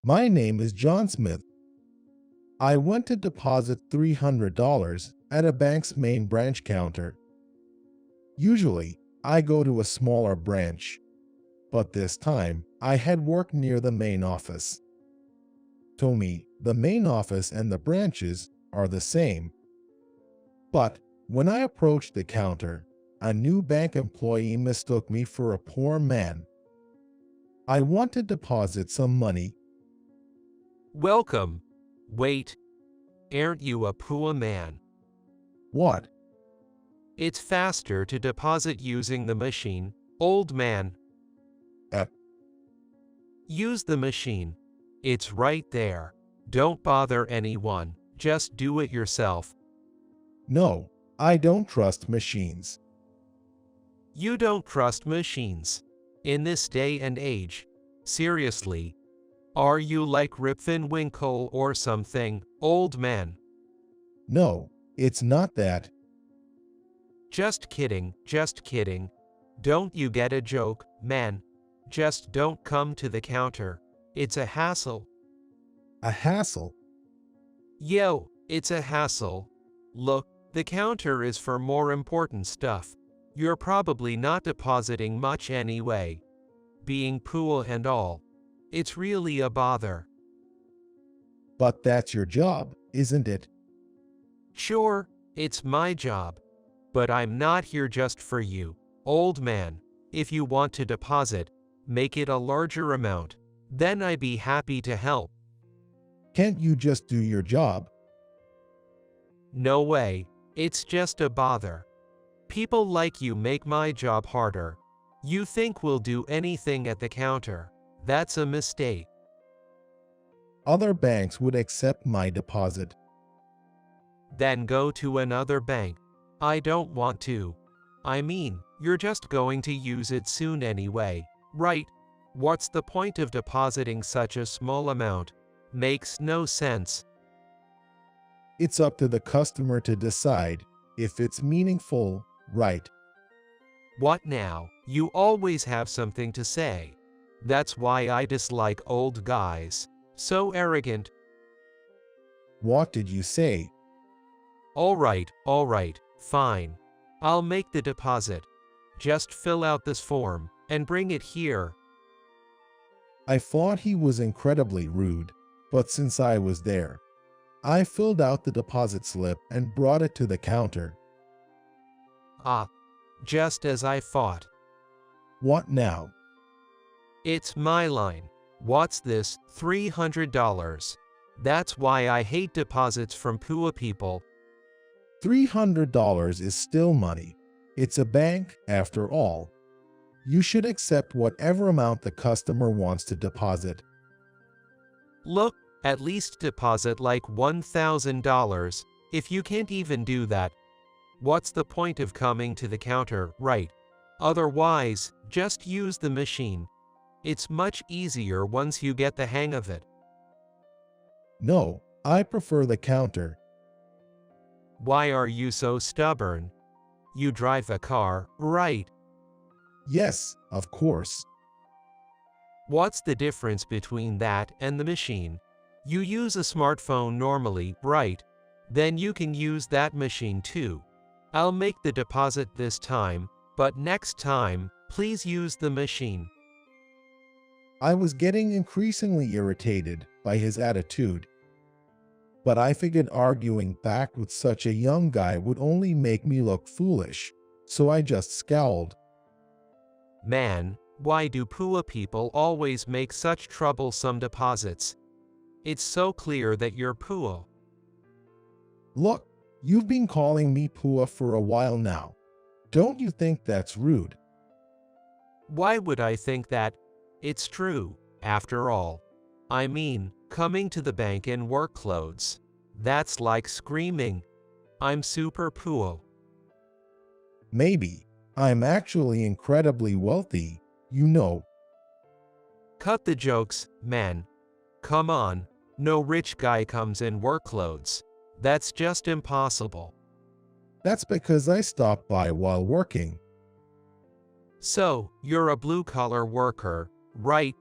My name is John Smith. I went to deposit $300 at a bank's main branch counter. Usually, I go to a smaller branch, but this time I had worked near the main office. To me, the main office and the branches are the same. But when I approached the counter, a new bank employee mistook me for a poor man. I want to deposit some money. Welcome. Wait, aren't you a poor man? What? It's faster to deposit using the machine, old man. Uh, Use the machine. It's right there. Don't bother anyone, just do it yourself. no, I don't trust machines. You don't trust machines. In this day and age. Seriously. Are you like Rip Van Winkle or something, old man? No, it's not that. Just kidding, just kidding. Don't you get a joke, man? Just don't come to the counter. It's a hassle. A hassle. Yo, it's a hassle. Look, the counter is for more important stuff. You're probably not depositing much anyway. Being poor and all. It's really a bother. But that's your job, isn't it? Sure, it's my job. But I'm not here just for you, old man. If you want to deposit, make it a larger amount. Then I'd be happy to help. Can't you just do your job? No way, it's just a bother. People like you make my job harder. You think we'll do anything at the counter? That's a mistake. Other banks would accept my deposit. Then go to another bank. I don't want to. I mean, you're just going to use it soon anyway, right? What's the point of depositing such a small amount? Makes no sense. It's up to the customer to decide if it's meaningful, right? What now? You always have something to say. That's why I dislike old guys. So arrogant. What did you say? All right, fine. I'll make the deposit. Just fill out this form and bring it here. I thought he was incredibly rude, but since I was there, I filled out the deposit slip and brought it to the counter. Ah, just as I thought. What now? It's my line. What's this? $300. That's why I hate deposits from poor people. $300 is still money. It's a bank, after all. You should accept whatever amount the customer wants to deposit. Look, at least deposit like $1,000. If you can't even do that, what's the point of coming to the counter, right? Otherwise, just use the machine. It's much easier once you get the hang of it. No, I prefer the counter. Why are you so stubborn? You drive a car, right? Yes, of course. What's the difference between that and the machine? You use a smartphone normally, right? Then you can use that machine too. I'll make the deposit this time, but next time, please use the machine. I was getting increasingly irritated by his attitude. But I figured arguing back with such a young guy would only make me look foolish, so I just scowled. Man, why do poor people always make such troublesome deposits? It's so clear that you're poor. Look, you've been calling me poor for a while now. Don't you think that's rude? Why would I think that? It's true, after all. I mean, coming to the bank in work clothes. That's like screaming, I'm super poor. Maybe. I'm actually incredibly wealthy, you know. Cut the jokes, man. Come on, no rich guy comes in work clothes. That's just impossible. That's because I stopped by while working. So, you're a blue-collar worker, right?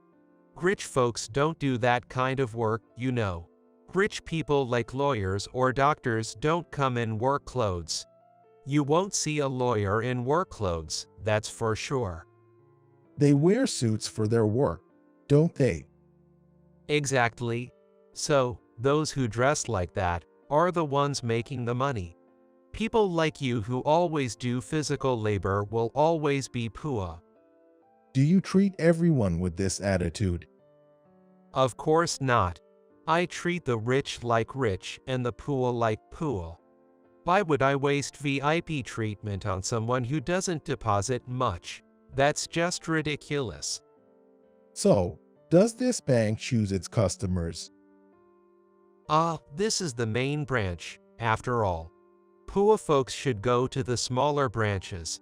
Rich folks don't do that kind of work, you know. Rich people like lawyers or doctors don't come in work clothes. You won't see a lawyer in work clothes, that's for sure. They wear suits for their work, don't they? Exactly. So, those who dress like that are the ones making the money. People like you who always do physical labor will always be poor. Do you treat everyone with this attitude? Of course not. I treat the rich like rich and the poor like poor. Why would I waste VIP treatment on someone who doesn't deposit much? That's just ridiculous. So, does this bank choose its customers? This is the main branch, after all. Poor folks should go to the smaller branches.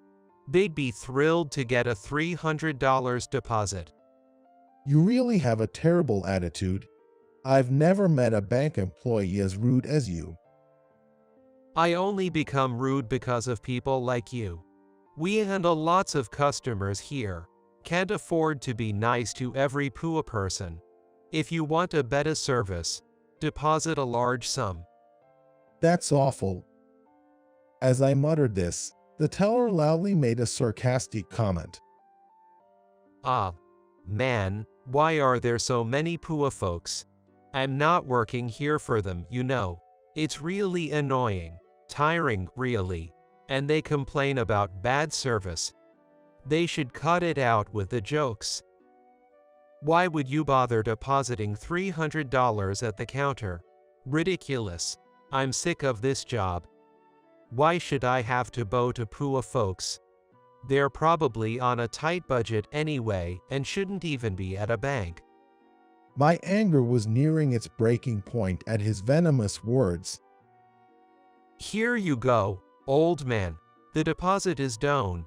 They'd be thrilled to get a $300 deposit. You really have a terrible attitude. I've never met a bank employee as rude as you. I only become rude because of people like you. We handle lots of customers here. Can't afford to be nice to every poor person. If you want a better service, deposit a large sum. That's awful. As I muttered this, the teller loudly made a sarcastic comment. Man, why are there so many poor folks? I'm not working here for them, you know. It's really annoying, tiring, really, and they complain about bad service. They should cut it out with the jokes. Why would you bother depositing $300 at the counter? Ridiculous. I'm sick of this job. Why should I have to bow to poor folks? They're probably on a tight budget anyway and shouldn't even be at a bank. My anger was nearing its breaking point at his venomous words. Here you go, old man. The deposit is down.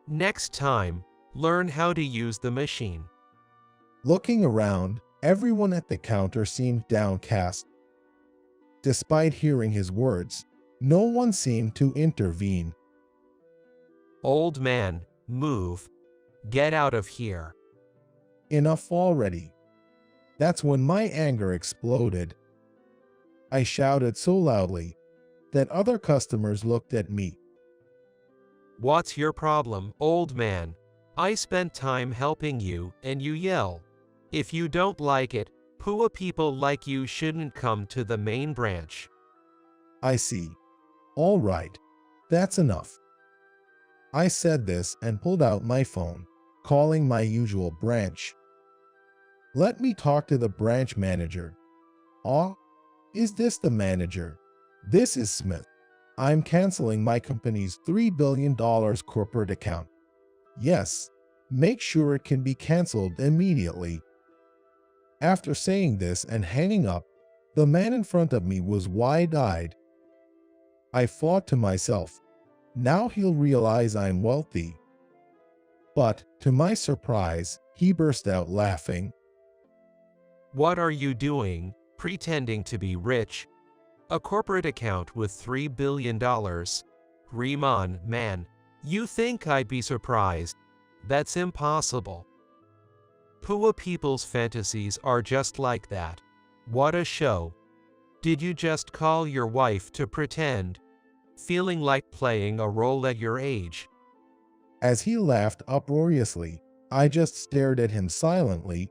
Next time, learn how to use the machine. Looking around, everyone at the counter seemed downcast. Despite hearing his words, no one seemed to intervene. Old man, move. Get out of here. Enough already. That's when my anger exploded. I shouted so loudly that other customers looked at me. What's your problem, old man? I spent time helping you, and you yell. If you don't like it, poor people like you shouldn't come to the main branch. I see. All right. That's enough. I said this and pulled out my phone, calling my usual branch. Let me talk to the branch manager. Is this the manager? This is Smith. I'm canceling my company's $3 billion corporate account. Yes, make sure it can be canceled immediately. After saying this and hanging up, the man in front of me was wide-eyed. I thought to myself, now he'll realize I'm wealthy. But, to my surprise, he burst out laughing. What are you doing, pretending to be rich? A corporate account with $3 billion. Riemann, man, you think I'd be surprised? That's impossible. Poor people's fantasies are just like that. What a show. Did you just call your wife to pretend? Feeling like playing a role at your age? As he laughed uproariously, I just stared at him silently.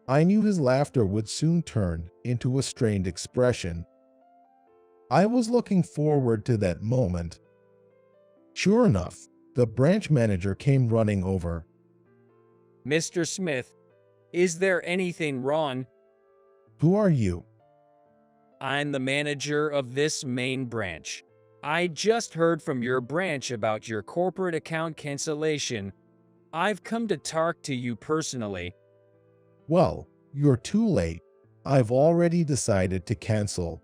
I knew his laughter would soon turn into a strained expression. I was looking forward to that moment. Sure enough, the branch manager came running over. Mr. Smith, is there anything wrong? Who are you? I'm the manager of this main branch. I just heard from your branch about your corporate account cancellation. I've come to talk to you personally. Well, you're too late. I've already decided to cancel.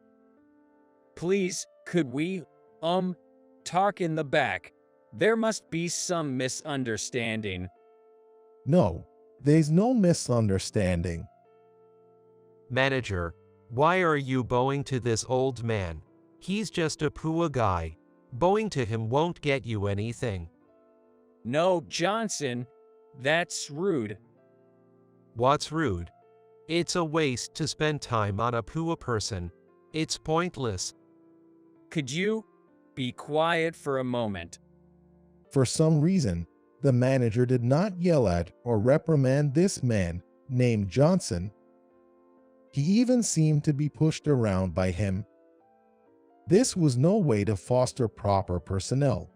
Please, could we, talk in the back? There must be some misunderstanding. No, there's no misunderstanding. Manager, why are you bowing to this old man? He's just a poor guy. Bowing to him won't get you anything. No, Johnson, that's rude. What's rude? It's a waste to spend time on a poor person. It's pointless. Could you be quiet for a moment? For some reason, the manager did not yell at or reprimand this man named Johnson. He even seemed to be pushed around by him. This was no way to foster proper personnel.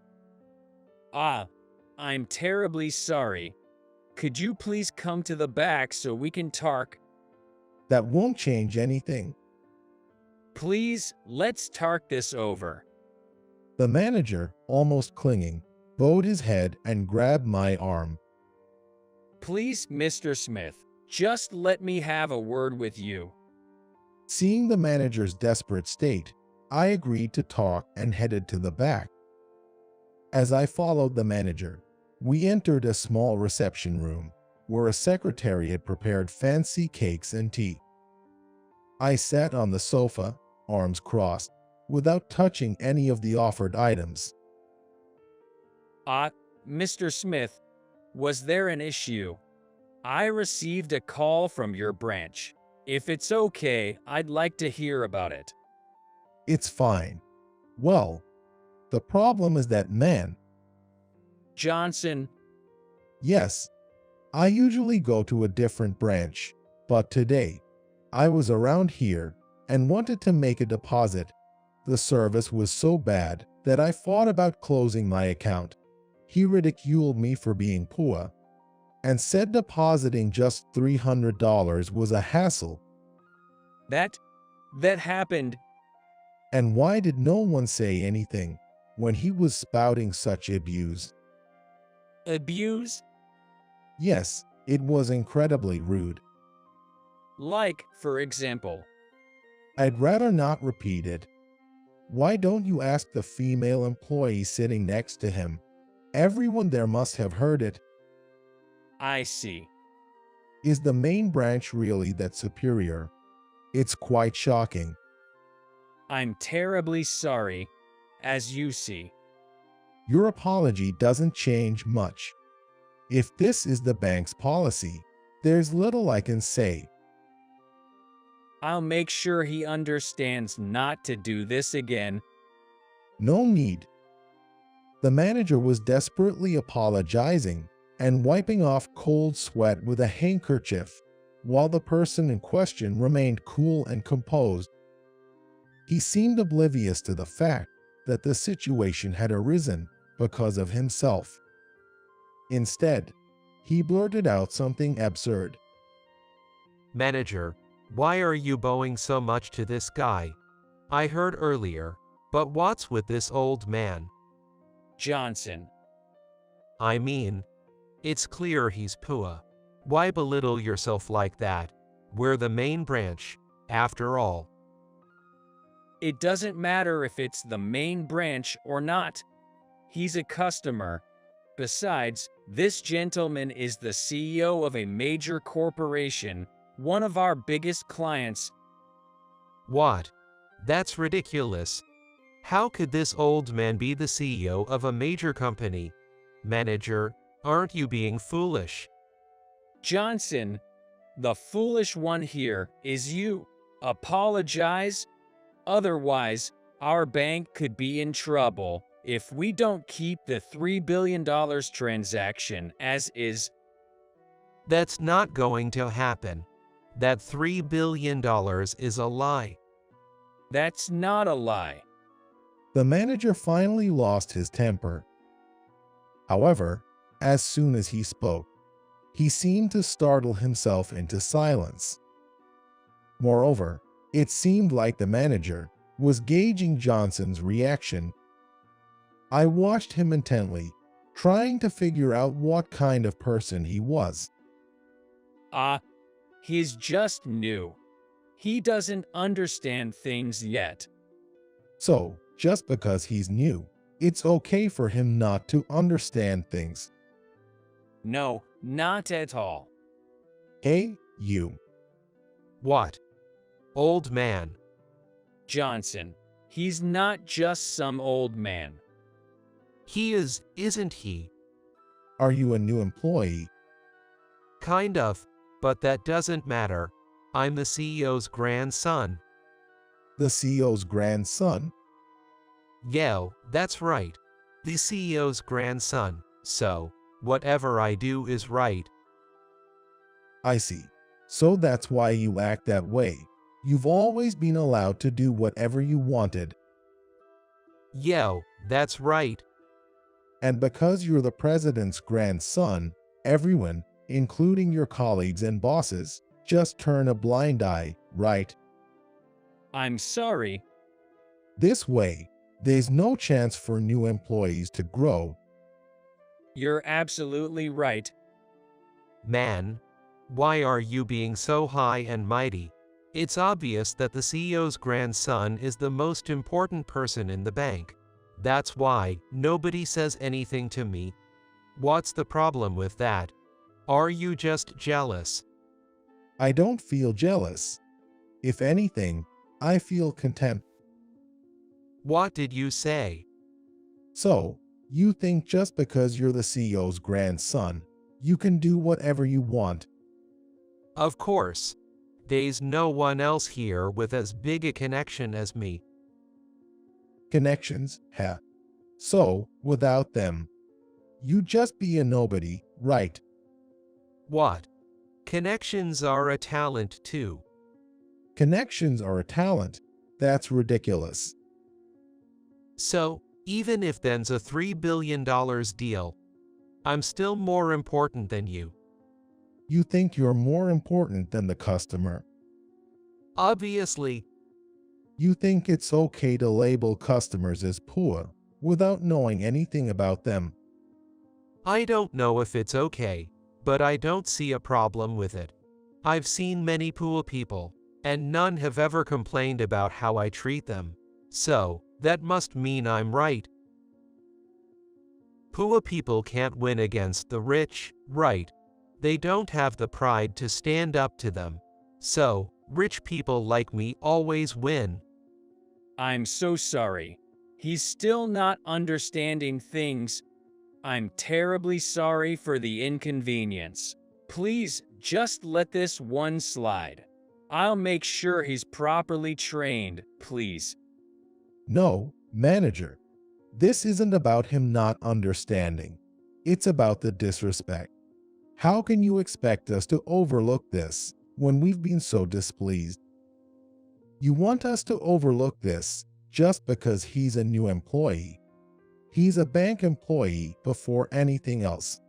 I'm terribly sorry. Could you please come to the back so we can talk? That won't change anything. Please, let's talk this over. The manager, almost clinging, bowed his head and grabbed my arm. Please, Mr. Smith, just let me have a word with you. Seeing the manager's desperate state, I agreed to talk and headed to the back. As I followed the manager, we entered a small reception room where a secretary had prepared fancy cakes and tea. I sat on the sofa, arms crossed, without touching any of the offered items. Mr. Smith, was there an issue? I received a call from your branch. If it's okay, I'd like to hear about it. It's fine. Well, the problem is that man. Johnson. Yes, I usually go to a different branch, but today, I was around here and wanted to make a deposit. The service was so bad that I thought about closing my account. He ridiculed me for being poor and said depositing just $300 was a hassle. That happened. And why did no one say anything when he was spouting such abuse? Abuse? Yes, it was incredibly rude. Like, for example. I'd rather not repeat it. Why don't you ask the female employee sitting next to him? Everyone there must have heard it. I see. Is the main branch really that superior? It's quite shocking. I'm terribly sorry, as you see. Your apology doesn't change much. If this is the bank's policy, there's little I can say. I'll make sure he understands not to do this again. No need. The manager was desperately apologizing and wiping off cold sweat with a handkerchief, while the person in question remained cool and composed. He seemed oblivious to the fact that the situation had arisen because of himself. Instead, he blurted out something absurd. Manager, why are you bowing so much to this guy? I heard earlier, but what's with this old man? Johnson. I mean, it's clear he's poor. Why belittle yourself like that? We're the main branch, after all. It doesn't matter if it's the main branch or not. He's a customer. Besides, this gentleman is the CEO of a major corporation, one of our biggest clients. What? That's ridiculous. How could this old man be the CEO of a major company? Manager, aren't you being foolish? Johnson, the foolish one here is you. Apologize. Otherwise, our bank could be in trouble if we don't keep the $3 billion transaction as is. That's not going to happen. That $3 billion is a lie. That's not a lie. The manager finally lost his temper. However, as soon as he spoke, he seemed to startle himself into silence. Moreover, it seemed like the manager was gauging Johnson's reaction. I watched him intently, trying to figure out what kind of person he was. He's just new. He doesn't understand things yet. So, just because he's new, it's okay for him not to understand things. No, not at all. Hey, you. What? Old man. Johnson, he's not just some old man. He is, isn't he? Are you a new employee? Kind of, But that doesn't matter. I'm the CEO's grandson. The CEO's grandson? Yeah, that's right. The CEO's grandson. So, whatever I do is right. I see. So that's why you act that way. You've always been allowed to do whatever you wanted. Yeah, that's right. And because you're the president's grandson, everyone, including your colleagues and bosses, just turn a blind eye, right? I'm sorry. This way, there's no chance for new employees to grow. You're absolutely right. Man, why are you being so high and mighty? It's obvious that the CEO's grandson is the most important person in the bank. That's why nobody says anything to me. What's the problem with that? Are you just jealous? I don't feel jealous. If anything, I feel contempt. What did you say? So, you think just because you're the CEO's grandson, you can do whatever you want? Of course. There's no one else here with as big a connection as me. Connections, huh? So, without them, you'd just be a nobody, right? What? Connections are a talent too. Connections are a talent. That's ridiculous. So, even if there's a $3 billion deal, I'm still more important than you. You think you're more important than the customer. Obviously. You think it's okay to label customers as poor without knowing anything about them. I don't know if it's okay, but I don't see a problem with it. I've seen many poor people, and none have ever complained about how I treat them. So, that must mean I'm right. Poor people can't win against the rich, right? They don't have the pride to stand up to them. So, rich people like me always win. I'm so sorry. He's still not understanding things. I'm terribly sorry for the inconvenience. Please, just let this one slide. I'll make sure he's properly trained, please. No, manager. This isn't about him not understanding. It's about the disrespect. How can you expect us to overlook this when we've been so displeased? You want us to overlook this just because he's a new employee. He's a bank employee before anything else.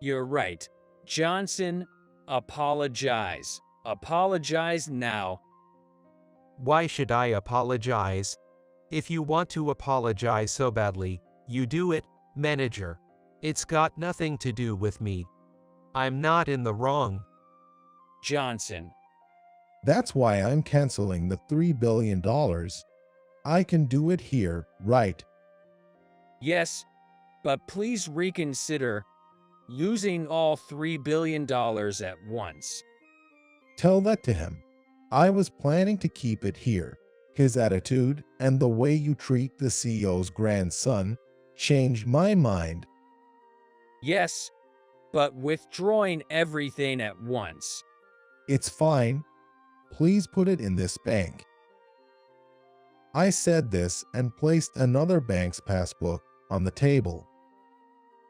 You're right. Johnson, apologize. Apologize now. Why should I apologize? If you want to apologize so badly, you do it, manager. It's got nothing to do with me. I'm not in the wrong. Johnson. That's why I'm canceling the $3 billion. I can do it here, right? Yes, but please reconsider losing all $3 billion at once. Tell that to him. I was planning to keep it here. His attitude and the way you treat the CEO's grandson changed my mind. Yes, but withdrawing everything at once. It's fine. Please put it in this bank. I said this and placed another bank's passbook on the table.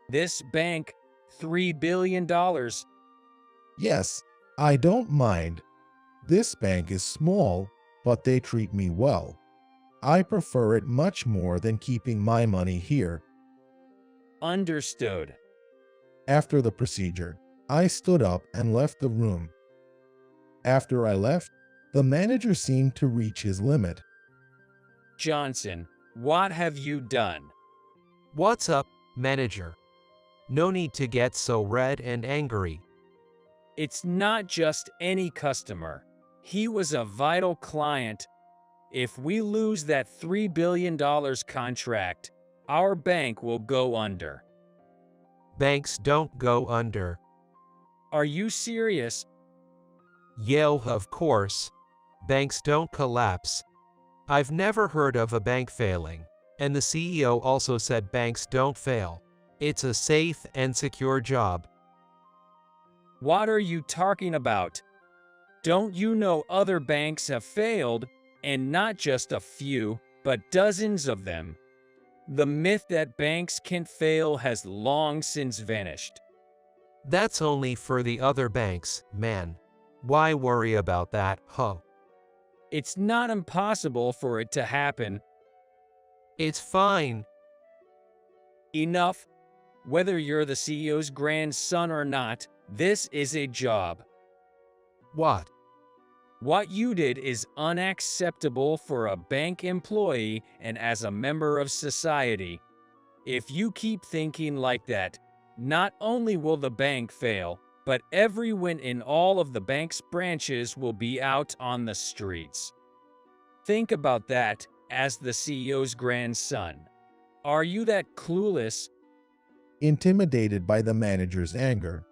This bank, $3 billion. Yes, I don't mind. This bank is small, but they treat me well. I prefer it much more than keeping my money here. Understood. After the procedure, I stood up and left the room. After I left, the manager seemed to reach his limit. Johnson, what have you done? What's up, manager? No need to get so red and angry. It's not just any customer. He was a vital client. If we lose that $3 billion contract, our bank will go under. Banks don't go under. Are you serious? Yeah, of course. Banks don't collapse. I've never heard of a bank failing, and the CEO also said banks don't fail. It's a safe and secure job. What are you talking about? Don't you know other banks have failed, and not just a few, but dozens of them? The myth that banks can't fail has long since vanished. That's only for the other banks, man. Why worry about that, huh? It's not impossible for it to happen. It's fine. Enough. Whether you're the CEO's grandson or not, this is a job. What? What you did is unacceptable for a bank employee and as a member of society. If you keep thinking like that, not only will the bank fail, but everyone in all of the bank's branches will be out on the streets. Think about that as the CEO's grandson. Are you that clueless? Intimidated by the manager's anger,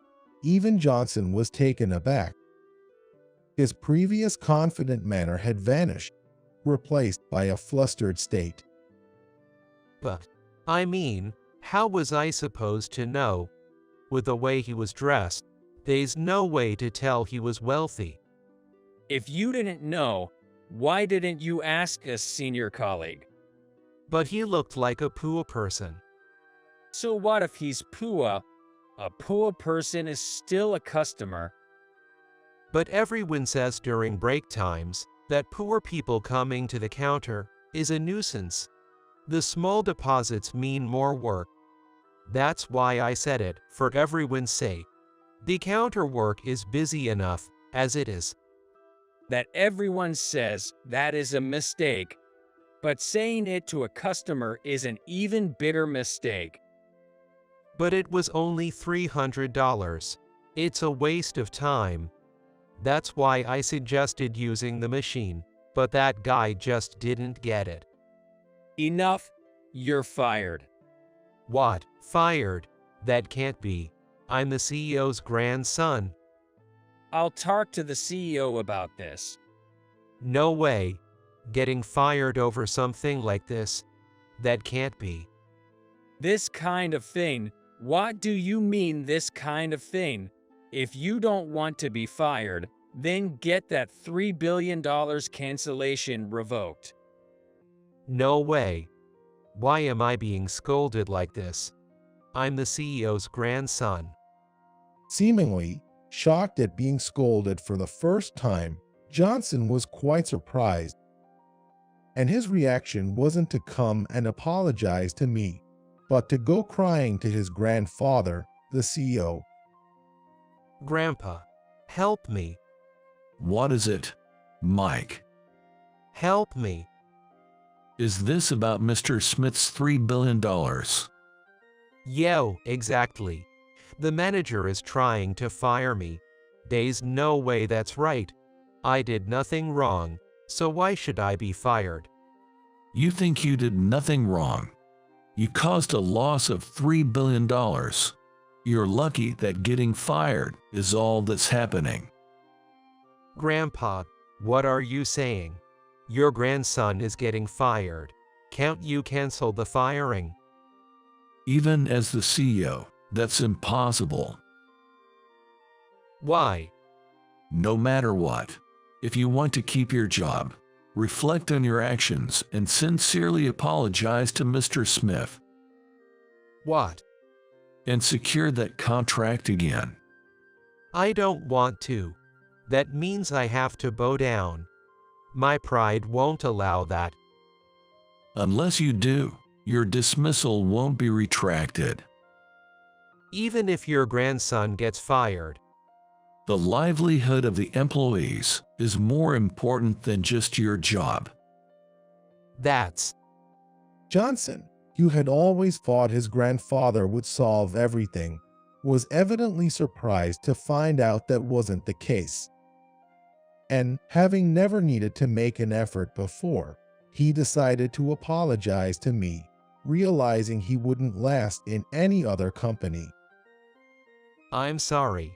even Johnson was taken aback. His previous confident manner had vanished, replaced by a flustered state. But, I mean, how was I supposed to know? With the way he was dressed, there's no way to tell he was wealthy. If you didn't know, why didn't you ask a senior colleague? But he looked like a poor person. So what if he's poor? A poor person is still a customer. But everyone says during break times that poor people coming to the counter is a nuisance. The small deposits mean more work. That's why I said it, for everyone's sake. The counter work is busy enough as it is. That everyone says that is a mistake, but saying it to a customer is an even bigger mistake. But it was only $300. It's a waste of time. That's why I suggested using the machine, but that guy just didn't get it. Enough, you're fired. What? Fired? That can't be. I'm the CEO's grandson. I'll talk to the CEO about this. No way. Getting fired over something like this? That can't be. This kind of thing? What do you mean this kind of thing? If you don't want to be fired, then get that $3 billion cancellation revoked. No way. Why am I being scolded like this? I'm the CEO's grandson. Seemingly shocked at being scolded for the first time, Johnson was quite surprised. And his reaction wasn't to come and apologize to me, but to go crying to his grandfather, the CEO. Grandpa, help me. What is it, Mike? Help me. Is this about Mr. Smith's $3 billion? Yo, exactly. The manager is trying to fire me. There's no way that's right. I did nothing wrong, so why should I be fired? You think you did nothing wrong. You caused a loss of $3 billion. You're lucky that getting fired is all that's happening. Grandpa, what are you saying? Your grandson is getting fired. Can't you cancel the firing? Even as the CEO, that's impossible. Why? No matter what, if you want to keep your job, reflect on your actions and sincerely apologize to Mr. Smith. What? And secure that contract again. I don't want to. That means I have to bow down. My pride won't allow that. Unless you do, your dismissal won't be retracted. Even if your grandson gets fired. The livelihood of the employees is more important than just your job. That's Johnson, who had always thought his grandfather would solve everything, was evidently surprised to find out that wasn't the case. And having never needed to make an effort before, he decided to apologize to me, realizing he wouldn't last in any other company. I'm sorry.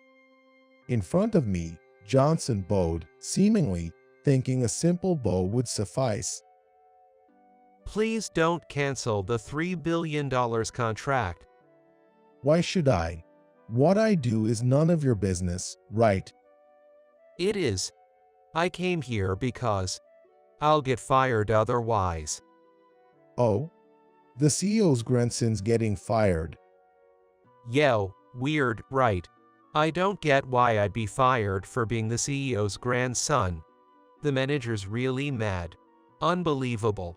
In front of me, Johnson bowed, seemingly thinking a simple bow would suffice. Please don't cancel the $3 billion contract. Why should I? What I do is none of your business, right? It is. I came here because I'll get fired otherwise. Oh, the CEO's grandson's getting fired. Yo, weird, right? I don't get why I'd be fired for being the CEO's grandson. The manager's really mad. Unbelievable.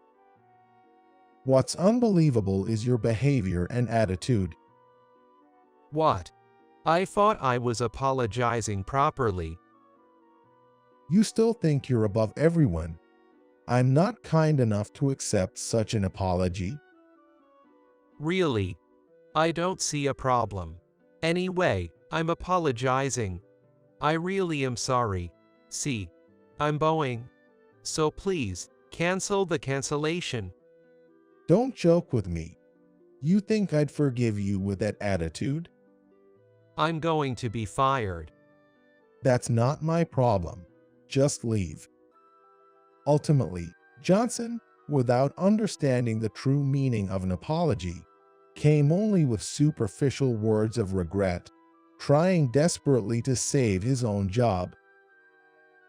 What's unbelievable is your behavior and attitude. What? I thought I was apologizing properly. You still think you're above everyone. I'm not kind enough to accept such an apology. Really? I don't see a problem. Anyway, I'm apologizing. I really am sorry. See, I'm bowing. So please, cancel the cancellation. Don't joke with me. You think I'd forgive you with that attitude? I'm going to be fired. That's not my problem. Just leave. Ultimately, Johnson, without understanding the true meaning of an apology, came only with superficial words of regret, trying desperately to save his own job.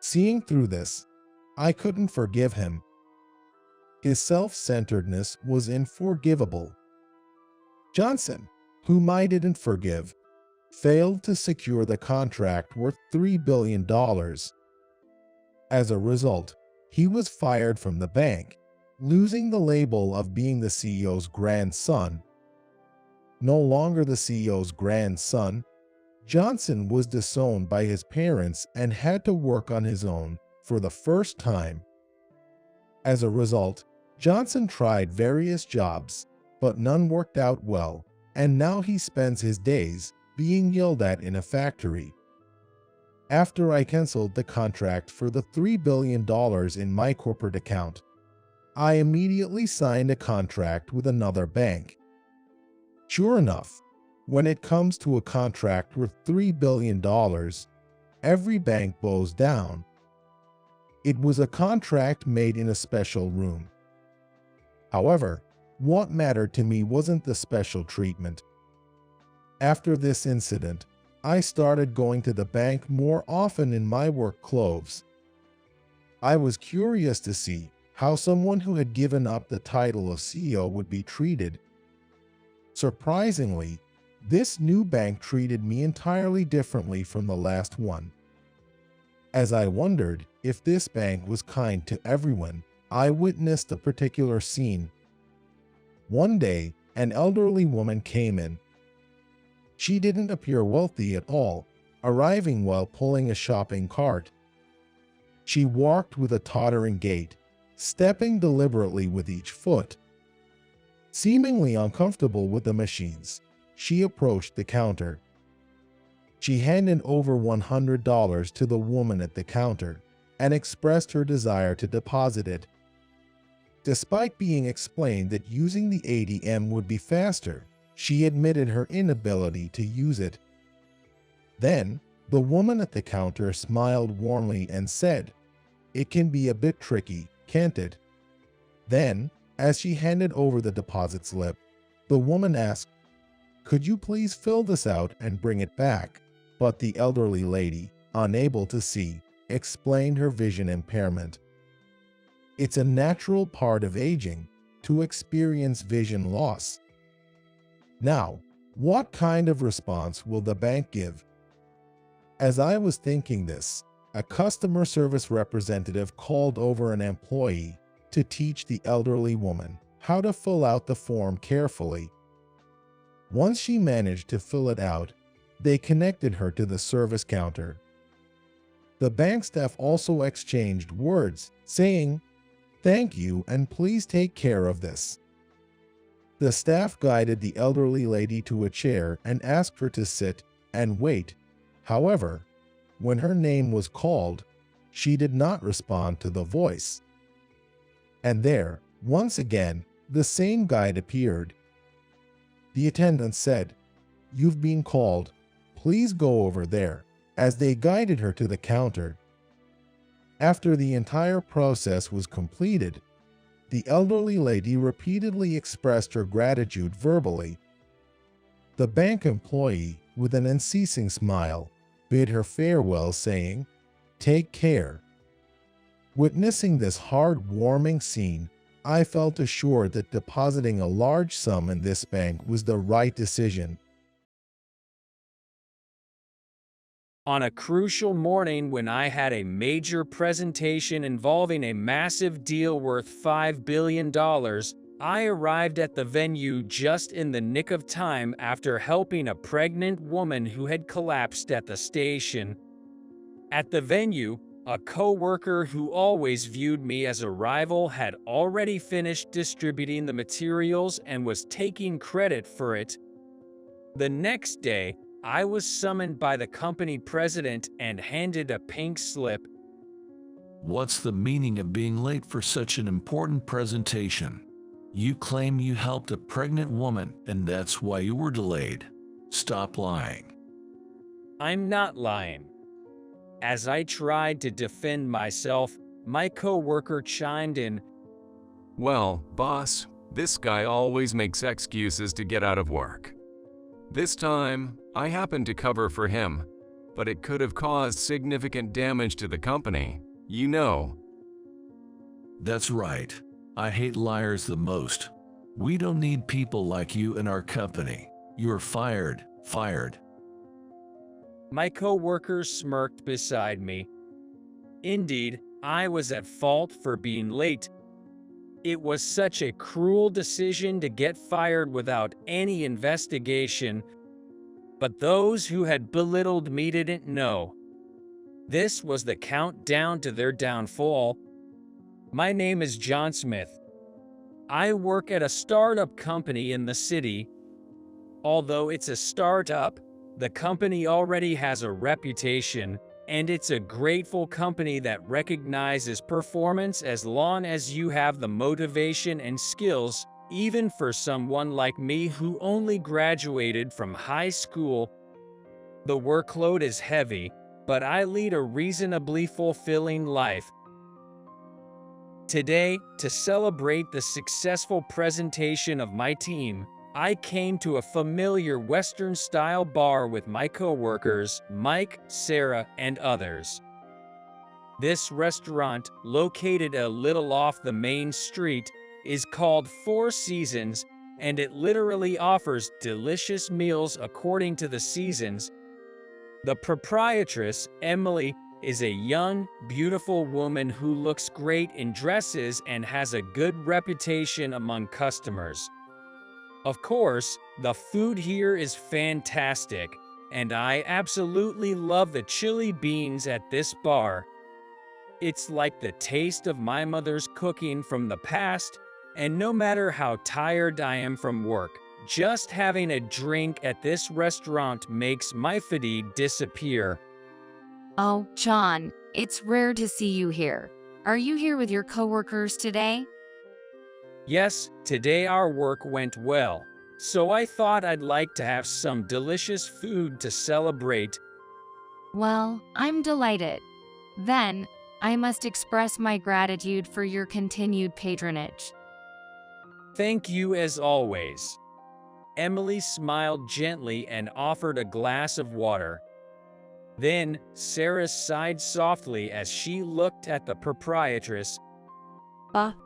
Seeing through this, I couldn't forgive him. His self-centeredness was unforgivable. Johnson, whom I didn't forgive, failed to secure the contract worth $3 billion. As a result, he was fired from the bank, losing the label of being the CEO's grandson. No longer the CEO's grandson, Johnson was disowned by his parents and had to work on his own for the first time. As a result, Johnson tried various jobs, but none worked out well, and now he spends his days being yelled at in a factory. After I canceled the contract for the $3 billion in my corporate account, I immediately signed a contract with another bank. Sure enough, when it comes to a contract worth $3 billion, every bank bows down. It was a contract made in a special room. However, what mattered to me wasn't the special treatment. After this incident, I started going to the bank more often in my work clothes. I was curious to see how someone who had given up the title of CEO would be treated. Surprisingly, this new bank treated me entirely differently from the last one. As I wondered if this bank was kind to everyone, I witnessed a particular scene. One day, an elderly woman came in. She didn't appear wealthy at all, arriving while pulling a shopping cart. She walked with a tottering gait, stepping deliberately with each foot. Seemingly uncomfortable with the machines, she approached the counter. She handed over $100 to the woman at the counter and expressed her desire to deposit it. Despite being explained that using the ATM would be faster, she admitted her inability to use it. Then, the woman at the counter smiled warmly and said, "It can be a bit tricky, can't it?" Then, as she handed over the deposit slip, the woman asked, "Could you please fill this out and bring it back?" But the elderly lady, unable to see, explained her vision impairment. It's a natural part of aging to experience vision loss. Now, what kind of response will the bank give? As I was thinking this, a customer service representative called over an employee to teach the elderly woman how to fill out the form carefully. Once she managed to fill it out, they connected her to the service counter. The bank staff also exchanged words, saying, "Thank you and please take care of this." The staff guided the elderly lady to a chair and asked her to sit and wait. However, when her name was called, she did not respond to the voice. And there, once again, the same guide appeared. The attendant said, "You've been called. Please go over there," as they guided her to the counter. After the entire process was completed, the elderly lady repeatedly expressed her gratitude verbally. The bank employee, with an unceasing smile, bid her farewell, saying, "Take care." Witnessing this heartwarming scene, I felt assured that depositing a large sum in this bank was the right decision. On a crucial morning when I had a major presentation involving a massive deal worth $5 billion, I arrived at the venue just in the nick of time after helping a pregnant woman who had collapsed at the station. At the venue, a co-worker who always viewed me as a rival had already finished distributing the materials and was taking credit for it. The next day, I was summoned by the company president and handed a pink slip. What's the meaning of being late for such an important presentation? You claim you helped a pregnant woman and that's why you were delayed. Stop lying. I'm not lying. As I tried to defend myself, my co-worker chimed in. Well, boss, this guy always makes excuses to get out of work. This time, I happened to cover for him, but it could have caused significant damage to the company, you know. That's right. I hate liars the most. We don't need people like you in our company. You're fired. Fired. My co-worker smirked beside me. Indeed, I was at fault for being late. It was such a cruel decision to get fired without any investigation, but those who had belittled me didn't know. This was the countdown to their downfall. My name is John Smith. I work at a startup company in the city. Although it's a startup, the company already has a reputation, and it's a grateful company that recognizes performance as long as you have the motivation and skills, even for someone like me who only graduated from high school. The workload is heavy, but I lead a reasonably fulfilling life. Today, to celebrate the successful presentation of my team, I came to a familiar Western-style bar with my coworkers, Mike, Sarah, and others. This restaurant, located a little off the main street, is called Four Seasons, and it literally offers delicious meals according to the seasons. The proprietress, Emily, is a young, beautiful woman who looks great in dresses and has a good reputation among customers. Of course, the food here is fantastic, and I absolutely love the chili beans at this bar. It's like the taste of my mother's cooking from the past, and no matter how tired I am from work, just having a drink at this restaurant makes my fatigue disappear. Oh, John, it's rare to see you here. Are you here with your coworkers today? Yes, today our work went well, so I thought I'd like to have some delicious food to celebrate. Well, I'm delighted. Then, I must express my gratitude for your continued patronage. Thank you as always. Emily smiled gently and offered a glass of water. Then, Sarah sighed softly as she looked at the proprietress.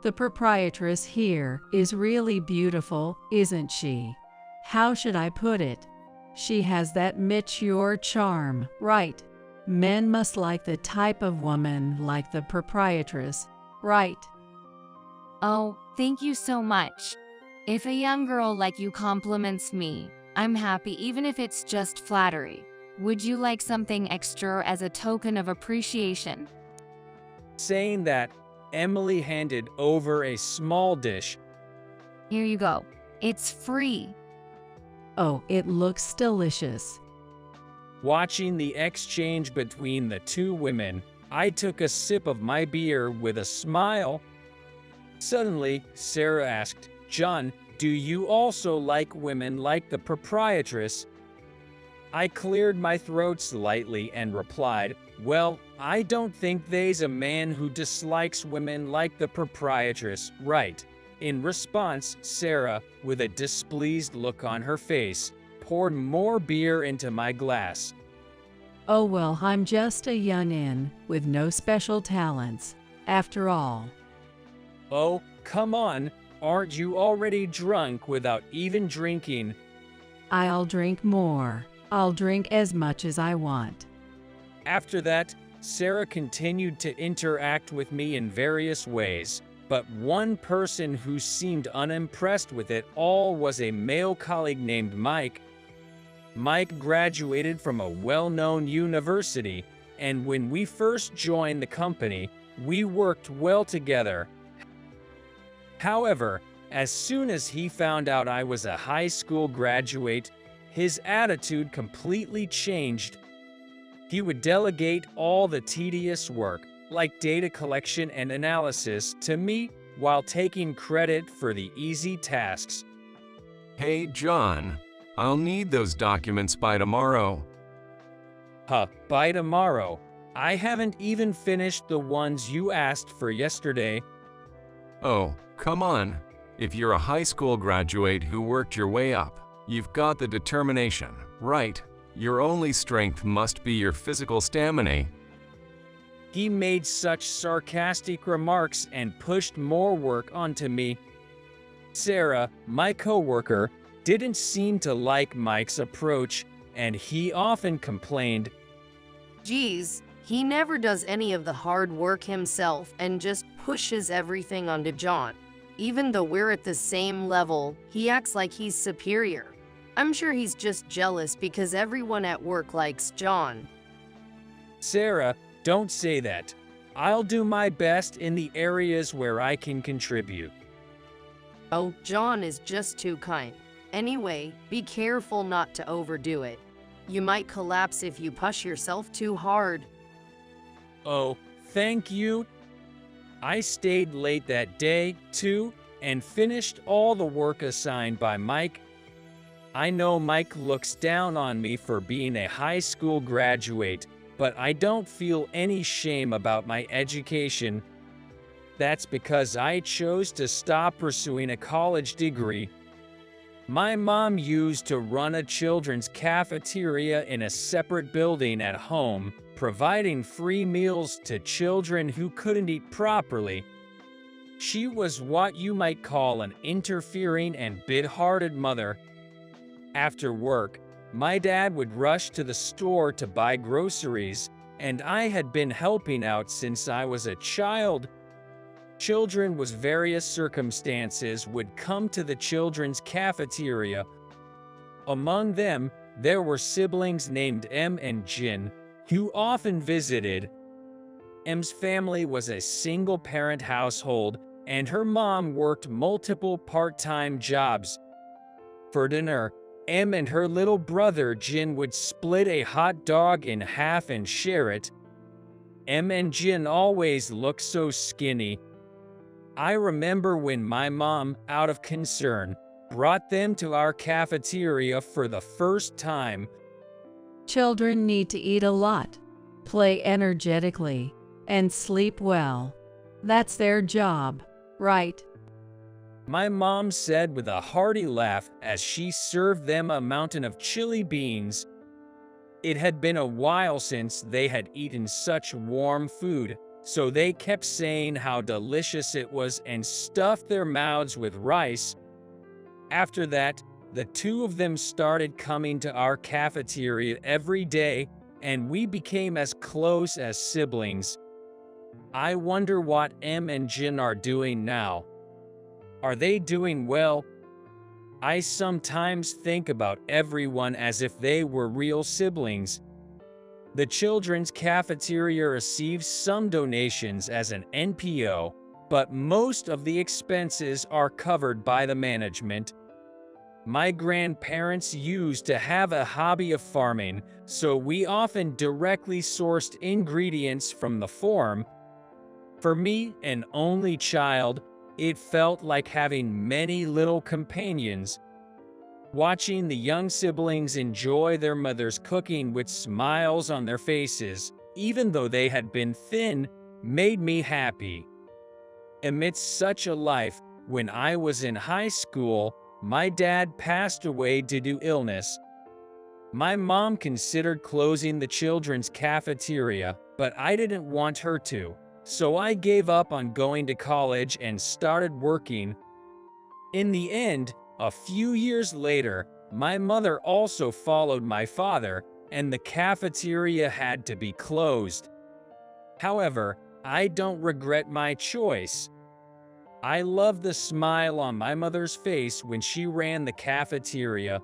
The proprietress here is really beautiful, isn't she? How should I put it? She has that mature charm, right? Men must like the type of woman like the proprietress, right? Oh, thank you so much. If a young girl like you compliments me, I'm happy even if it's just flattery. Would you like something extra as a token of appreciation? Saying that, Emily handed over a small dish. Here you go. It's free. Oh, it looks delicious. Watching the exchange between the two women, I took a sip of my beer with a smile. Suddenly, Sarah asked, "John, do you also like women like the proprietress?" I cleared my throat slightly and replied, "Well, I don't think there's a man who dislikes women like the proprietress, right?" In response, Sarah, with a displeased look on her face, poured more beer into my glass. Oh well, I'm just a youngin' with no special talents, after all. Oh, come on, aren't you already drunk without even drinking? I'll drink more. I'll drink as much as I want. After that, Sarah continued to interact with me in various ways, but one person who seemed unimpressed with it all was a male colleague named Mike. Mike graduated from a well-known university, and when we first joined the company, we worked well together. However, as soon as he found out I was a high school graduate, his attitude completely changed. He would delegate all the tedious work, like data collection and analysis, to me while taking credit for the easy tasks. Hey, John, I'll need those documents by tomorrow. By tomorrow. I haven't even finished the ones you asked for yesterday. Oh, come on. If you're a high school graduate who worked your way up, you've got the determination, right? Your only strength must be your physical stamina. He made such sarcastic remarks and pushed more work onto me. Sarah, my coworker, didn't seem to like Mike's approach, and he often complained. Geez, he never does any of the hard work himself and just pushes everything onto John. Even though we're at the same level, he acts like he's superior. I'm sure he's just jealous because everyone at work likes John. Sarah, don't say that. I'll do my best in the areas where I can contribute. Oh, John is just too kind. Anyway, be careful not to overdo it. You might collapse if you push yourself too hard. Oh, thank you. I stayed late that day, too, and finished all the work assigned by Mike. I know Mike looks down on me for being a high school graduate, but I don't feel any shame about my education. That's because I chose to stop pursuing a college degree. My mom used to run a children's cafeteria in a separate building at home, providing free meals to children who couldn't eat properly. She was what you might call an interfering and big-hearted mother. After work, my dad would rush to the store to buy groceries, and I had been helping out since I was a child. Children with various circumstances would come to the children's cafeteria. Among them, there were siblings named Em and Jin, who often visited. Em's family was a single-parent household, and her mom worked multiple part-time jobs. For dinner, Em and her little brother Jin would split a hot dog in half and share it. Em and Jin always looked so skinny. I remember when my mom, out of concern, brought them to our cafeteria for the first time. Children need to eat a lot, play energetically, and sleep well. That's their job, right? My mom said with a hearty laugh as she served them a mountain of chili beans. It had been a while since they had eaten such warm food, so they kept saying how delicious it was and stuffed their mouths with rice. After that, the two of them started coming to our cafeteria every day, and we became as close as siblings. I wonder what Em and Jin are doing now. Are they doing well? I sometimes think about everyone as if they were real siblings. The children's cafeteria receives some donations as an NPO, but most of the expenses are covered by the management. My grandparents used to have a hobby of farming, so we often directly sourced ingredients from the farm. For me, an only child, it felt like having many little companions. Watching the young siblings enjoy their mother's cooking with smiles on their faces, even though they had been thin, made me happy. Amidst such a life, when I was in high school, my dad passed away due to illness. My mom considered closing the children's cafeteria, but I didn't want her to, so I gave up on going to college and started working. In the end, a few years later, my mother also followed my father, and the cafeteria had to be closed. However, I don't regret my choice. I love the smile on my mother's face when she ran the cafeteria.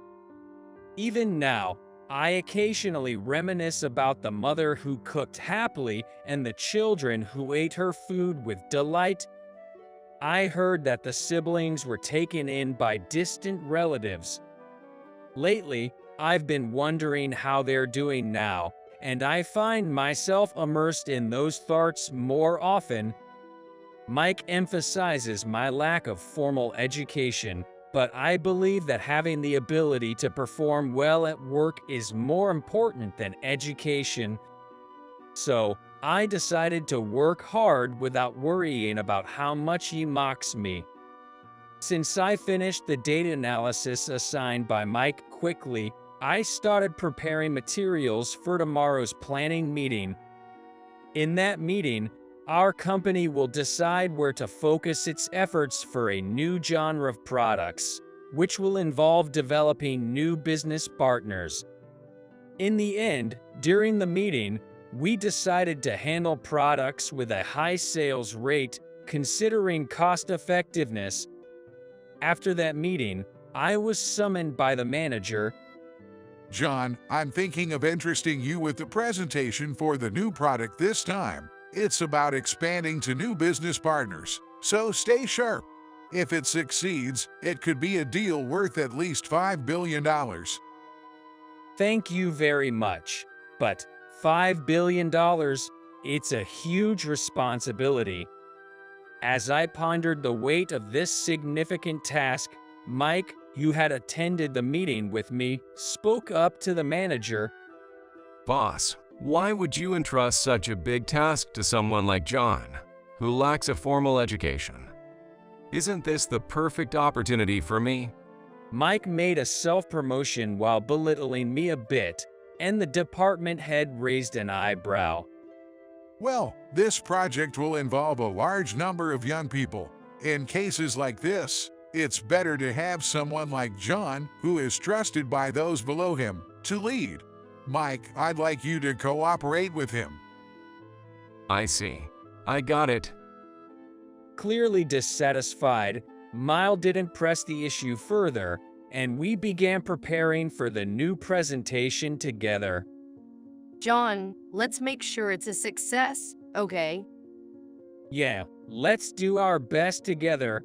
Even now, I occasionally reminisce about the mother who cooked happily and the children who ate her food with delight. I heard that the siblings were taken in by distant relatives. Lately, I've been wondering how they're doing now, and I find myself immersed in those thoughts more often. Mike emphasizes my lack of formal education, but I believe that having the ability to perform well at work is more important than education. So, I decided to work hard without worrying about how much he mocks me. Since I finished the data analysis assigned by Mike quickly, I started preparing materials for tomorrow's planning meeting. In that meeting, our company will decide where to focus its efforts for a new genre of products, which will involve developing new business partners. In the end, during the meeting, we decided to handle products with a high sales rate, considering cost effectiveness. After that meeting, I was summoned by the manager. John, I'm thinking of interesting you with the presentation for the new product this time. It's about expanding to new business partners, so stay sharp. If it succeeds, it could be a deal worth at least $5 billion. Thank you very much, but $5 billion, it's a huge responsibility. As I pondered the weight of this significant task, Mike, who had attended the meeting with me, spoke up to the manager. Boss, why would you entrust such a big task to someone like John, who lacks a formal education? Isn't this the perfect opportunity for me? Mike made a self-promotion while belittling me a bit, and the department head raised an eyebrow. Well, this project will involve a large number of young people. In cases like this, it's better to have someone like John, who is trusted by those below him, to lead. Mike, I'd like you to cooperate with him. I see. I got it. Clearly dissatisfied, Mile didn't press the issue further, and we began preparing for the new presentation together. John, let's make sure it's a success, okay? Yeah, let's do our best together.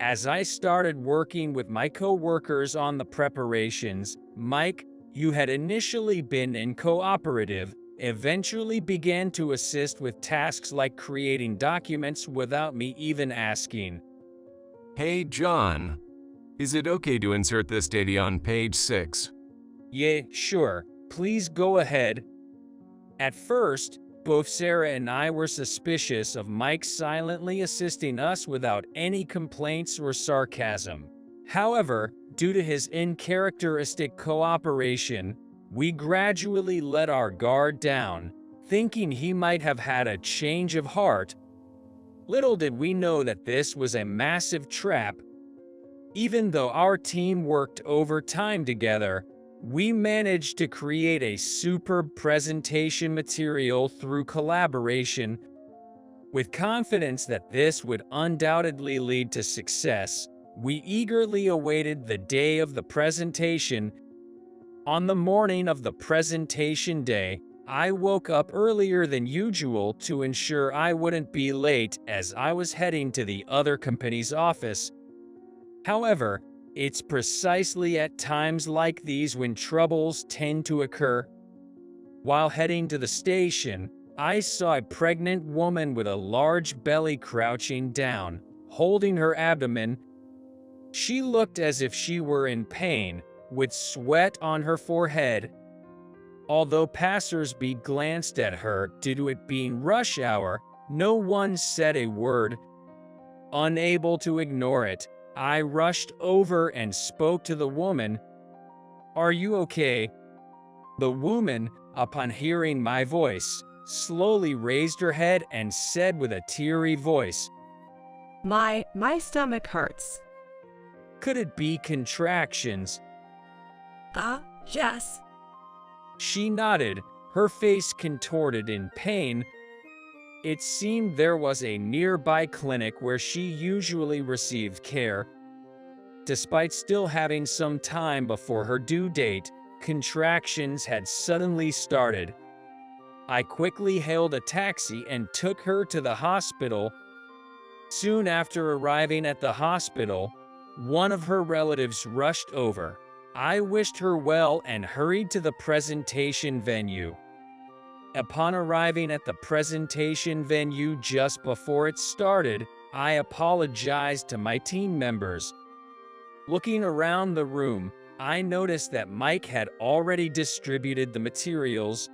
As I started working with my co-workers on the preparations, Mike, who had initially been in cooperative, eventually began to assist with tasks like creating documents without me even asking. Hey, John. Is it okay to insert this data on page 6? Yeah, sure. Please go ahead. At first, both Sarah and I were suspicious of Mike silently assisting us without any complaints or sarcasm. However, due to his uncharacteristic cooperation, we gradually let our guard down, thinking he might have had a change of heart. Little did we know that this was a massive trap. Even though our team worked overtime together, we managed to create a superb presentation material through collaboration. With confidence that this would undoubtedly lead to success, we eagerly awaited the day of the presentation. On the morning of the presentation day, I woke up earlier than usual to ensure I wouldn't be late as I was heading to the other company's office. However, it's precisely at times like these when troubles tend to occur. While heading to the station, I saw a pregnant woman with a large belly crouching down, holding her abdomen. She looked as if she were in pain, with sweat on her forehead. Although passers-by glanced at her due to it being rush hour, no one said a word. Unable to ignore it, I rushed over and spoke to the woman. Are you okay? The woman, upon hearing my voice, slowly raised her head and said with a teary voice, My stomach hurts. "Could it be contractions?" Yes. She nodded, her face contorted in pain. It seemed there was a nearby clinic where she usually received care. Despite still having some time before her due date, contractions had suddenly started. I quickly hailed a taxi and took her to the hospital. Soon after arriving at the hospital, one of her relatives rushed over. I wished her well and hurried to the presentation venue. Upon arriving at the presentation venue just before it started, I apologized to my team members. Looking around the room, I noticed that Mike had already distributed the materials.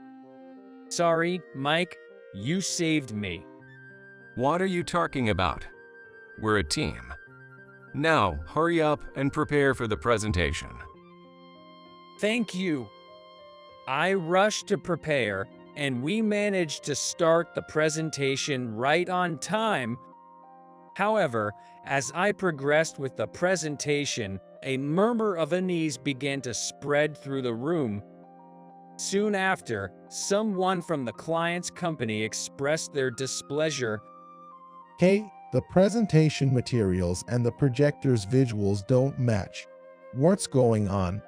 Sorry, Mike, you saved me. What are you talking about? We're a team. Now, hurry up and prepare for the presentation. Thank you. I rushed to prepare, and we managed to start the presentation right on time. However, as I progressed with the presentation, a murmur of unease began to spread through the room. Soon after, someone from the client's company expressed their displeasure. Hey, the presentation materials and the projector's visuals don't match. What's going on?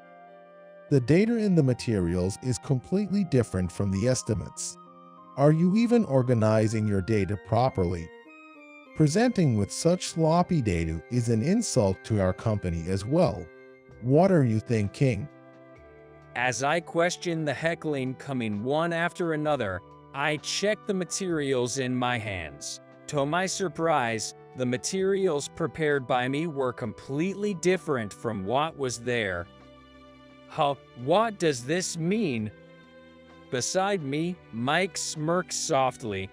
The data in the materials is completely different from the estimates. Are you even organizing your data properly? Presenting with such sloppy data is an insult to our company as well. What are you thinking? As I questioned the heckling coming one after another, I checked the materials in my hands. To my surprise, the materials prepared by me were completely different from what was there. What does this mean? Beside me, Mike smirked softly.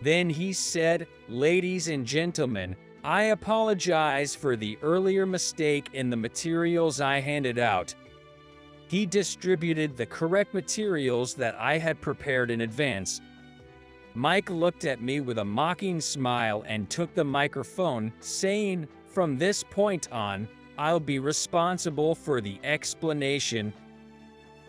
Then he said, "Ladies and gentlemen, I apologize for the earlier mistake in the materials I handed out." He distributed the correct materials that I had prepared in advance. Mike looked at me with a mocking smile and took the microphone, saying, "From this point on, I'll be responsible for the explanation."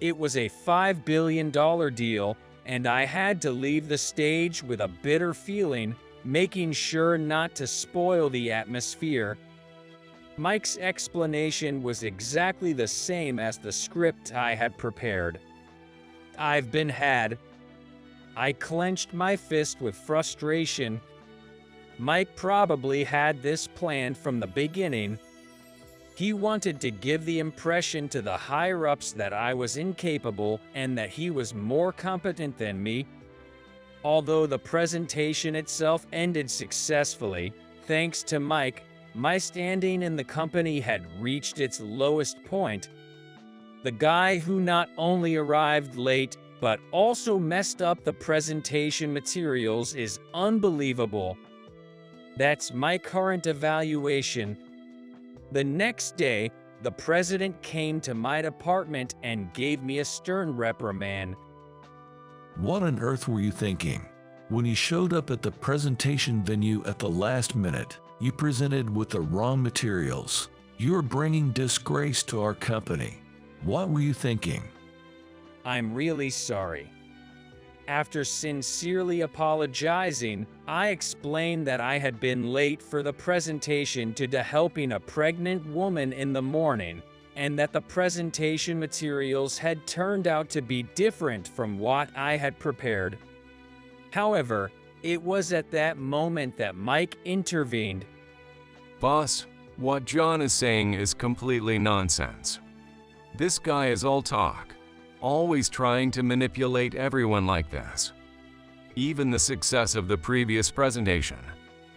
It was a $5 billion deal, and I had to leave the stage with a bitter feeling, making sure not to spoil the atmosphere. Mike's explanation was exactly the same as the script I had prepared. I've been had. I clenched my fist with frustration. Mike probably had this planned from the beginning. He wanted to give the impression to the higher-ups that I was incapable and that he was more competent than me. Although the presentation itself ended successfully, thanks to Mike, my standing in the company had reached its lowest point. The guy who not only arrived late, but also messed up the presentation materials is unbelievable. That's my current evaluation. The next day, the president came to my department and gave me a stern reprimand. What on earth were you thinking? When you showed up at the presentation venue at the last minute, you presented with the wrong materials. You're bringing disgrace to our company. What were you thinking? I'm really sorry. After sincerely apologizing, I explained that I had been late for the presentation due to helping a pregnant woman in the morning, and that the presentation materials had turned out to be different from what I had prepared. However, it was at that moment that Mike intervened. Boss, what John is saying is completely nonsense. This guy is all talk, always trying to manipulate everyone like this. Even the success of the previous presentation,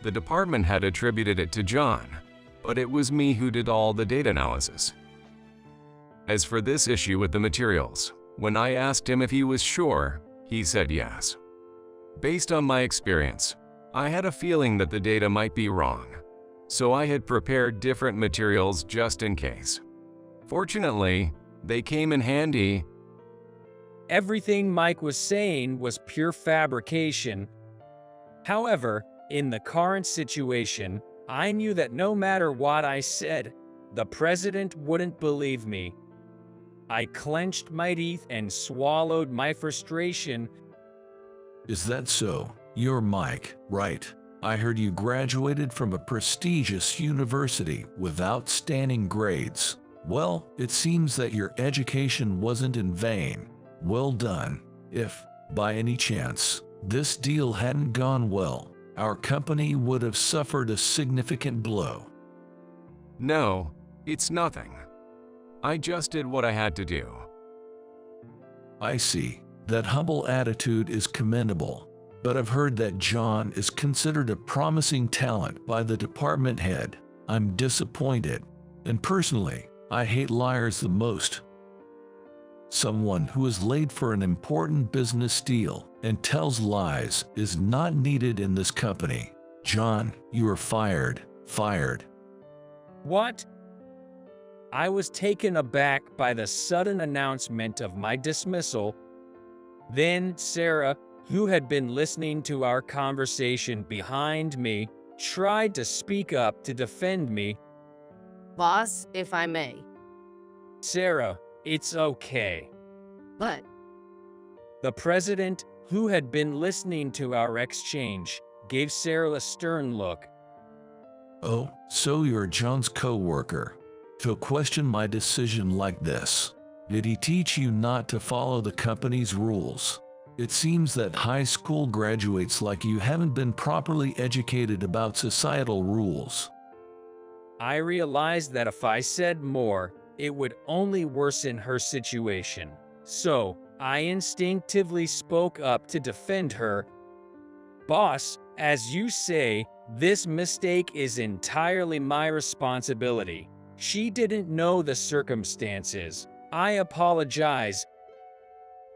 the department had attributed it to John, but it was me who did all the data analysis. As for this issue with the materials, when I asked him if he was sure, he said yes. Based on my experience, I had a feeling that the data might be wrong, so I had prepared different materials just in case. Fortunately, They came in handy. Everything Mike was saying was pure fabrication. However, in the current situation, I knew that no matter what I said, the president wouldn't believe me. I clenched my teeth and swallowed my frustration. Is that so? You're Mike, right? I heard you graduated from a prestigious university with outstanding grades. Well, it seems that your education wasn't in vain. Well done. If, by any chance, this deal hadn't gone well, our company would have suffered a significant blow. No, it's nothing. I just did what I had to do. I see. That humble attitude is commendable. But I've heard that John is considered a promising talent by the department head. I'm disappointed. And personally, I hate liars the most. Someone who is late for an important business deal and tells lies is not needed in this company. John, you are fired. Fired. What? I was taken aback by the sudden announcement of my dismissal. Then Sarah, who had been listening to our conversation behind me, tried to speak up to defend me. Boss, if I may. Sarah, it's okay. But The president, who had been listening to our exchange, gave Sarah a stern look. Oh, so you're John's co-worker. To question my decision like this. Did he teach you not to follow the company's rules? It seems that high school graduates like you haven't been properly educated about societal rules. I realized that if I said more, it would only worsen her situation. So, I instinctively spoke up to defend her. Boss, as you say, this mistake is entirely my responsibility. She didn't know the circumstances. I apologize.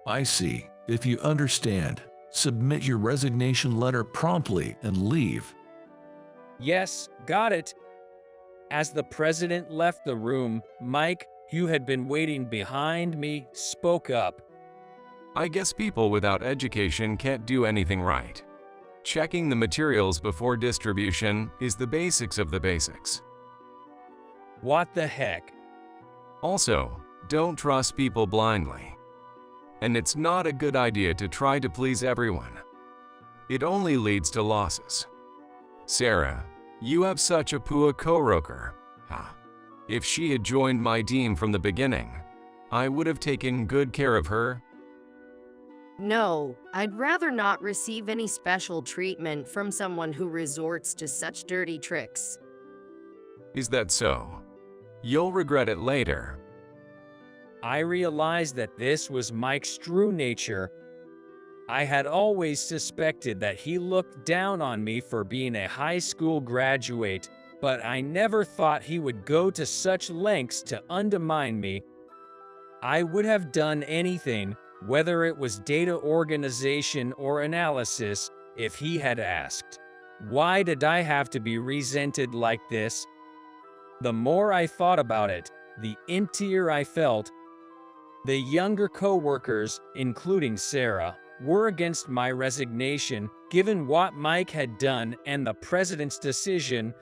I see. If you understand, submit your resignation letter promptly and leave. Yes, got it. As the president left the room, Mike, who had been waiting behind me, spoke up. I guess people without education can't do anything right. Checking the materials before distribution is the basics of the basics. What the heck? Also, don't trust people blindly. And it's not a good idea to try to please everyone. It only leads to losses. Sarah, you have such a poor co-worker. If she had joined my team from the beginning, I would have taken good care of her. no, I'd rather not receive any special treatment from someone who resorts to such dirty tricks. Is that so? You'll regret it later. I realized that this was Mike's true nature. I had always suspected that he looked down on me for being a high school graduate, but I never thought he would go to such lengths to undermine me. I would have done anything, whether it was data organization or analysis, if he had asked. Why did I have to be resented like this? The more I thought about it, the emptier I felt. The younger co-workers, including Sarah, were against my resignation, given what Mike had done and the president's decision.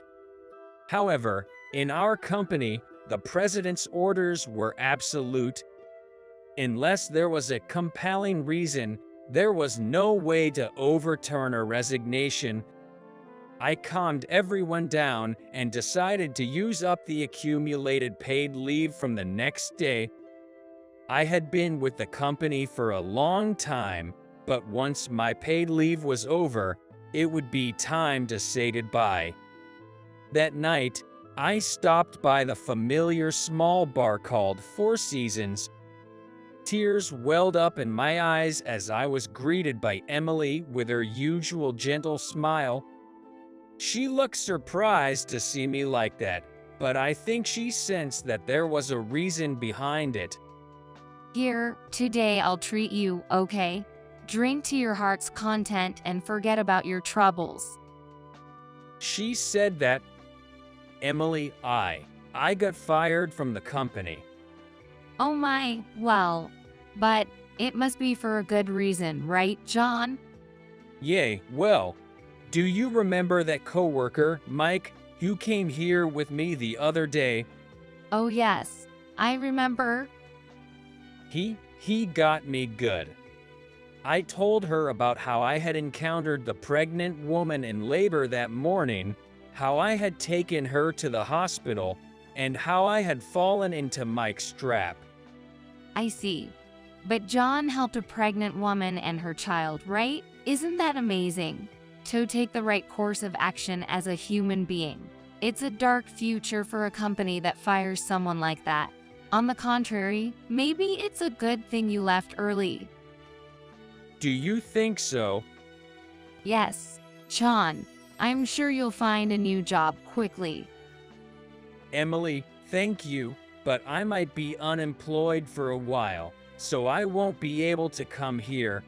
However, in our company, the president's orders were absolute. Unless there was a compelling reason, there was no way to overturn a resignation. I calmed everyone down and decided to use up the accumulated paid leave from the next day. I had been with the company for a long time, but once my paid leave was over, it would be time to say goodbye. That night, I stopped by the familiar small bar called Four Seasons. Tears welled up in my eyes as I was greeted by Emily with her usual gentle smile. She looked surprised to see me like that, but I think she sensed that there was a reason behind it. Here, today I'll treat you, okay? Drink to your heart's content and forget about your troubles. She said that. Emily, I got fired from the company. Oh my, well, but it must be for a good reason, right, John? Yay, well, do you remember that coworker, Mike, who came here with me the other day? Oh yes, I remember. He got me good. I told her about how I had encountered the pregnant woman in labor that morning, how I had taken her to the hospital, and how I had fallen into Mike's trap. I see. But John helped a pregnant woman and her child, right? Isn't that amazing? To take the right course of action as a human being. It's a dark future for a company that fires someone like that. On the contrary, maybe it's a good thing you left early. Do you think so? Yes, John, I'm sure you'll find a new job quickly. Emily, thank you, but I might be unemployed for a while, so I won't be able to come here.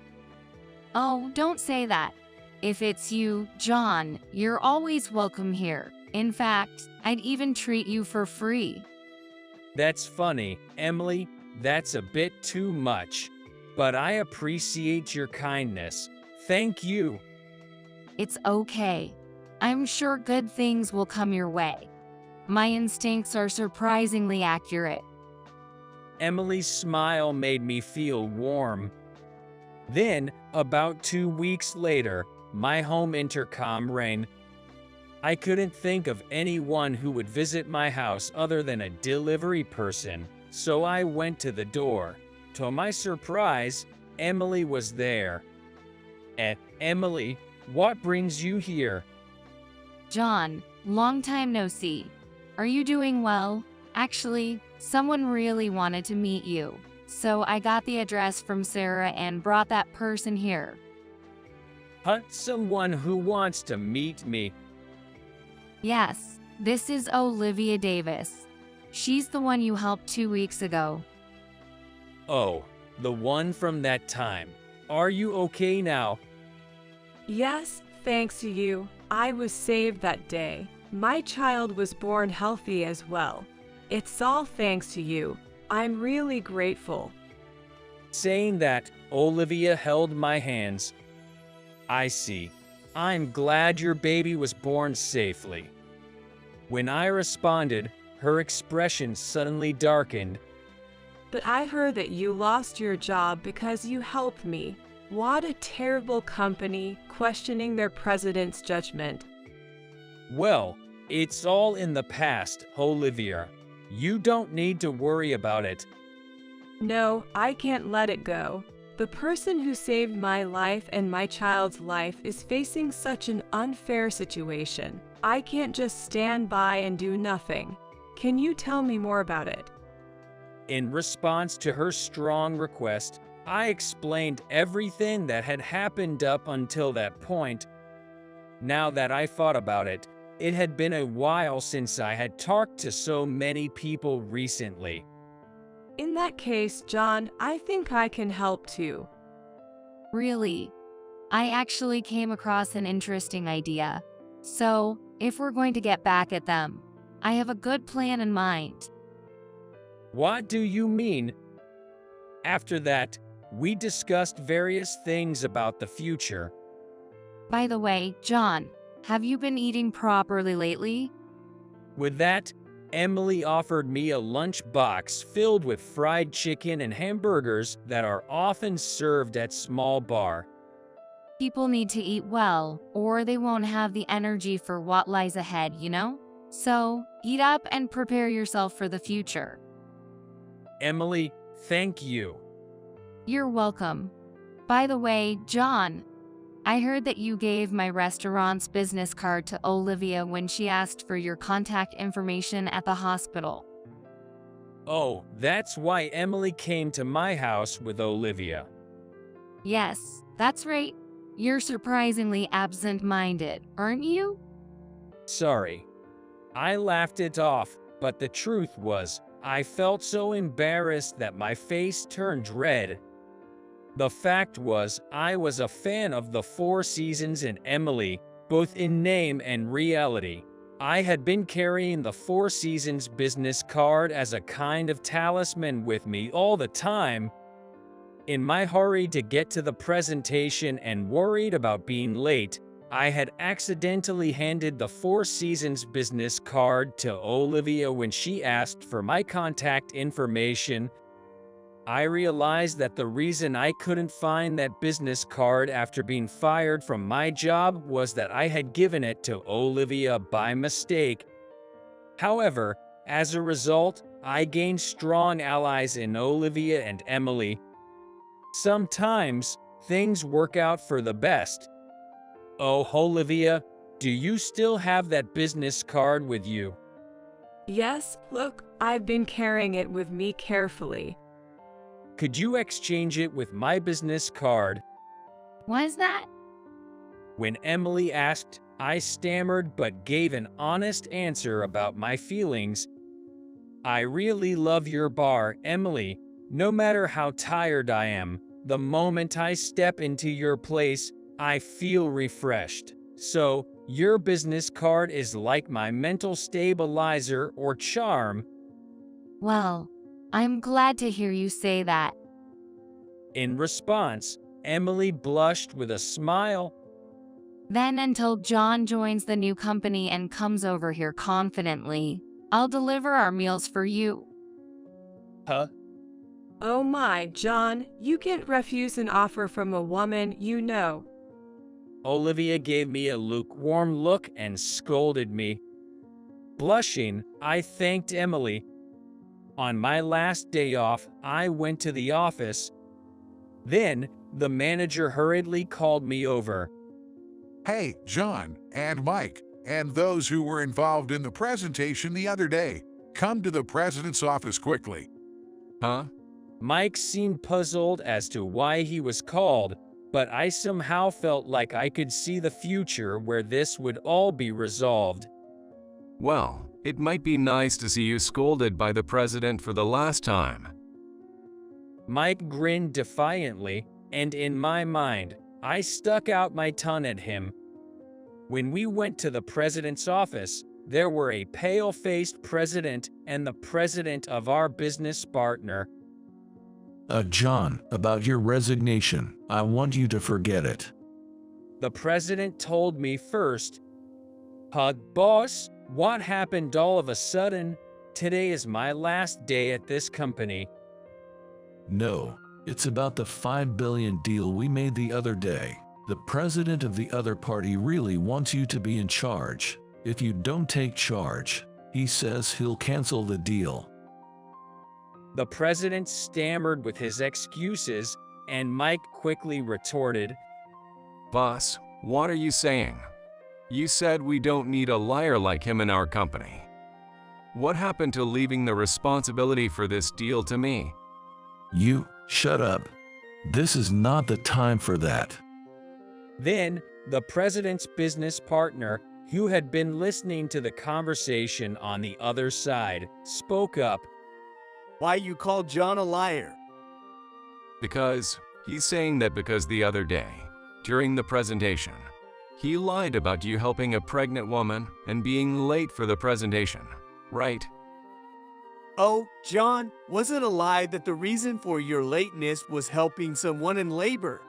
Oh, don't say that. If it's you, John, you're always welcome here. In fact, I'd even treat you for free. That's funny, Emily, that's a bit too much. But I appreciate your kindness. Thank you. It's okay. I'm sure good things will come your way. My instincts are surprisingly accurate. Emily's smile made me feel warm. Then, about 2 weeks later, my home intercom rang. I couldn't think of anyone who would visit my house other than a delivery person, so I went to the door. To my surprise, Emily was there. Emily, what brings you here? John, long time no see. Are you doing well? Actually, someone really wanted to meet you, so I got the address from Sarah and brought that person here. Huh? Someone who wants to meet me? Yes, this is Olivia Davis. She's the one you helped 2 weeks ago. Oh, the one from that time. Are you okay now? Yes, thanks to you, I was saved that day. My child was born healthy as well. It's all thanks to you. I'm really grateful. Saying that, Olivia held my hands. I see. I'm glad your baby was born safely. When I responded, her expression suddenly darkened. But I heard that you lost your job because you helped me. What a terrible company, questioning their president's judgment. Well, it's all in the past, Olivia. You don't need to worry about it. No, I can't let it go. The person who saved my life and my child's life is facing such an unfair situation. I can't just stand by and do nothing. Can you tell me more about it? In response to her strong request, I explained everything that had happened up until that point. Now that I thought about it, it had been a while since I had talked to so many people recently. In that case, John, I think I can help too. Really? I actually came across an interesting idea. So, if we're going to get back at them, I have a good plan in mind. What do you mean? After that, we discussed various things about the future. By the way, John, have you been eating properly lately? With that, Emily offered me a lunch box filled with fried chicken and hamburgers that are often served at small bar. People need to eat well, or they won't have the energy for what lies ahead, you know? So, eat up and prepare yourself for the future. Emily, thank you. You're welcome. By the way, John, I heard that you gave my restaurant's business card to Olivia when she asked for your contact information at the hospital. Oh, that's why Emily came to my house with Olivia. Yes, that's right. You're surprisingly absent-minded, aren't you? Sorry. I laughed it off, but the truth was, I felt so embarrassed that my face turned red. The fact was, I was a fan of the Four Seasons and Emily, both in name and reality. I had been carrying the Four Seasons business card as a kind of talisman with me all the time. In my hurry to get to the presentation and worried about being late, I had accidentally handed the Four Seasons business card to Olivia when she asked for my contact information. I realized that the reason I couldn't find that business card after being fired from my job was that I had given it to Olivia by mistake. However, as a result, I gained strong allies in Olivia and Emily. Sometimes, things work out for the best. Oh, Olivia, do you still have that business card with you? Yes, look, I've been carrying it with me carefully. Could you exchange it with my business card? What is that? When Emily asked, I stammered but gave an honest answer about my feelings. I really love your bar, Emily. No matter how tired I am, the moment I step into your place, I feel refreshed. So, your business card is like my mental stabilizer or charm. Well, I'm glad to hear you say that. In response, Emily blushed with a smile. Then until John joins the new company and comes over here confidently, I'll deliver our meals for you. Huh? Oh my, John, you can't refuse an offer from a woman you know. Olivia gave me a lukewarm look and scolded me. Blushing, I thanked Emily. On my last day off, I went to the office. Then, the manager hurriedly called me over. Hey, John and Mike, and those who were involved in the presentation the other day, come to the president's office quickly. Huh? Mike seemed puzzled as to why he was called, but I somehow felt like I could see the future where this would all be resolved. Well, it might be nice to see you scolded by the president for the last time. Mike grinned defiantly, and in my mind, I stuck out my tongue at him. When we went to the president's office, there were a pale-faced president and the president of our business partner. John, about your resignation, I want you to forget it. The president told me first. Boss, what happened all of a sudden? Today is my last day at this company. No, it's about the $5 billion deal we made the other day. The president of the other party really wants you to be in charge. If you don't take charge, he says he'll cancel the deal. The president stammered with his excuses, and Mike quickly retorted, Boss, what are you saying? You said we don't need a liar like him in our company. What happened to leaving the responsibility for this deal to me? You, shut up. This is not the time for that. Then, the president's business partner, who had been listening to the conversation on the other side, spoke up. Why you call John a liar? Because he's saying that because the other day, during the presentation, he lied about you helping a pregnant woman and being late for the presentation, right? Oh, John, was it a lie that the reason for your lateness was helping someone in labor?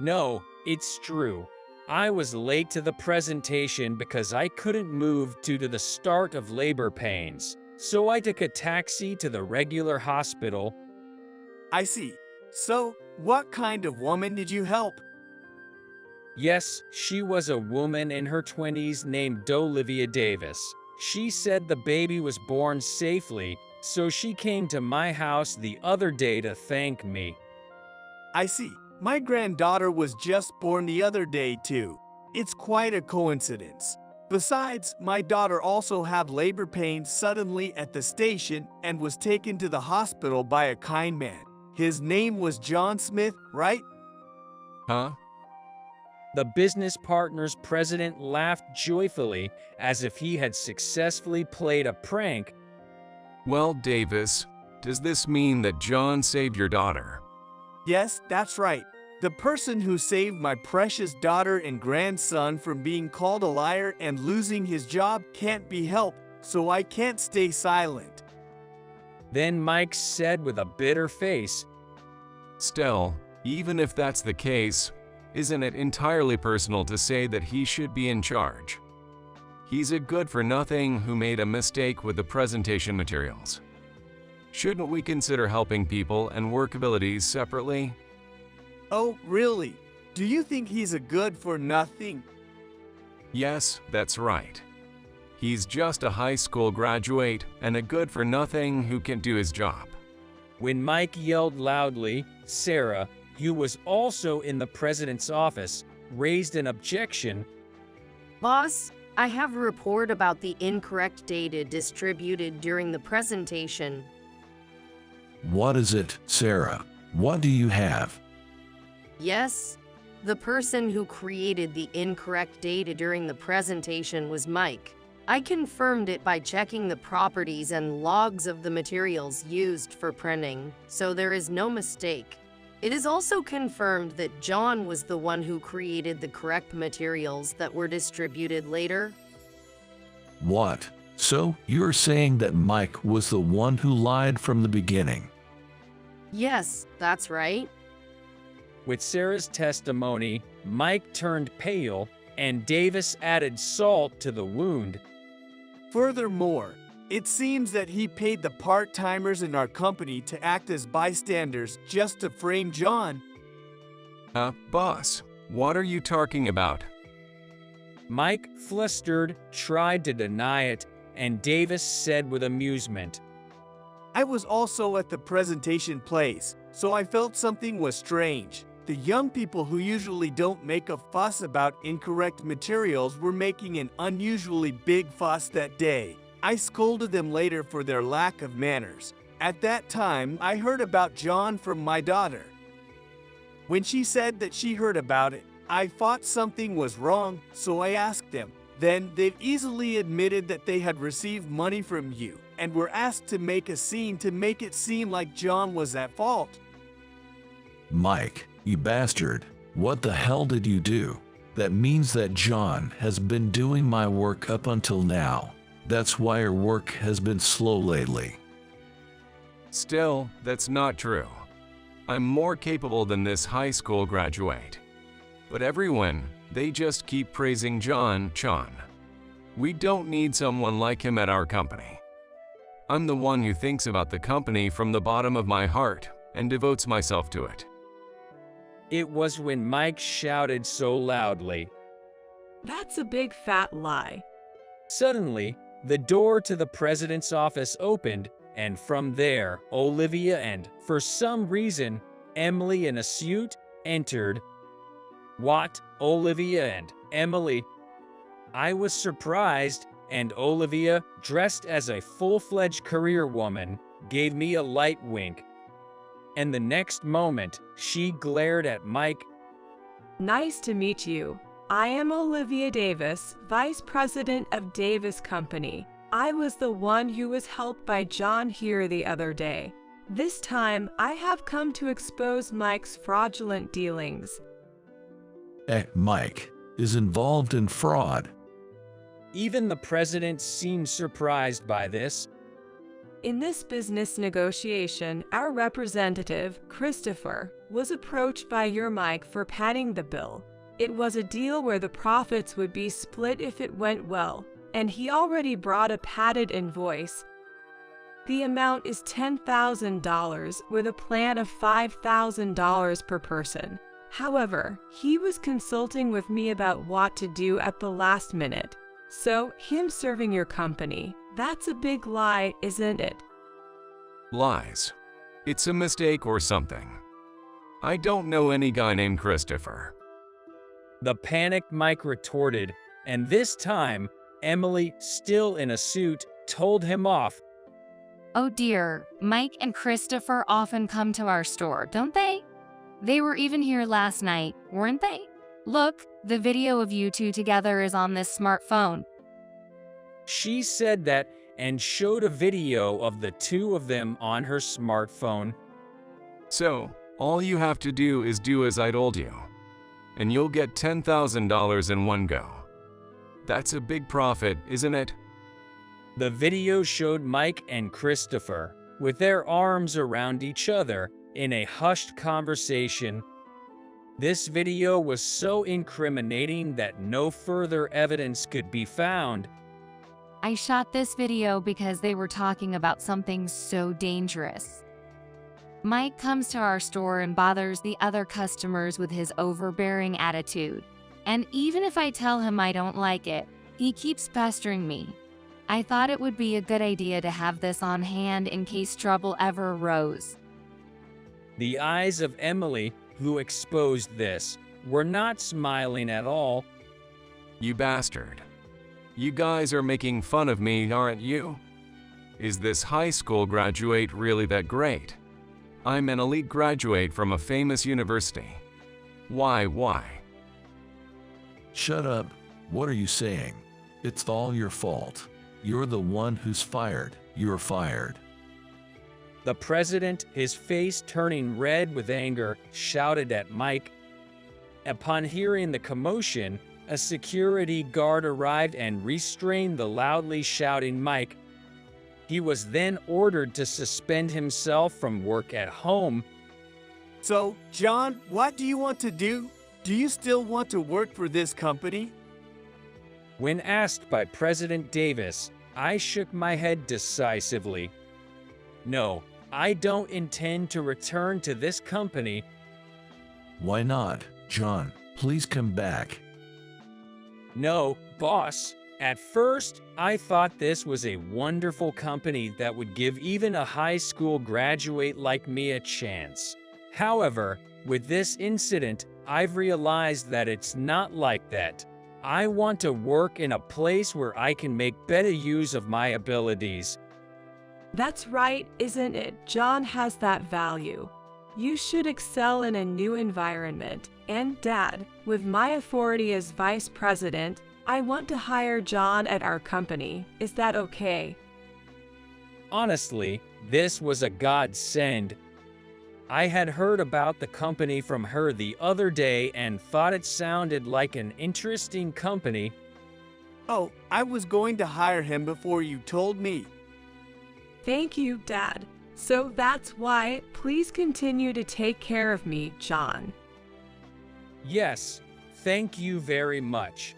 No, it's true. I was late to the presentation because I couldn't move due to the start of labor pains, so I took a taxi to the regular hospital. I see. So, what kind of woman did you help? Yes, she was a woman in her 20s named Olivia Davis. She said the baby was born safely, so she came to my house the other day to thank me. I see. My granddaughter was just born the other day too. It's quite a coincidence. Besides, my daughter also had labor pains suddenly at the station and was taken to the hospital by a kind man. His name was John Smith, right? Huh? The business partner's president laughed joyfully as if he had successfully played a prank. Well, Davis, does this mean that John saved your daughter? Yes, that's right. The person who saved my precious daughter and grandson from being called a liar and losing his job can't be helped, so I can't stay silent. Then Mike said with a bitter face, Still, even if that's the case, isn't it entirely personal to say that he should be in charge? He's a good-for-nothing who made a mistake with the presentation materials. Shouldn't we consider helping people and work abilities separately? Oh, really? Do you think he's a good-for-nothing? Yes, that's right. He's just a high school graduate and a good-for-nothing who can do his job. When Mike yelled loudly, Sarah, who was also in the president's office, raised an objection. Boss, I have a report about the incorrect data distributed during the presentation. What is it, Sarah? What do you have? Yes, the person who created the incorrect data during the presentation was Mike. I confirmed it by checking the properties and logs of the materials used for printing, so there is no mistake. It is also confirmed that John was the one who created the correct materials that were distributed later. What? So, you're saying that Mike was the one who lied from the beginning? Yes, that's right. With Sarah's testimony, Mike turned pale, and Davis added salt to the wound. Furthermore, it seems that he paid the part-timers in our company to act as bystanders just to frame John. Boss, what are you talking about? Mike, flustered, tried to deny it, and Davis said with amusement, I was also at the presentation place, so I felt something was strange. The young people who usually don't make a fuss about incorrect materials were making an unusually big fuss that day. I scolded them later for their lack of manners. At that time, I heard about John from my daughter. When she said that she heard about it, I thought something was wrong, so I asked them. Then they've easily admitted that they had received money from you and were asked to make a scene to make it seem like John was at fault. Mike, you bastard, what the hell did you do? That means that John has been doing my work up until now. That's why her work has been slow lately. Still, that's not true. I'm more capable than this high school graduate. But everyone, they just keep praising John. We don't need someone like him at our company. I'm the one who thinks about the company from the bottom of my heart and devotes myself to it. It was when Mike shouted so loudly, That's a big fat lie. Suddenly, the door to the president's office opened, and from there, Olivia and, for some reason, Emily in a suit entered. What? Olivia and Emily? I was surprised, and Olivia, dressed as a full-fledged career woman, gave me a light wink. And the next moment, she glared at Mike. Nice to meet you. I am Olivia Davis, Vice President of Davis Company. I was the one who was helped by John here the other day. This time, I have come to expose Mike's fraudulent dealings. Mike is involved in fraud. Even the president seemed surprised by this. In this business negotiation, our representative, Christopher, was approached by your Mike for padding the bill. It was a deal where the profits would be split if it went well, and he already brought a padded invoice. The amount is $10,000 with a plan of $5,000 per person. However, he was consulting with me about what to do at the last minute. So, him serving your company, that's a big lie, isn't it? Lies. It's a mistake or something. I don't know any guy named Christopher. The panicked Mike retorted, and this time, Emily, still in a suit, told him off. Oh dear, Mike and Christopher often come to our store, don't they? They were even here last night, weren't they? Look, the video of you two together is on this smartphone. She said that and showed a video of the two of them on her smartphone. So, All you have to do is do as I told you, and you'll get $10,000 in one go. That's a big profit, isn't it? The video showed Mike and Christopher with their arms around each other in a hushed conversation. This video was so incriminating that no further evidence could be found. I shot this video because they were talking about something so dangerous. Mike comes to our store and bothers the other customers with his overbearing attitude. And even if I tell him I don't like it, he keeps pestering me. I thought it would be a good idea to have this on hand in case trouble ever arose. The eyes of Emily, who exposed this, were not smiling at all. You bastard. You guys are making fun of me, aren't you? Is this high school graduate really that great? I'm an elite graduate from a famous university. Why? Shut up. What are you saying? It's all your fault. You're the one who's fired. You're fired. The president, his face turning red with anger, shouted at Mike. Upon hearing the commotion, a security guard arrived and restrained the loudly shouting Mike. He was then ordered to suspend himself from work at home. So, John, what do you want to do? Do you still want to work for this company? When asked by President Davis, I shook my head decisively. No, I don't intend to return to this company. Why not, John? Please come back. No, boss. At first, I thought this was a wonderful company that would give even a high school graduate like me a chance. However, with this incident, I've realized that it's not like that. I want to work in a place where I can make better use of my abilities. That's right, isn't it? John has that value. You should excel in a new environment. And Dad, with my authority as Vice President, I want to hire John at our company. Is that okay? Honestly, this was a godsend. I had heard about the company from her the other day and thought it sounded like an interesting company. Oh, I was going to hire him before you told me. Thank you, Dad. So that's why, please continue to take care of me, John. Yes, thank you very much.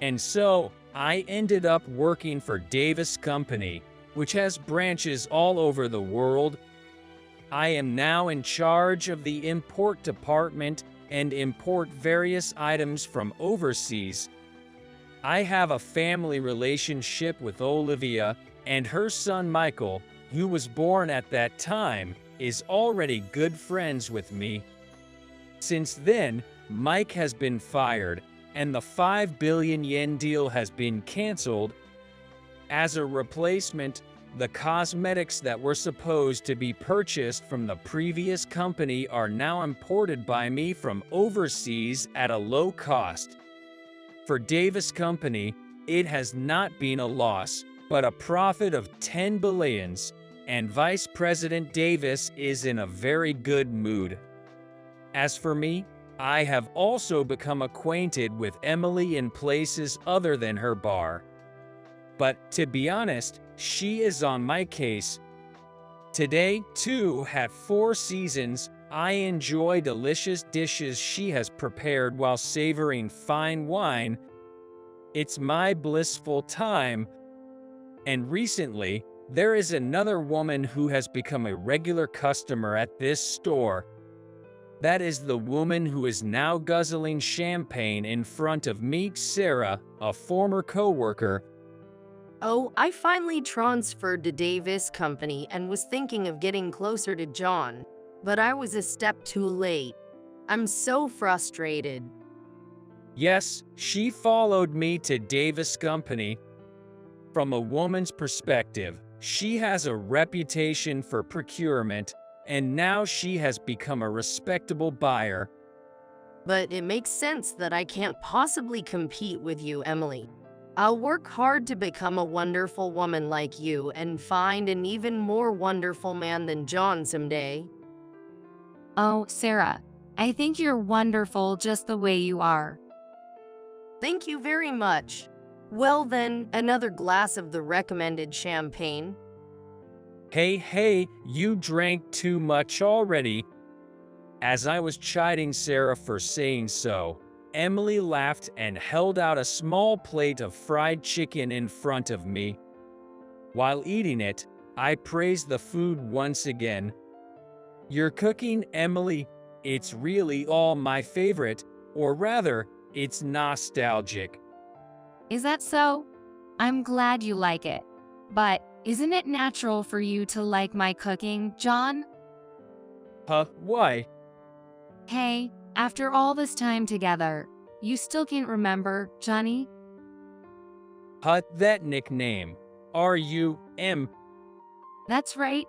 And so, I ended up working for Davis Company, which has branches all over the world. I am now in charge of the import department and import various items from overseas. I have a family relationship with Olivia, and her son Michael, who was born at that time, is already good friends with me. Since then, Mike has been fired, and the 5 billion yen deal has been canceled. As a replacement, the cosmetics that were supposed to be purchased from the previous company are now imported by me from overseas at a low cost. For Davis Company, it has not been a loss, but a profit of 10 billions, and Vice President Davis is in a very good mood. As for me, I have also become acquainted with Emily in places other than her bar. But to be honest, she is on my case. Today, too, had 4 seasons. I enjoy delicious dishes she has prepared while savoring fine wine. It's my blissful time. And recently, there is another woman who has become a regular customer at this store. That is the woman who is now guzzling champagne in front of me, Sarah, a former co-worker. Oh, I finally transferred to Davis Company and was thinking of getting closer to John, but I was a step too late. I'm so frustrated. Yes, she followed me to Davis Company. From a woman's perspective, she has a reputation for procurement, and now she has become a respectable buyer. But it makes sense that I can't possibly compete with you, Emily. I'll work hard to become a wonderful woman like you and find an even more wonderful man than John someday. Oh, Sarah, I think you're wonderful just the way you are. Thank you very much. Well then, another glass of the recommended champagne. Hey, you drank too much already. As I was chiding Sarah for saying so, Emily laughed and held out a small plate of fried chicken in front of me. While eating it, I praised the food once again. Your cooking, Emily, it's really all my favorite, or rather, it's nostalgic. Is that so? I'm glad you like it. But isn't it natural for you to like my cooking, John? Huh, why? Hey, after all this time together, you still can't remember, Johnny? Huh, that nickname. Are you, M? That's right.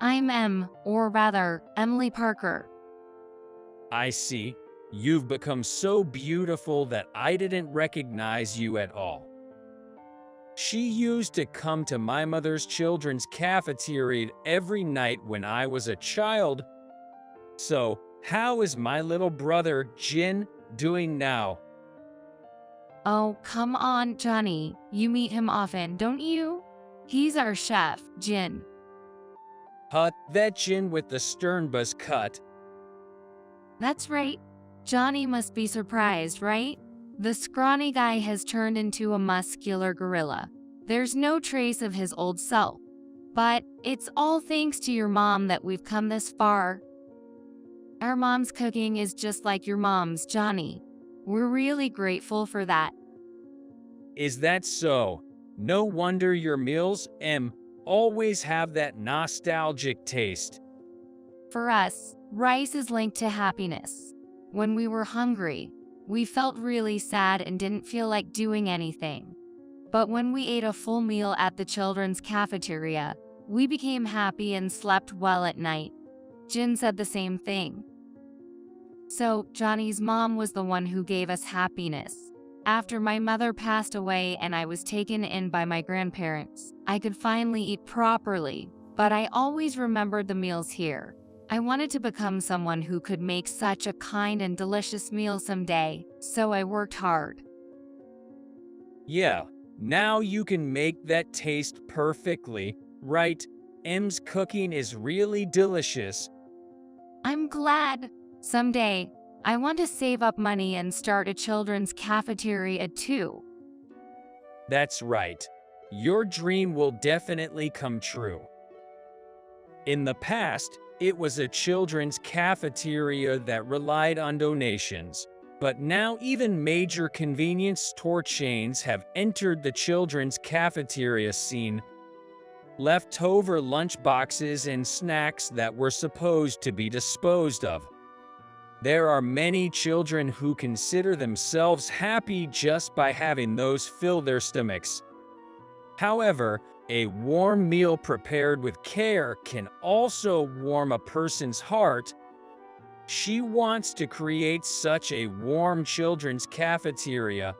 I'm Em, or rather, Emily Parker. I see. You've become so beautiful that I didn't recognize you at all. She used to come to my mother's children's cafeteria every night when I was a child. So, how is my little brother, Jin, doing now? Oh, come on, Johnny. You meet him often, don't you? He's our chef, Jin. Huh, that Jin with the stern buzz cut. That's right. Johnny must be surprised, right? The scrawny guy has turned into a muscular gorilla. There's no trace of his old self. But it's all thanks to your mom that we've come this far. Our mom's cooking is just like your mom's, Johnny. We're really grateful for that. Is that so? No wonder your meals, M, always have that nostalgic taste. For us, rice is linked to happiness. When we were hungry, we felt really sad and didn't feel like doing anything. But when we ate a full meal at the children's cafeteria, we became happy and slept well at night. Jin said the same thing. So, Johnny's mom was the one who gave us happiness. After my mother passed away and I was taken in by my grandparents, I could finally eat properly, but I always remembered the meals here. I wanted to become someone who could make such a kind and delicious meal someday, so I worked hard. Yeah, now you can make that taste perfectly, right? M's cooking is really delicious. I'm glad. Someday, I want to save up money and start a children's cafeteria too. That's right. Your dream will definitely come true. In the past, it was a children's cafeteria that relied on donations, but now even major convenience store chains have entered the children's cafeteria scene. Leftover lunch boxes and snacks that were supposed to be disposed of. There are many children who consider themselves happy just by having those fill their stomachs. However, a warm meal prepared with care can also warm a person's heart. She wants to create such a warm children's cafeteria.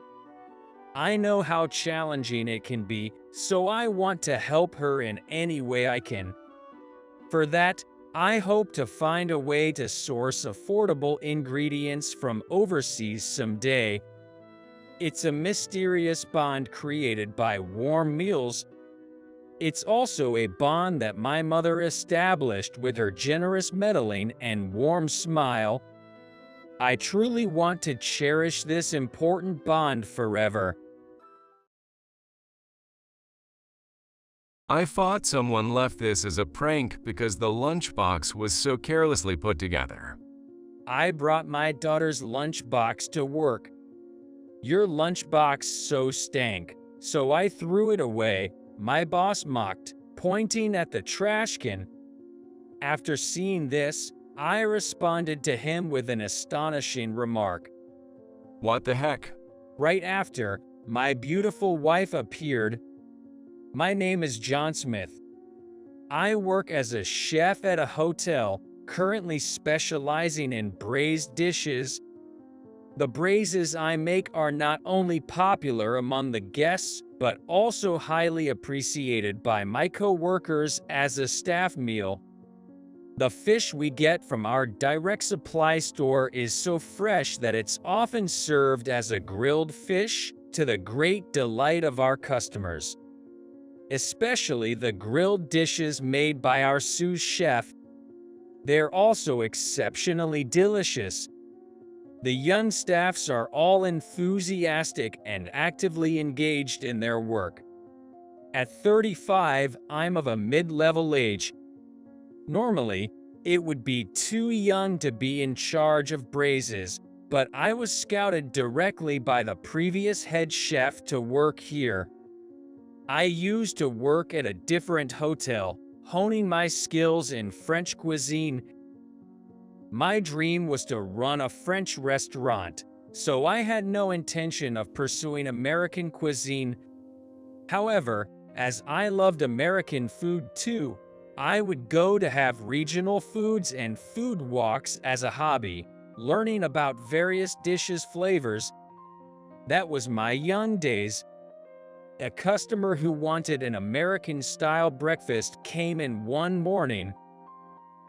I know how challenging it can be, so I want to help her in any way I can. For that, I hope to find a way to source affordable ingredients from overseas someday. It's a mysterious bond created by warm meals. It's also a bond that my mother established with her generous meddling and warm smile. I truly want to cherish this important bond forever. I thought someone left this as a prank because the lunchbox was so carelessly put together. I brought my daughter's lunchbox to work. Your lunchbox so stank, so I threw it away, my boss mocked, pointing at the trash can. After seeing this, I responded to him with an astonishing remark. What the heck? Right after, my beautiful wife appeared. My name is John Smith. I work as a chef at a hotel, currently specializing in braised dishes. The braises I make are not only popular among the guests, but also highly appreciated by my co-workers as a staff meal. The fish we get from our direct supply store is so fresh that it's often served as a grilled fish, to the great delight of our customers. Especially the grilled dishes made by our sous chef. They're also exceptionally delicious. The young staffs are all enthusiastic and actively engaged in their work. At 35, I'm of a mid-level age. Normally, it would be too young to be in charge of braises, but I was scouted directly by the previous head chef to work here. I used to work at a different hotel, honing my skills in French cuisine. My dream was to run a French restaurant, so I had no intention of pursuing American cuisine. However, as I loved American food too, I would go to have regional foods and food walks as a hobby, learning about various dishes' flavors. That was my young days. A customer who wanted an American-style breakfast came in one morning.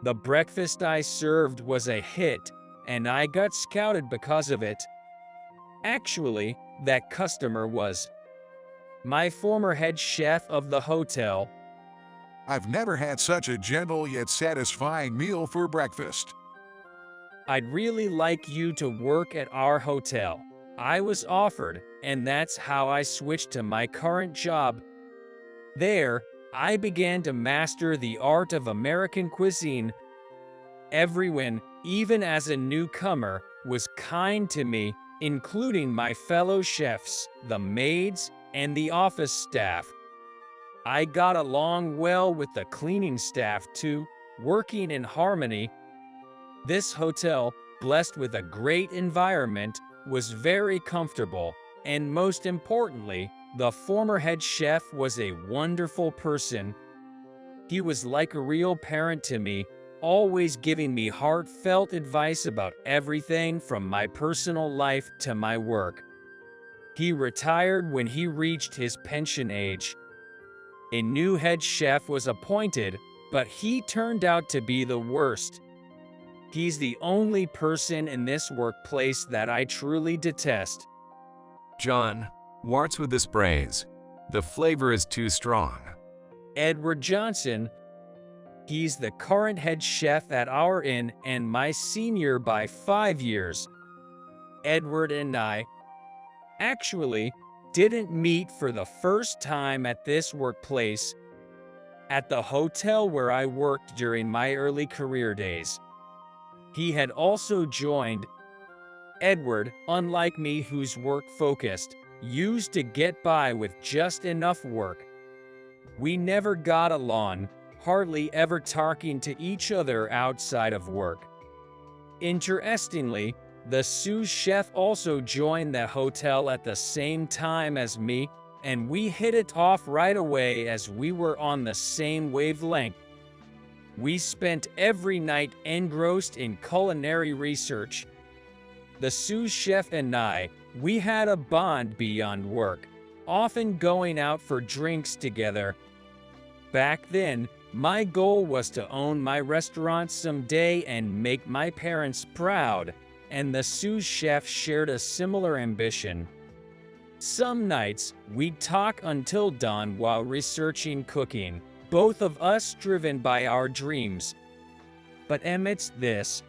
The breakfast I served was a hit, and I got scouted because of it. Actually, that customer was my former head chef of the hotel. I've never had such a gentle yet satisfying meal for breakfast. I'd really like you to work at our hotel. I was offered, and that's how I switched to my current job. There, I began to master the art of American cuisine. Everyone, even as a newcomer, was kind to me, including my fellow chefs, the maids, and the office staff. I got along well with the cleaning staff too, working in harmony. This hotel, blessed with a great environment, was very comfortable, and most importantly, the former head chef was a wonderful person. He was like a real parent to me, always giving me heartfelt advice about everything from my personal life to my work. He retired when he reached his pension age. A new head chef was appointed, but he turned out to be the worst. He's the only person in this workplace that I truly detest. John, what's with this braise? The flavor is too strong. Edward Johnson. He's the current head chef at our inn and my senior by 5 years. Edward and I actually didn't meet for the first time at this workplace, at the hotel where I worked during my early career days. He had also joined. Edward, unlike me who's work-focused, used to get by with just enough work. We never got along, hardly ever talking to each other outside of work. Interestingly, the sous chef also joined the hotel at the same time as me, and we hit it off right away as we were on the same wavelength. We spent every night engrossed in culinary research. The sous chef and I, we had a bond beyond work, often going out for drinks together. Back then, my goal was to own my restaurant someday and make my parents proud, and the sous chef shared a similar ambition. Some nights, we'd talk until dawn while researching cooking, both of us driven by our dreams. But amidst this,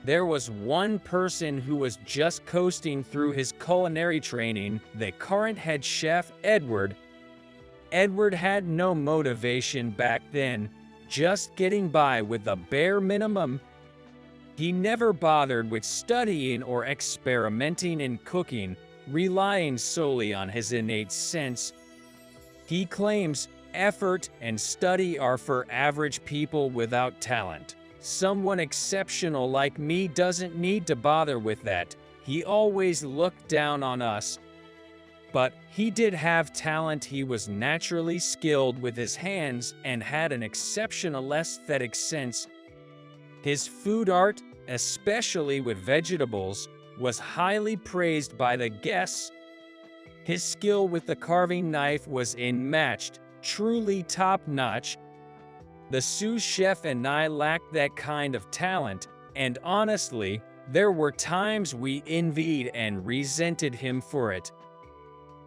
there was one person who was just coasting through his culinary training, the current head chef, Edward. Edward had no motivation back then, just getting by with the bare minimum. He never bothered with studying or experimenting in cooking, relying solely on his innate sense. He claims effort and study are for average people without talent. Someone exceptional like me doesn't need to bother with that. He always looked down on us. But he did have talent. He was naturally skilled with his hands and had an exceptional aesthetic sense. His food art, especially with vegetables, was highly praised by the guests. His skill with the carving knife was unmatched, truly top-notch. The sous chef and I lacked that kind of talent, and honestly, there were times we envied and resented him for it.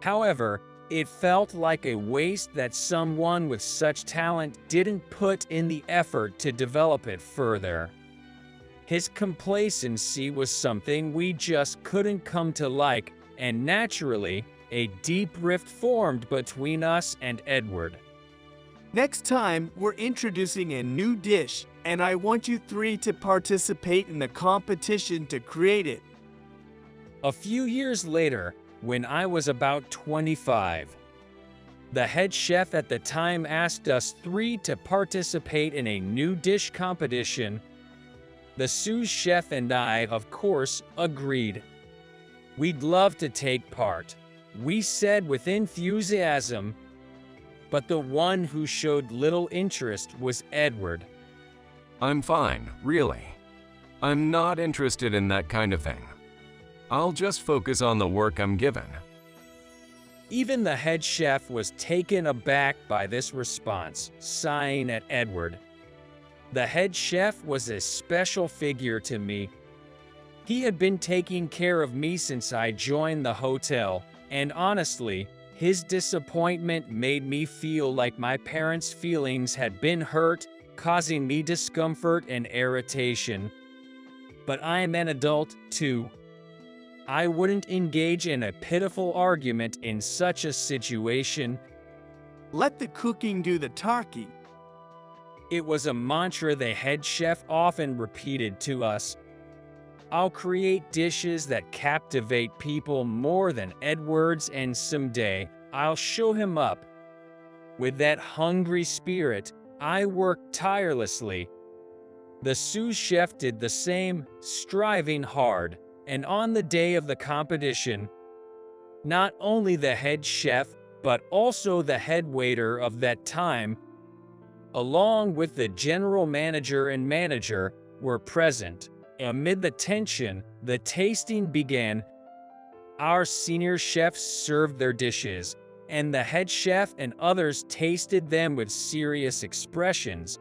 However, it felt like a waste that someone with such talent didn't put in the effort to develop it further. His complacency was something we just couldn't come to like, and naturally, a deep rift formed between us and Edward. Next time, we're introducing a new dish, and I want you three to participate in the competition to create it. A few years later, when I was about 25, the head chef at the time asked us three to participate in a new dish competition. The sous chef and I, of course, agreed. We'd love to take part, we said with enthusiasm, but the one who showed little interest was Edward. I'm fine, really. I'm not interested in that kind of thing. I'll just focus on the work I'm given. Even the head chef was taken aback by this response, sighing at Edward. The head chef was a special figure to me. He had been taking care of me since I joined the hotel, and honestly, his disappointment made me feel like my parents' feelings had been hurt, causing me discomfort and irritation. But I am an adult, too. I wouldn't engage in a pitiful argument in such a situation. Let the cooking do the talking. It was a mantra the head chef often repeated to us. I'll create dishes that captivate people more than Edward's, and someday I'll show him up. With that hungry spirit, I worked tirelessly. The sous chef did the same, striving hard, and on the day of the competition, not only the head chef, but also the head waiter of that time, along with the general manager and manager, were present. Amid the tension, the tasting began. Our senior chefs served their dishes, and the head chef and others tasted them with serious expressions.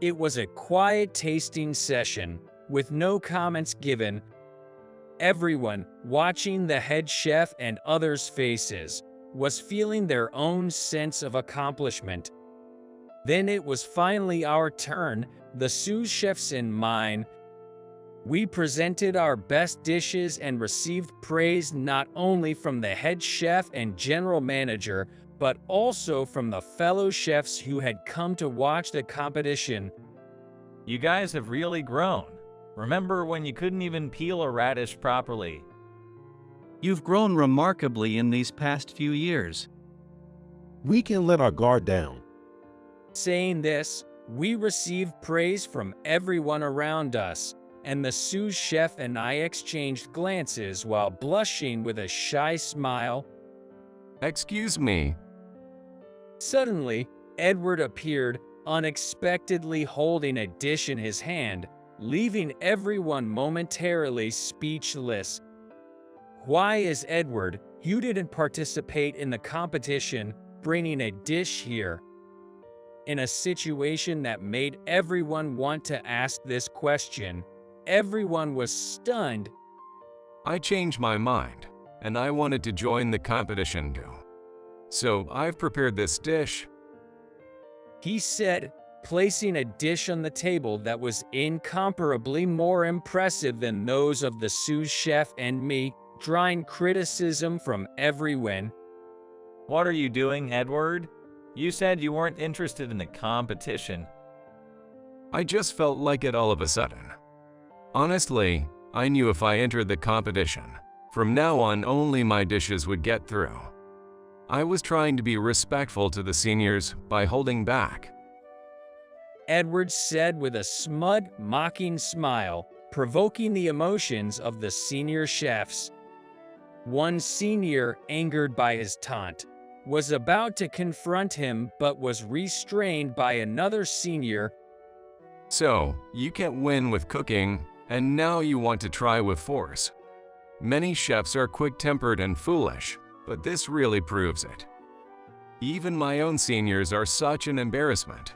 It was a quiet tasting session, with no comments given. Everyone, watching the head chef and others' faces, was feeling their own sense of accomplishment. Then it was finally our turn, the sous chefs and mine. We presented our best dishes and received praise not only from the head chef and general manager, but also from the fellow chefs who had come to watch the competition. You guys have really grown. Remember when you couldn't even peel a radish properly? You've grown remarkably in these past few years. We can let our guard down. Saying this, we received praise from everyone around us, and the sous chef and I exchanged glances while blushing with a shy smile. Excuse me. Suddenly, Edward appeared, unexpectedly holding a dish in his hand, leaving everyone momentarily speechless. Why is Edward, you didn't participate in the competition, bringing a dish here? In a situation that made everyone want to ask this question, everyone was stunned. I changed my mind, and I wanted to join the competition too. So I've prepared this dish, he said, placing a dish on the table that was incomparably more impressive than those of the sous chef and me, drawing criticism from everyone. What are you doing, Edward? You said you weren't interested in the competition. I just felt like it all of a sudden. Honestly, I knew if I entered the competition, from now on only my dishes would get through. I was trying to be respectful to the seniors by holding back. Edward said with a smug, mocking smile, provoking the emotions of the senior chefs. One senior, angered by his taunt, was about to confront him but was restrained by another senior. So, you can't win with cooking, and now you want to try with force. Many chefs are quick-tempered and foolish, but this really proves it. Even my own seniors are such an embarrassment.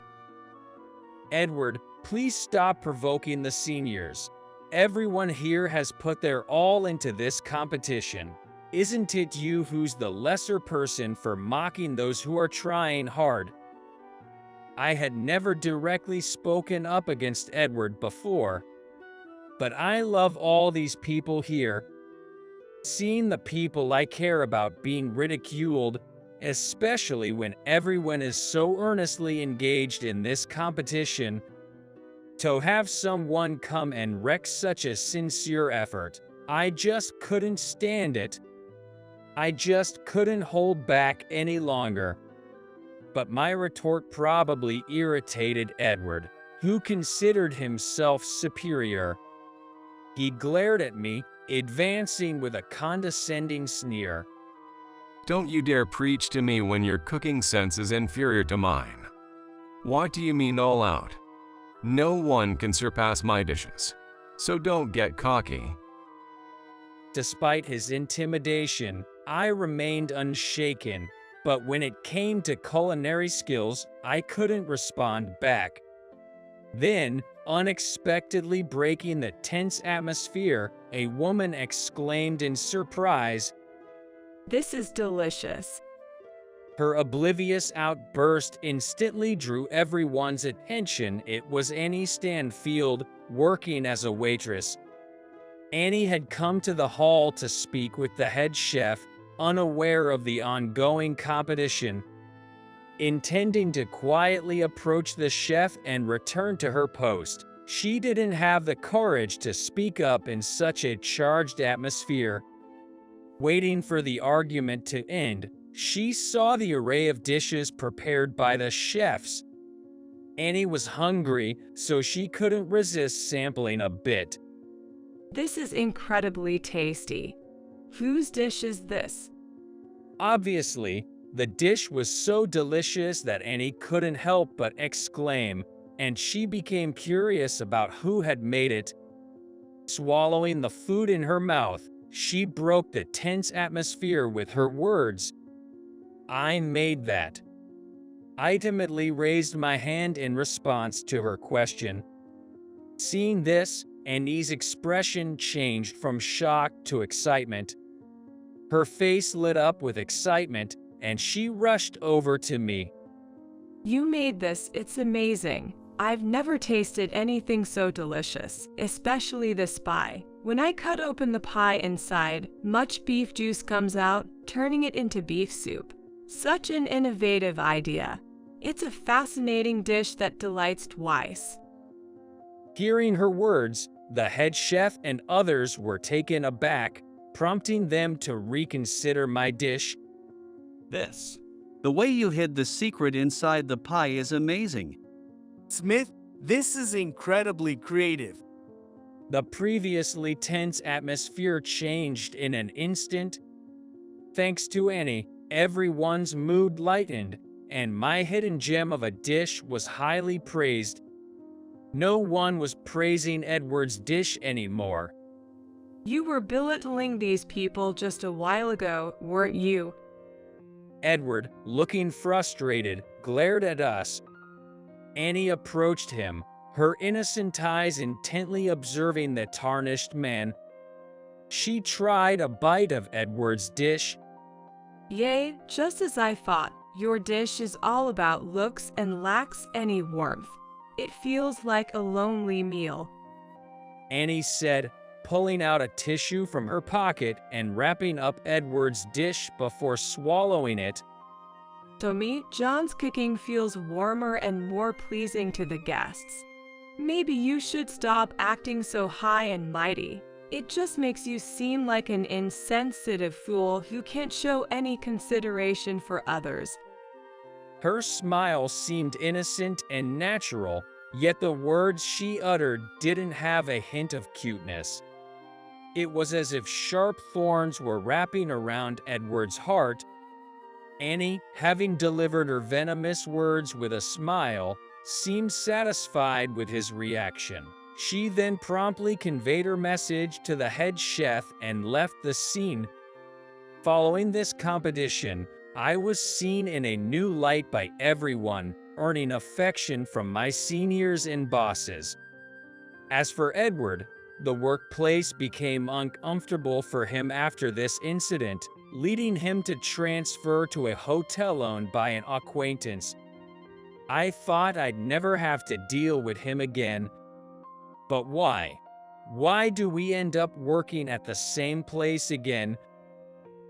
Edward, please stop provoking the seniors. Everyone here has put their all into this competition. Isn't it you who's the lesser person for mocking those who are trying hard? I had never directly spoken up against Edward before, but I love all these people here. Seeing the people I care about being ridiculed, especially when everyone is so earnestly engaged in this competition, to have someone come and wreck such a sincere effort, I just couldn't stand it. I just couldn't hold back any longer. But my retort probably irritated Edward, who considered himself superior. He glared at me, advancing with a condescending sneer. Don't you dare preach to me when your cooking sense is inferior to mine. What do you mean all out? No one can surpass my dishes, so don't get cocky. Despite his intimidation, I remained unshaken, but when it came to culinary skills, I couldn't respond back. Then, unexpectedly breaking the tense atmosphere, a woman exclaimed in surprise, "This is delicious." Her oblivious outburst instantly drew everyone's attention. It was Annie Stanfield, working as a waitress. Annie had come to the hall to speak with the head chef, unaware of the ongoing competition. Intending to quietly approach the chef and return to her post, she didn't have the courage to speak up in such a charged atmosphere. Waiting for the argument to end, she saw the array of dishes prepared by the chefs. Annie was hungry, so she couldn't resist sampling a bit. "This is incredibly tasty. Whose dish is this?" Obviously, the dish was so delicious that Annie couldn't help but exclaim, and she became curious about who had made it. Swallowing the food in her mouth, she broke the tense atmosphere with her words, "I made that." I timidly raised my hand in response to her question. Seeing this, Annie's expression changed from shock to excitement. Her face lit up with excitement, and she rushed over to me. "You made this, it's amazing. I've never tasted anything so delicious, especially this pie. When I cut open the pie inside, much beef juice comes out, turning it into beef soup. Such an innovative idea. It's a fascinating dish that delights twice." Hearing her words, the head chef and others were taken aback, prompting them to reconsider my dish. The way you hid the secret inside the pie is amazing. Smith, this is incredibly creative. The previously tense atmosphere changed in an instant. Thanks to Annie, everyone's mood lightened, and my hidden gem of a dish was highly praised. No one was praising Edward's dish anymore. "You were belittling these people just a while ago, weren't you?" Edward, looking frustrated, glared at us. Annie approached him, her innocent eyes intently observing the tarnished man. She tried a bite of Edward's dish. "Yay, just as I thought. Your dish is all about looks and lacks any warmth. It feels like a lonely meal." Annie said, pulling out a tissue from her pocket and wrapping up Edward's dish before swallowing it. "To me, John's cooking feels warmer and more pleasing to the guests. Maybe you should stop acting so high and mighty. It just makes you seem like an insensitive fool who can't show any consideration for others." Her smile seemed innocent and natural, yet the words she uttered didn't have a hint of cuteness. It was as if sharp thorns were wrapping around Edward's heart. Annie, having delivered her venomous words with a smile, seemed satisfied with his reaction. She then promptly conveyed her message to the head chef and left the scene. Following this competition, I was seen in a new light by everyone, earning affection from my seniors and bosses. As for Edward, the workplace became uncomfortable for him after this incident, leading him to transfer to a hotel owned by an acquaintance. I thought I'd never have to deal with him again. But why? Why do we end up working at the same place again?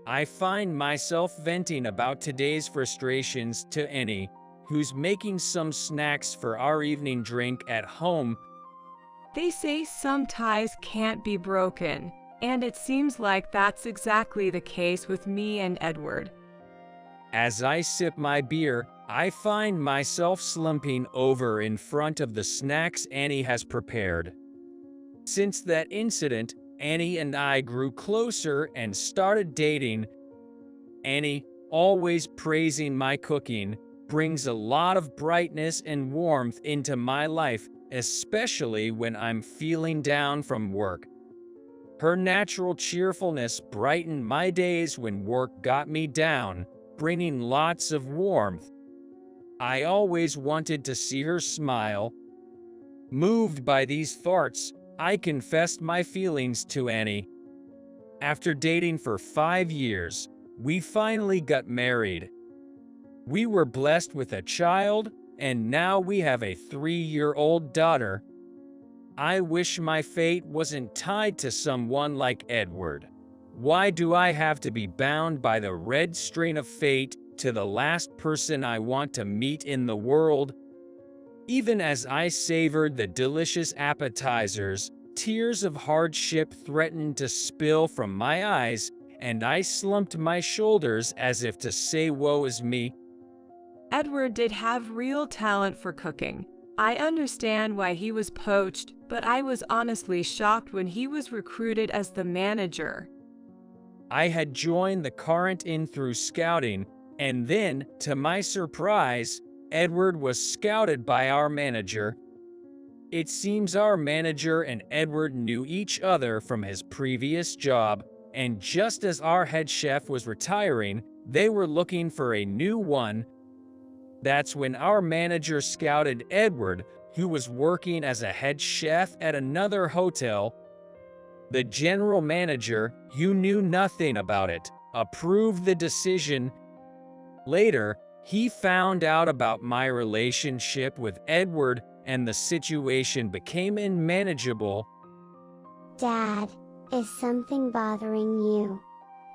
I find myself venting about today's frustrations to Annie, who's making some snacks for our evening drink at home. They say some ties can't be broken, and it seems like that's exactly the case with me and Edward. As I sip my beer, I find myself slumping over in front of the snacks Annie has prepared. Since that incident, Annie and I grew closer and started dating. Annie, always praising my cooking, brings a lot of brightness and warmth into my life, especially when I'm feeling down from work. Her natural cheerfulness brightened my days when work got me down, bringing lots of warmth. I always wanted to see her smile. Moved by these thoughts, I confessed my feelings to Annie. After dating for 5 years, we finally got married. We were blessed with a child, and now we have a 3-year-old daughter. I wish my fate wasn't tied to someone like Edward. Why do I have to be bound by the red string of fate to the last person I want to meet in the world? Even as I savored the delicious appetizers, tears of hardship threatened to spill from my eyes, and I slumped my shoulders as if to say, "Woe is me." Edward did have real talent for cooking. I understand why he was poached, but I was honestly shocked when he was recruited as the manager. I had joined the current in through scouting, and then, to my surprise, Edward was scouted by our manager. It seems our manager and Edward knew each other from his previous job, and just as our head chef was retiring, they were looking for a new one. That's when our manager scouted Edward, who was working as a head chef at another hotel. The general manager, who knew nothing about it, approved the decision. Later, he found out about my relationship with Edward, and the situation became unmanageable. Dad, is something bothering you?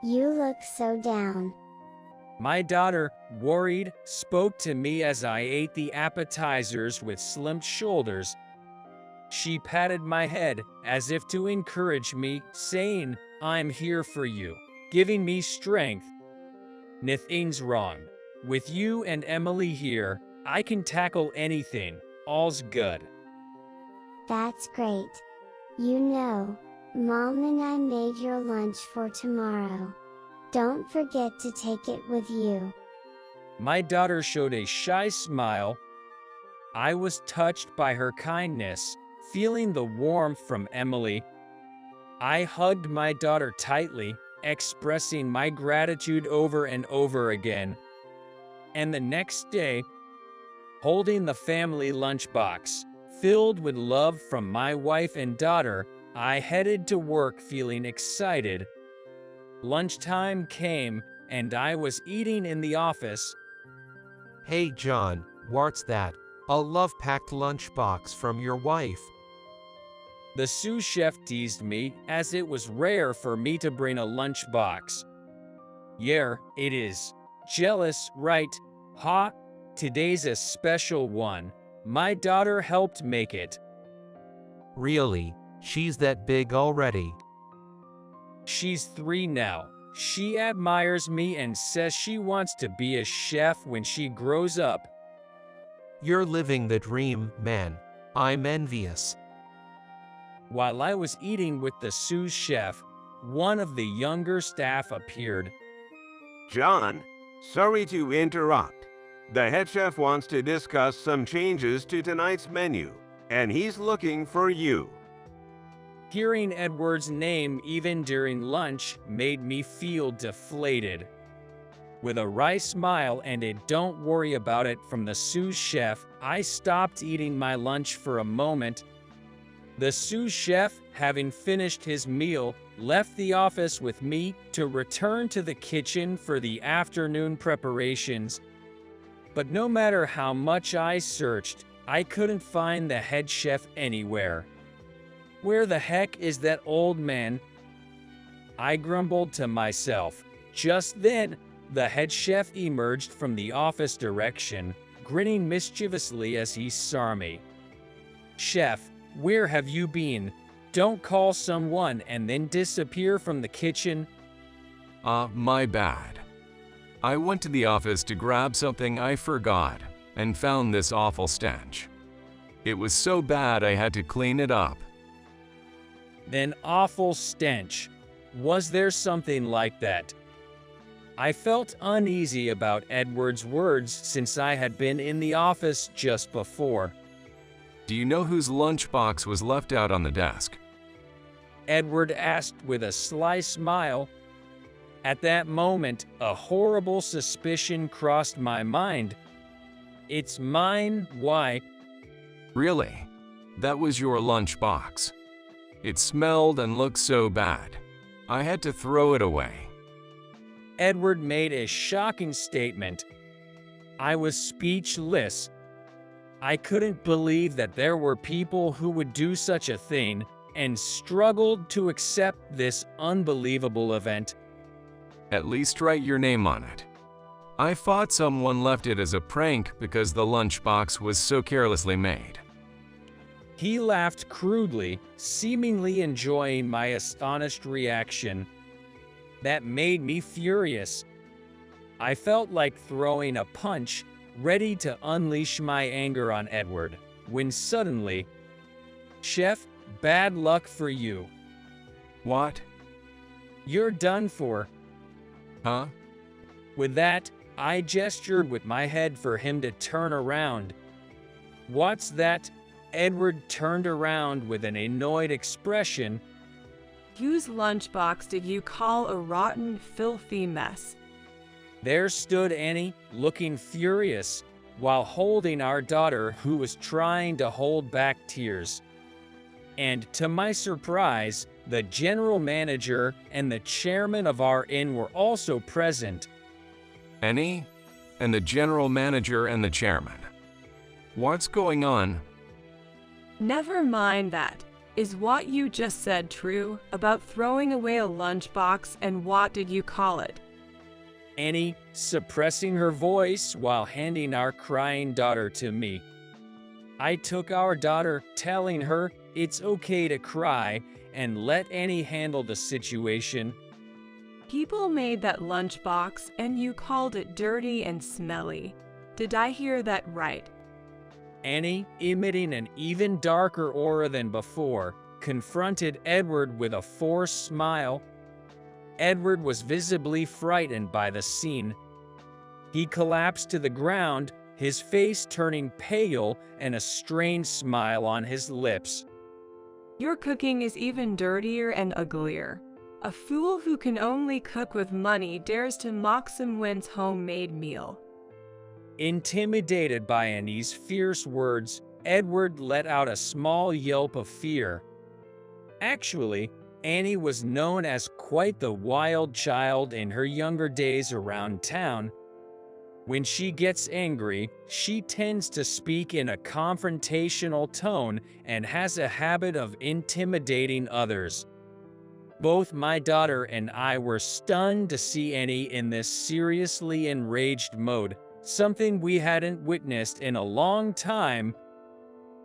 You look so down. My daughter, worried, spoke to me as I ate the appetizers with slumped shoulders. She patted my head as if to encourage me, saying, "I'm here for you," giving me strength. "Nothing's wrong. With you and Emily here, I can tackle anything. All's good." That's great. You know, Mom and I made your lunch for tomorrow. Don't forget to take it with you. My daughter showed a shy smile. I was touched by her kindness, feeling the warmth from Emily. I hugged my daughter tightly, expressing my gratitude over and over again. And the next day, holding the family lunchbox, filled with love from my wife and daughter, I headed to work feeling excited. Lunchtime came, and I was eating in the office. Hey John, what's that? A love-packed lunchbox from your wife. The sous chef teased me, as it was rare for me to bring a lunchbox. Yeah, it is. Jealous, right? Ha! Today's a special one. My daughter helped make it. Really? She's that big already? She's 3 now. She admires me and says she wants to be a chef when she grows up. You're living the dream, man. I'm envious. While I was eating with the sous chef, one of the younger staff appeared. John, sorry to interrupt. The head chef wants to discuss some changes to tonight's menu, and he's looking for you. Hearing Edward's name even during lunch made me feel deflated. With a wry smile and a "don't worry about it" from the sous chef, I stopped eating my lunch for a moment. The sous chef, having finished his meal, left the office with me to return to the kitchen for the afternoon preparations. But no matter how much I searched, I couldn't find the head chef anywhere. Where the heck is that old man? I grumbled to myself. Just then, the head chef emerged from the office direction, grinning mischievously as he saw me. "Chef, where have you been? Don't call someone and then disappear from the kitchen." My bad. I went to the office to grab something I forgot and found this awful stench. It was so bad I had to clean it up. Then awful stench. Was there something like that? I felt uneasy about Edward's words since I had been in the office just before. Do you know whose lunchbox was left out on the desk? Edward asked with a sly smile. At that moment, a horrible suspicion crossed my mind. It's mine, why? Really? That was your lunchbox. It smelled and looked so bad. I had to throw it away. Edward made a shocking statement. I was speechless. I couldn't believe that there were people who would do such a thing, and struggled to accept this unbelievable event. At least write your name on it. I thought someone left it as a prank because the lunchbox was so carelessly made. He laughed crudely, seemingly enjoying my astonished reaction. That made me furious. I felt like throwing a punch, ready to unleash my anger on Edward, when suddenly, "Chef, bad luck for you." What? "You're done for." Huh? With that, I gestured with my head for him to turn around. "What's that?" Edward turned around with an annoyed expression. Whose lunchbox did you call a rotten, filthy mess? There stood Annie, looking furious, while holding our daughter, who was trying to hold back tears. And to my surprise, the general manager and the chairman of our inn were also present. Annie? And the general manager and the chairman. What's going on? Never mind that. Is what you just said true about throwing away a lunchbox, and what did you call it? Annie, suppressing her voice while handing our crying daughter to me. I took our daughter, telling her it's okay to cry, and let Annie handle the situation. People made that lunchbox and you called it dirty and smelly. Did I hear that right? Annie, emitting an even darker aura than before, confronted Edward with a forced smile. Edward was visibly frightened by the scene. He collapsed to the ground, his face turning pale and a strained smile on his lips. Your cooking is even dirtier and uglier. A fool who can only cook with money dares to mock someone's homemade meal. Intimidated by Annie's fierce words, Edward let out a small yelp of fear. Actually, Annie was known as quite the wild child in her younger days around town. When she gets angry, she tends to speak in a confrontational tone and has a habit of intimidating others. Both my daughter and I were stunned to see Annie in this seriously enraged mode, something we hadn't witnessed in a long time.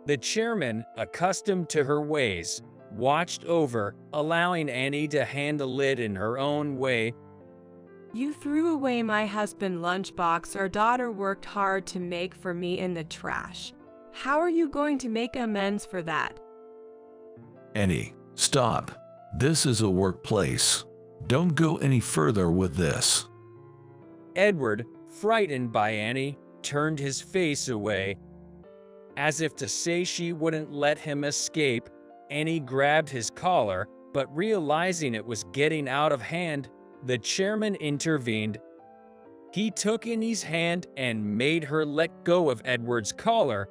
The chairman, accustomed to her ways, watched over, allowing Annie to handle it in her own way. You threw away my husband's lunchbox our daughter worked hard to make for me in the trash. How are you going to make amends for that? Annie, stop. This is a workplace. Don't go any further with this. Edward, frightened by Annie, turned his face away. As if to say she wouldn't let him escape, Annie grabbed his collar, but realizing it was getting out of hand, the chairman intervened. He took Annie's hand and made her let go of Edward's collar.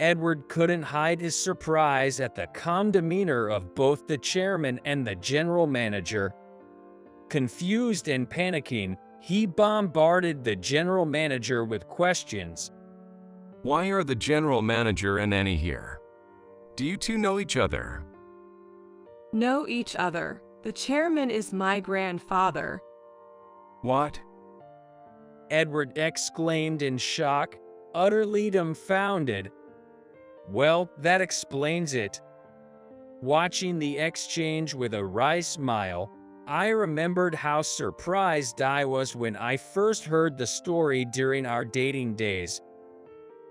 Edward couldn't hide his surprise at the calm demeanor of both the chairman and the general manager. Confused and panicking, he bombarded the general manager with questions. Why are the general manager and Annie here? Do you two know each other? Know each other. The chairman is my grandfather. What? Edward exclaimed in shock, utterly dumbfounded. Well, that explains it. Watching the exchange with a wry smile, I remembered how surprised I was when I first heard the story during our dating days.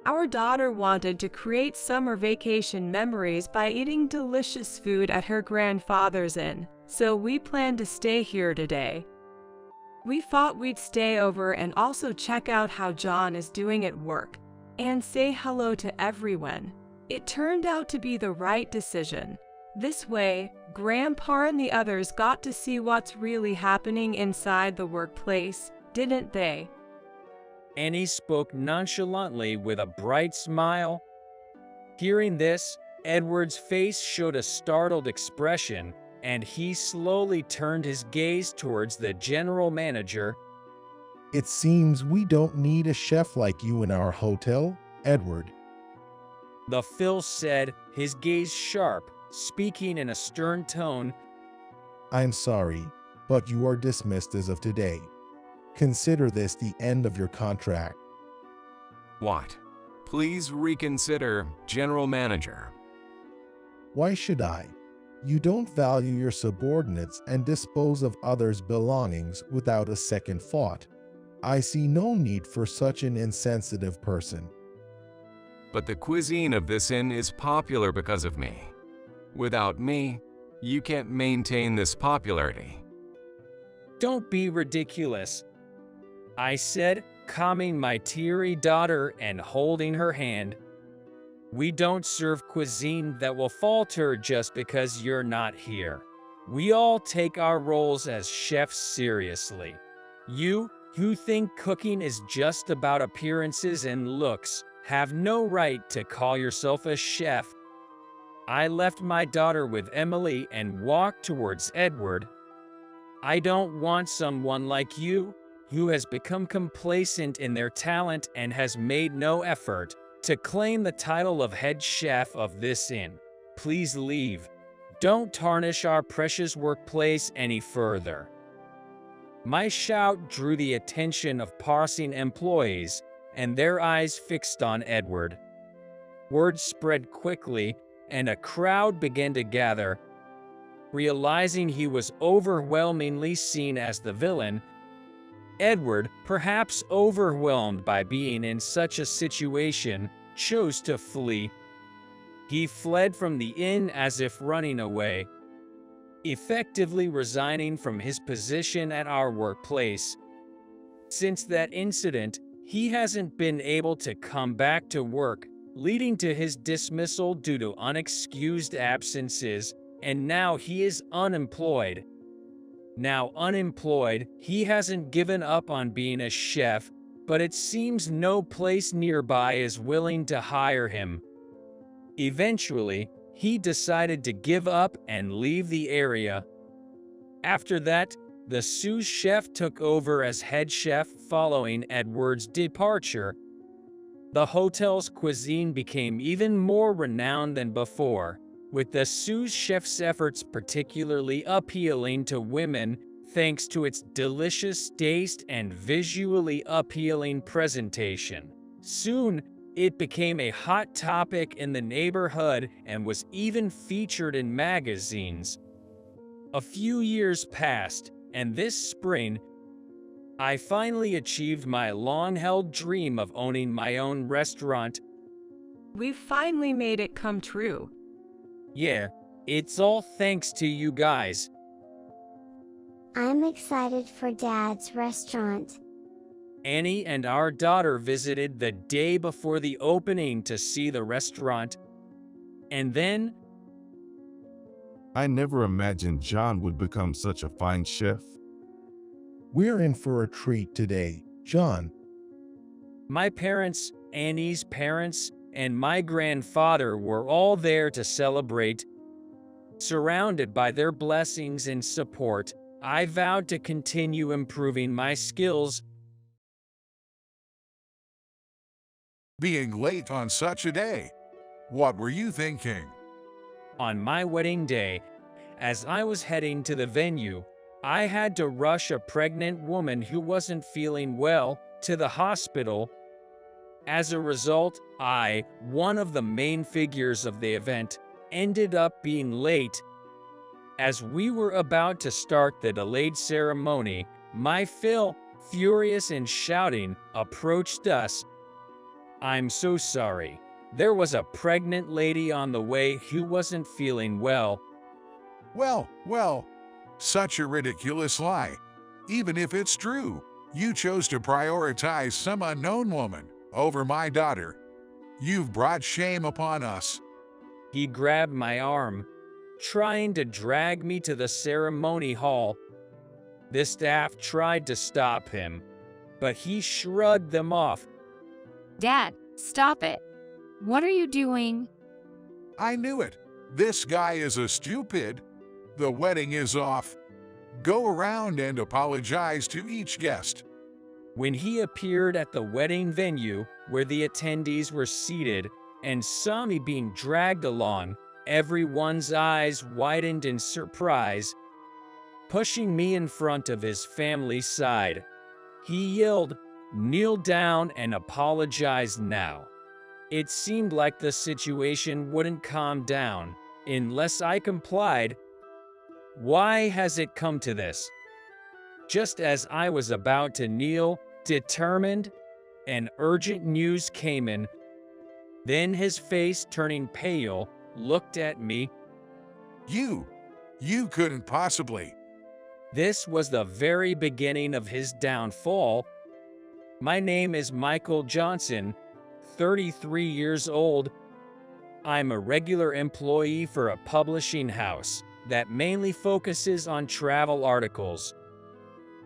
Our daughter wanted to create summer vacation memories by eating delicious food at her grandfather's inn, so we planned to stay here today. We thought we'd stay over and also check out how John is doing at work, and say hello to everyone. It turned out to be the right decision. This way, Grandpa and the others got to see what's really happening inside the workplace, didn't they? Annie spoke nonchalantly with a bright smile. Hearing this, Edward's face showed a startled expression, and he slowly turned his gaze towards the general manager. It seems we don't need a chef like you in our hotel, Edward. The Phil said, his gaze sharp, speaking in a stern tone. I'm sorry, but you are dismissed as of today. Consider this the end of your contract. What? Please reconsider, General Manager. Why should I? You don't value your subordinates and dispose of others' belongings without a second thought. I see no need for such an insensitive person. But the cuisine of this inn is popular because of me. Without me, you can't maintain this popularity. Don't be ridiculous, I said, calming my teary daughter and holding her hand. We don't serve cuisine that will falter just because you're not here. We all take our roles as chefs seriously. You, who think cooking is just about appearances and looks, have no right to call yourself a chef. I left my daughter with Emily and walked towards Edward. I don't want someone like you, who has become complacent in their talent and has made no effort to claim the title of head chef of this inn. Please leave. Don't tarnish our precious workplace any further. My shout drew the attention of passing employees, and their eyes fixed on Edward. Word spread quickly, and a crowd began to gather. Realizing he was overwhelmingly seen as the villain, Edward, perhaps overwhelmed by being in such a situation, chose to flee. He fled from the inn as if running away, effectively resigning from his position at our workplace. Since that incident, he hasn't been able to come back to work, leading to his dismissal due to unexcused absences, and now he is unemployed. Now unemployed, he hasn't given up on being a chef, but it seems no place nearby is willing to hire him. Eventually, he decided to give up and leave the area. After that, the sous chef took over as head chef following Edward's departure. The hotel's cuisine became even more renowned than before, with the sous chef's efforts particularly appealing to women thanks to its delicious taste and visually appealing presentation. Soon, it became a hot topic in the neighborhood and was even featured in magazines. A few years passed, and this spring, I finally achieved my long-held dream of owning my own restaurant. We've finally made it come true. Yeah, it's all thanks to you guys. I'm excited for Dad's restaurant. Annie and our daughter visited the day before the opening to see the restaurant. And then, I never imagined John would become such a fine chef. We're in for a treat today, John. My parents, Annie's parents, and my grandfather were all there to celebrate. Surrounded by their blessings and support, I vowed to continue improving my skills. Being late on such a day. What were you thinking? On my wedding day, as I was heading to the venue, I had to rush a pregnant woman who wasn't feeling well to the hospital. As a result, I, one of the main figures of the event, ended up being late. As we were about to start the delayed ceremony, my Phil, furious and shouting, approached us. "I'm so sorry. There was a pregnant lady on the way who wasn't feeling well." Well, such a ridiculous lie. Even if it's true, you chose to prioritize some unknown woman over my daughter. You've brought shame upon us. He grabbed my arm, trying to drag me to the ceremony hall. The staff tried to stop him, but he shrugged them off. Dad, stop it. What are you doing? I knew it. This guy is a stupid. The wedding is off. Go around and apologize to each guest. When he appeared at the wedding venue where the attendees were seated and saw me being dragged along, everyone's eyes widened in surprise. Pushing me in front of his family's side, he yelled, "Kneel down and apologize now." It seemed like the situation wouldn't calm down unless I complied. Why has it come to this? Just as I was about to kneel, determined, and urgent news came in. Then his face turning pale, looked at me. You couldn't possibly. This was the very beginning of his downfall. My name is Michael Johnson, 33 years old. I'm a regular employee for a publishing house that mainly focuses on travel articles.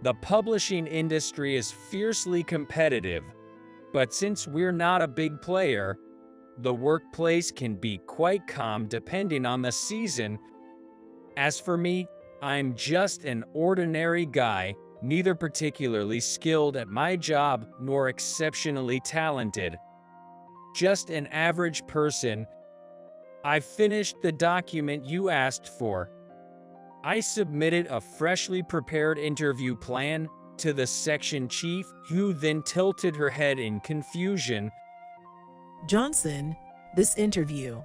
The publishing industry is fiercely competitive, but since we're not a big player, the workplace can be quite calm depending on the season. As for me, I'm just an ordinary guy, neither particularly skilled at my job nor exceptionally talented. Just an average person. I finished the document you asked for. I submitted a freshly prepared interview plan to the section chief, who then tilted her head in confusion. "Johnson, this interview,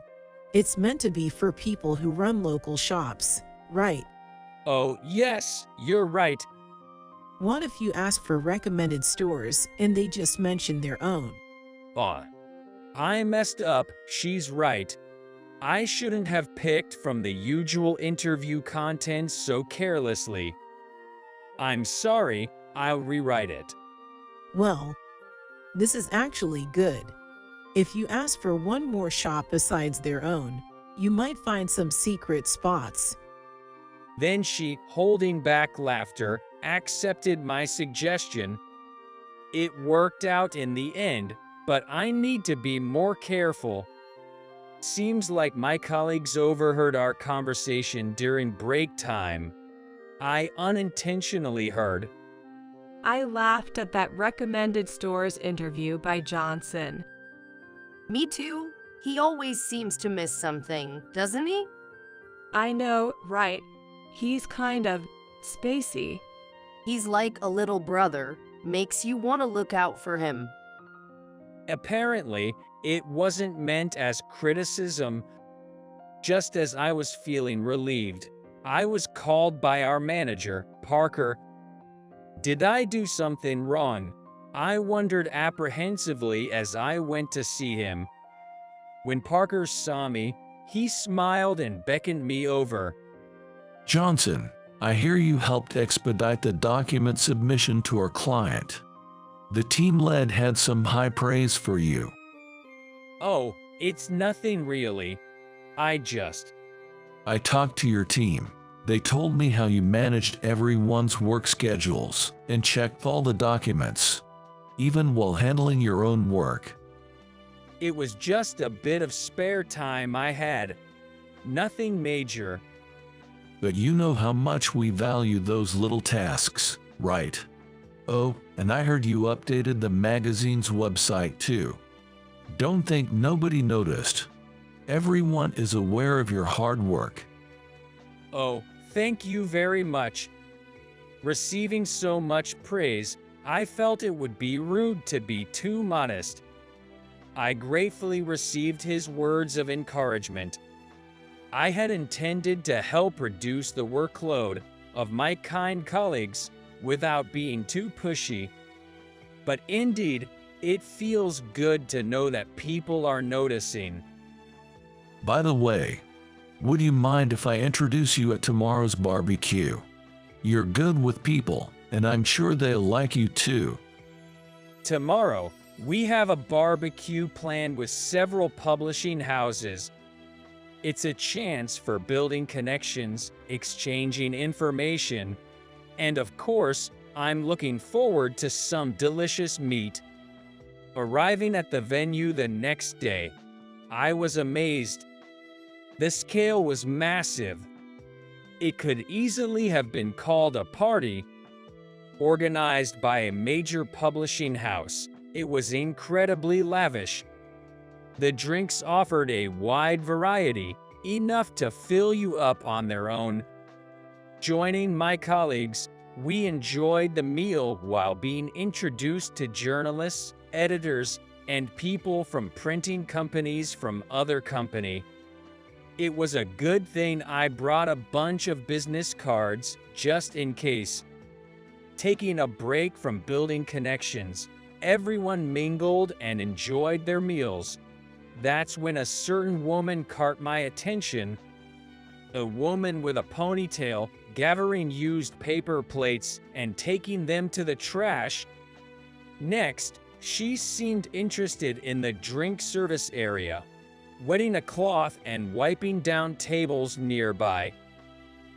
it's meant to be for people who run local shops, right?" "Oh, yes, you're right." "What if you ask for recommended stores and they just mention their own?" I messed up, she's right. I shouldn't have picked from the usual interview content so carelessly. I'm sorry, I'll rewrite it. "Well, this is actually good. If you ask for one more shop besides their own, you might find some secret spots." Then she, holding back laughter, accepted my suggestion. It worked out in the end, but I need to be more careful. Seems like my colleagues overheard our conversation during break time. I unintentionally heard. I laughed at that recommended stores interview by Johnson. Me too. He always seems to miss something, doesn't he? I know, right? He's kind of spacey. He's like a little brother, makes you want to look out for him. Apparently, it wasn't meant as criticism. Just as I was feeling relieved, I was called by our manager, Parker. Did I do something wrong? I wondered apprehensively as I went to see him. When Parker saw me, he smiled and beckoned me over. "Johnson, I hear you helped expedite the document submission to our client. The team lead had some high praise for you." "Oh, it's nothing really. I talked to your team. They told me how you managed everyone's work schedules and checked all the documents, even while handling your own work. It was just a bit of spare time I had. Nothing major. But you know how much we value those little tasks, right? Oh, and I heard you updated the magazine's website too. Don't think nobody noticed. Everyone is aware of your hard work. Oh, thank you very much. Receiving so much praise, I felt it would be rude to be too modest. I gratefully received his words of encouragement. I had intended to help reduce the workload of my kind colleagues without being too pushy. But indeed, it feels good to know that people are noticing. By the way, would you mind if I introduce you at tomorrow's barbecue? You're good with people, and I'm sure they'll like you too. Tomorrow, we have a barbecue planned with several publishing houses. It's a chance for building connections, exchanging information, and of course, I'm looking forward to some delicious meat. Arriving at the venue the next day, I was amazed. The scale was massive. It could easily have been called a party, organized by a major publishing house. It was incredibly lavish. The drinks offered a wide variety, enough to fill you up on their own. Joining my colleagues, we enjoyed the meal while being introduced to journalists, editors, and people from printing companies from other company. It was a good thing I brought a bunch of business cards just in case. Taking a break from building connections, everyone mingled and enjoyed their meals. That's when a certain woman caught my attention. A woman with a ponytail gathering used paper plates and taking them to the trash. Next, she seemed interested in the drink service area, wetting a cloth and wiping down tables nearby.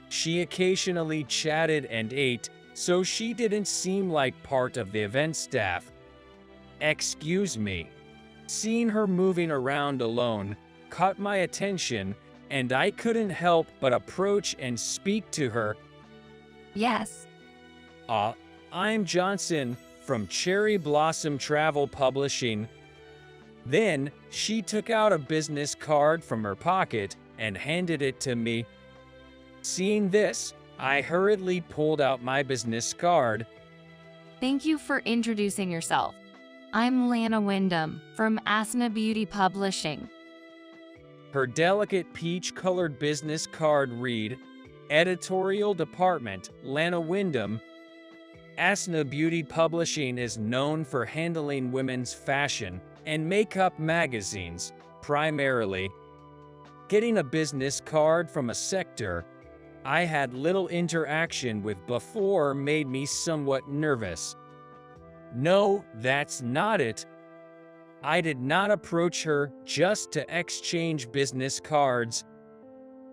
She occasionally chatted and ate, so she didn't seem like part of the event staff. Excuse me. Seeing her moving around alone caught my attention, and I couldn't help but approach and speak to her. Yes. I'm Johnson from Cherry Blossom Travel Publishing. Then she took out a business card from her pocket and handed it to me. Seeing this, I hurriedly pulled out my business card. Thank you for introducing yourself. I'm Lana Wyndham from Asna Beauty Publishing. Her delicate peach-colored business card read, Editorial Department, Lana Wyndham. Asna Beauty Publishing is known for handling women's fashion and makeup magazines, primarily. Getting a business card from a sector I had little interaction with before made me somewhat nervous. No, that's not it. I did not approach her just to exchange business cards.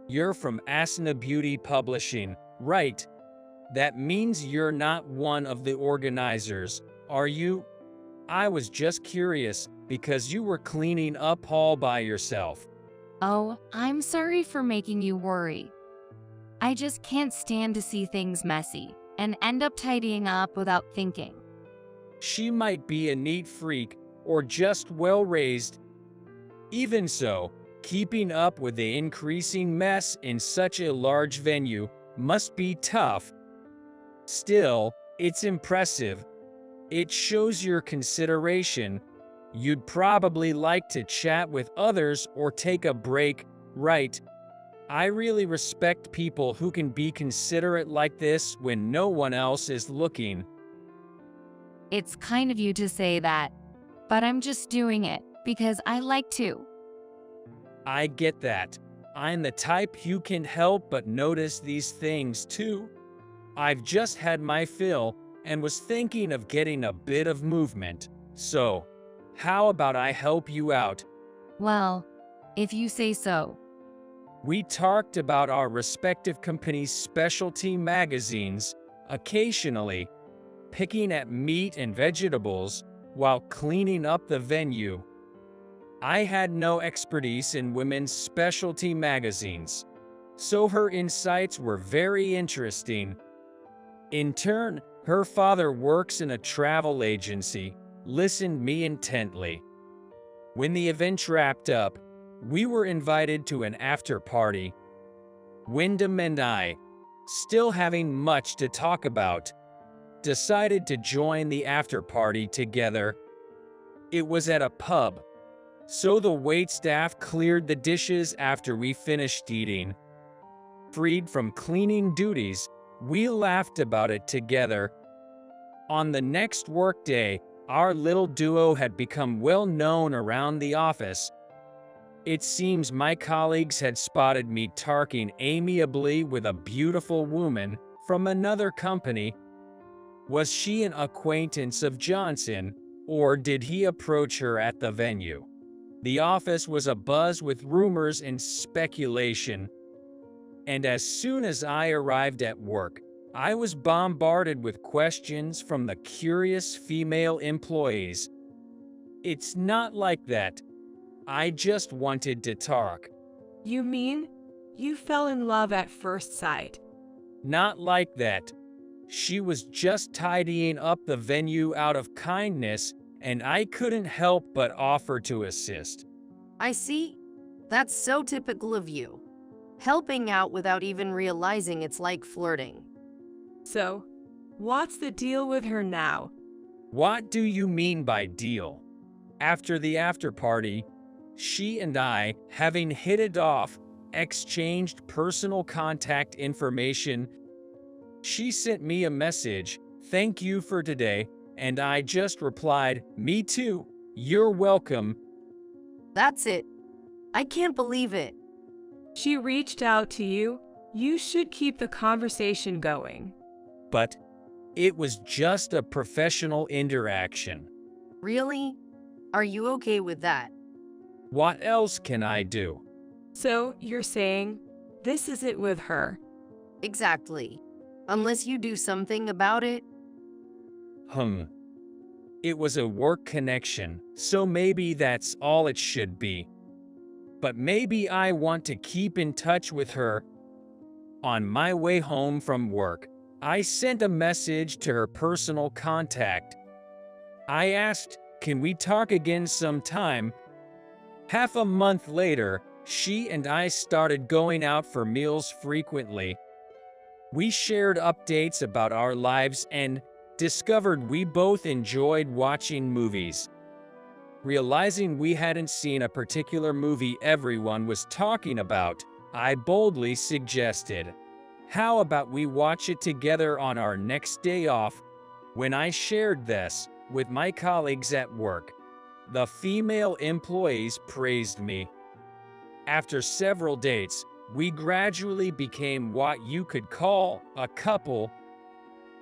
You're from Asna Beauty Publishing, right? That means you're not one of the organizers, are you? I was just curious because you were cleaning up all by yourself. Oh, I'm sorry for making you worry. I just can't stand to see things messy and end up tidying up without thinking. She might be a neat freak or just well-raised. Even so, keeping up with the increasing mess in such a large venue must be tough. Still, it's impressive. It shows your consideration. You'd probably like to chat with others or take a break, right? I really respect people who can be considerate like this when no one else is looking. It's kind of you to say that, but I'm just doing it because I like to. I get that. I'm the type you can help but notice these things too. I've just had my fill and was thinking of getting a bit of movement. So, how about I help you out? Well, if you say so. We talked about our respective companies' specialty magazines, occasionally picking at meat and vegetables while cleaning up the venue. I had no expertise in women's specialty magazines, so her insights were very interesting. In turn, her father works in a travel agency, listened me intently. When the event wrapped up, we were invited to an after party. Wyndham and I, still having much to talk about, decided to join the after party together. It was at a pub, so the waitstaff cleared the dishes after we finished eating. Freed from cleaning duties, we laughed about it together. On the next workday, our little duo had become well known around the office. It seems my colleagues had spotted me talking amiably with a beautiful woman from another company. Was she an acquaintance of Johnson, or did he approach her at the venue? The office was abuzz with rumors and speculation. And as soon as I arrived at work, I was bombarded with questions from the curious female employees. It's not like that. I just wanted to talk. You mean you fell in love at first sight? Not like that. She was just tidying up the venue out of kindness, and I couldn't help but offer to assist. I see. That's so typical of you. Helping out without even realizing it's like flirting. So, what's the deal with her now? What do you mean by deal? After the after party, she and I, having hit it off, exchanged personal contact information. She sent me a message, "Thank you for today," and I just replied, "Me too, you're welcome." That's it. I can't believe it. She reached out to you. You should keep the conversation going. But it was just a professional interaction. Really? Are you okay with that? What else can I do? So, you're saying this is it with her? Exactly. Unless you do something about it. It was a work connection, so maybe that's all it should be. But maybe I want to keep in touch with her. On my way home from work, I sent a message to her personal contact. I asked, "Can we talk again sometime?" Half a month later, she and I started going out for meals frequently. We shared updates about our lives and discovered we both enjoyed watching movies. Realizing we hadn't seen a particular movie everyone was talking about, I boldly suggested, "How about we watch it together on our next day off?" When I shared this with my colleagues at work, the female employees praised me. After several dates, we gradually became what you could call a couple.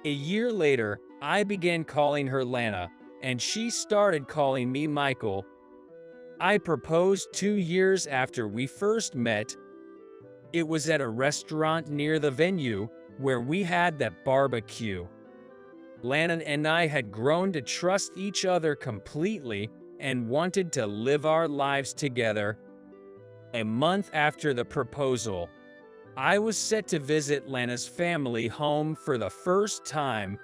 A year later, I began calling her Lana, and she started calling me Michael. I proposed 2 years after we first met. It was at a restaurant near the venue where we had that barbecue. Lana and I had grown to trust each other completely and wanted to live our lives together. A month after the proposal, I was set to visit Lana's family home for the first time.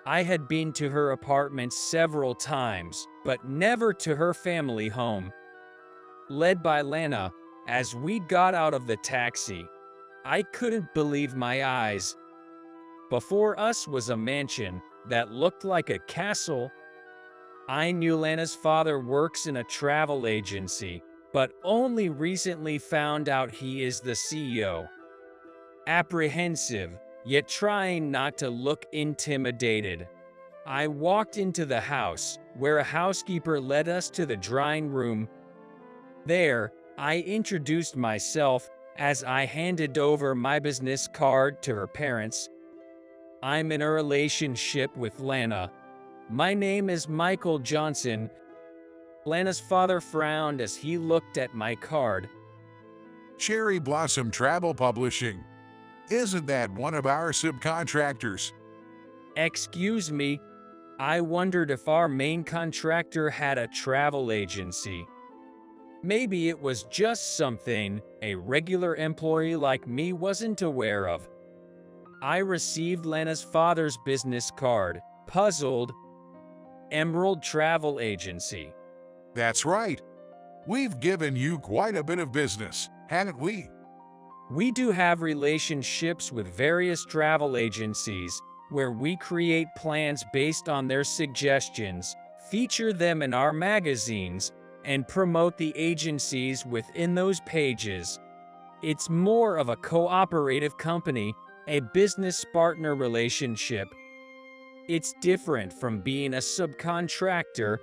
I had been to her apartment several times, but never to her family home. Led by Lana, as we got out of the taxi, I couldn't believe my eyes. Before us was a mansion that looked like a castle. I knew Lana's father works in a travel agency, but only recently found out he is the CEO. Apprehensive, yet trying not to look intimidated, I walked into the house, where a housekeeper led us to the drawing room. There, I introduced myself as I handed over my business card to her parents. "I'm in a relationship with Lana. My name is Michael Johnson." Lana's father frowned as he looked at my card. Cherry Blossom Travel Publishing. Isn't that one of our subcontractors? Excuse me, I wondered if our main contractor had a travel agency. Maybe it was just something a regular employee like me wasn't aware of. I received Lena's father's business card, puzzled. Emerald Travel Agency. That's right. We've given you quite a bit of business, haven't we? We do have relationships with various travel agencies where we create plans based on their suggestions, feature them in our magazines, and promote the agencies within those pages. It's more of a cooperative company, a business partner relationship. It's different from being a subcontractor.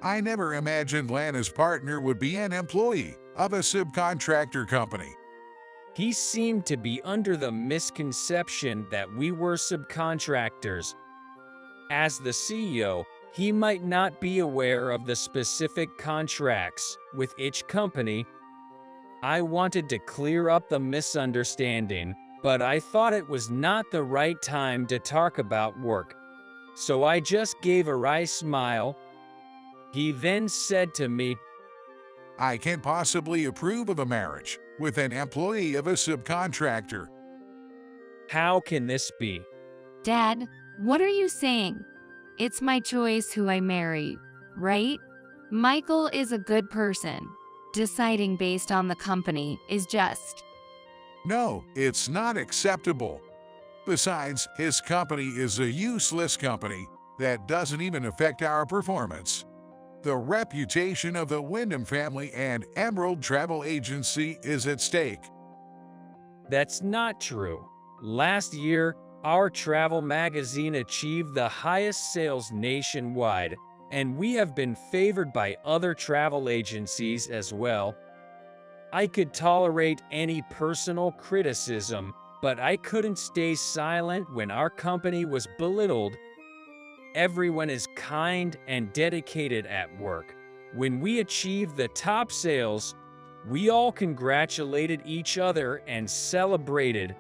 I never imagined Lana's partner would be an employee of a subcontractor company. He seemed to be under the misconception that we were subcontractors. As the CEO, he might not be aware of the specific contracts with each company. I wanted to clear up the misunderstanding, but I thought it was not the right time to talk about work. So I just gave a wry smile. He then said to me, I can't possibly approve of a marriage with an employee of a subcontractor. How can this be? Dad, what are you saying? It's my choice who I marry, right? Michael is a good person. Deciding based on the company is just. No, it's not acceptable. Besides, his company is a useless company that doesn't even affect our performance. The reputation of the Wyndham family and Emerald Travel Agency is at stake. That's not true. Last year, our travel magazine achieved the highest sales nationwide, and we have been favored by other travel agencies as well. I could tolerate any personal criticism, but I couldn't stay silent when our company was belittled. Everyone is kind and dedicated at work. When we achieved the top sales, we all congratulated each other and celebrated.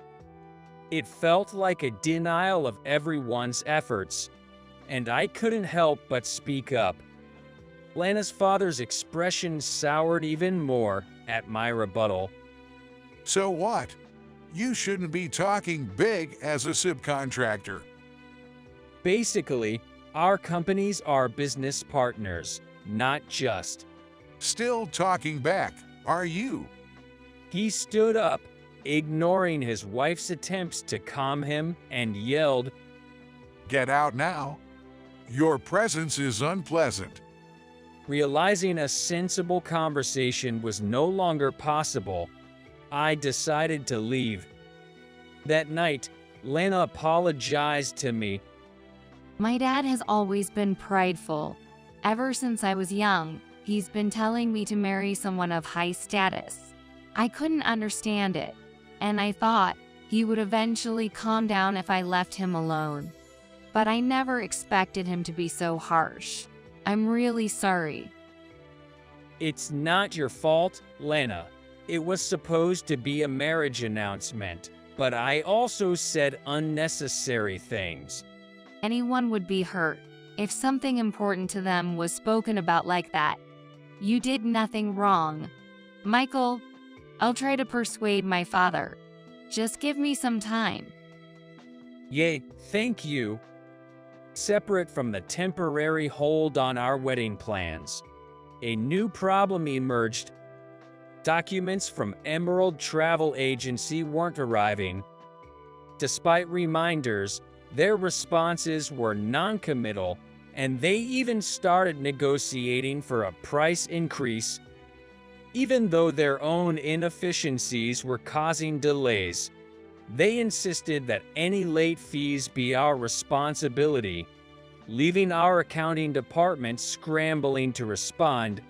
It felt like a denial of everyone's efforts, and I couldn't help but speak up. Lana's father's expression soured even more at my rebuttal. So what? You shouldn't be talking big as a subcontractor. Basically, our companies are business partners, not just. Still talking back, are you? He stood up, ignoring his wife's attempts to calm him, and yelled, Get out now. Your presence is unpleasant. Realizing a sensible conversation was no longer possible, I decided to leave. That night, Lana apologized to me. My dad has always been prideful. Ever since I was young, he's been telling me to marry someone of high status. I couldn't understand it, and I thought he would eventually calm down if I left him alone. But I never expected him to be so harsh. I'm really sorry. It's not your fault, Lana. It was supposed to be a marriage announcement, but I also said unnecessary things. Anyone would be hurt if something important to them was spoken about like that. You did nothing wrong. Michael, I'll try to persuade my father. Just give me some time. Yay, thank you. Separate from the temporary hold on our wedding plans, a new problem emerged. Documents from Emerald Travel Agency weren't arriving. Despite reminders, their responses were non-committal, and they even started negotiating for a price increase. Even though their own inefficiencies were causing delays, they insisted that any late fees be our responsibility, leaving our accounting department scrambling to respond.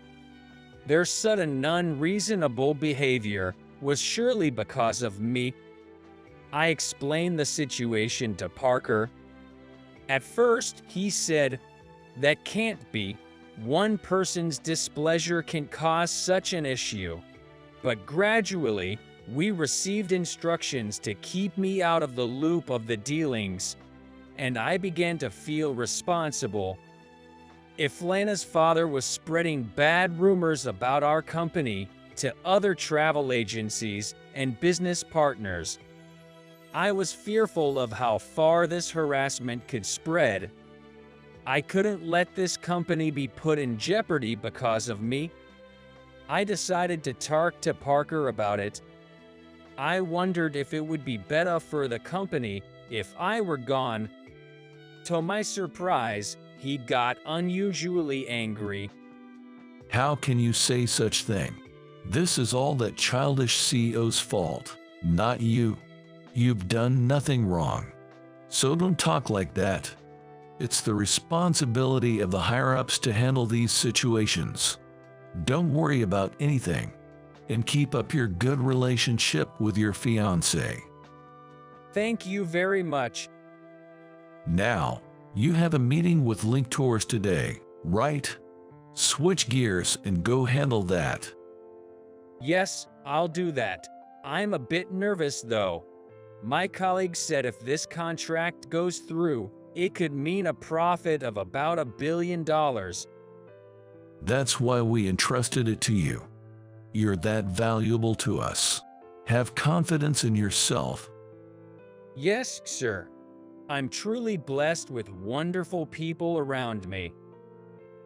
Their sudden unreasonable behavior was surely because of me. I explained the situation to Parker. At first, he said, "That can't be. One person's displeasure can cause such an issue." but gradually, we received instructions to keep me out of the loop of the dealings, and I began to feel responsible. If Lana's father was spreading bad rumors about our company to other travel agencies and business partners, I was fearful of how far this harassment could spread. I couldn't let this company be put in jeopardy because of me. I decided to talk to Parker about it. I wondered if it would be better for the company if I were gone. To my surprise, he got unusually angry. How can you say such thing? This is all that childish CEO's fault, not you. You've done nothing wrong. So don't talk like that. It's the responsibility of the higher-ups to handle these situations. Don't worry about anything, and keep up your good relationship with your fiancé. Thank you very much. Now, you have a meeting with Link Tours today, right? Switch gears and go handle that. Yes, I'll do that. I'm a bit nervous though. My colleague said if this contract goes through, it could mean a profit of about $1 billion. That's why we entrusted it to you. You're that valuable to us. Have confidence in yourself. Yes, sir. I'm truly blessed with wonderful people around me.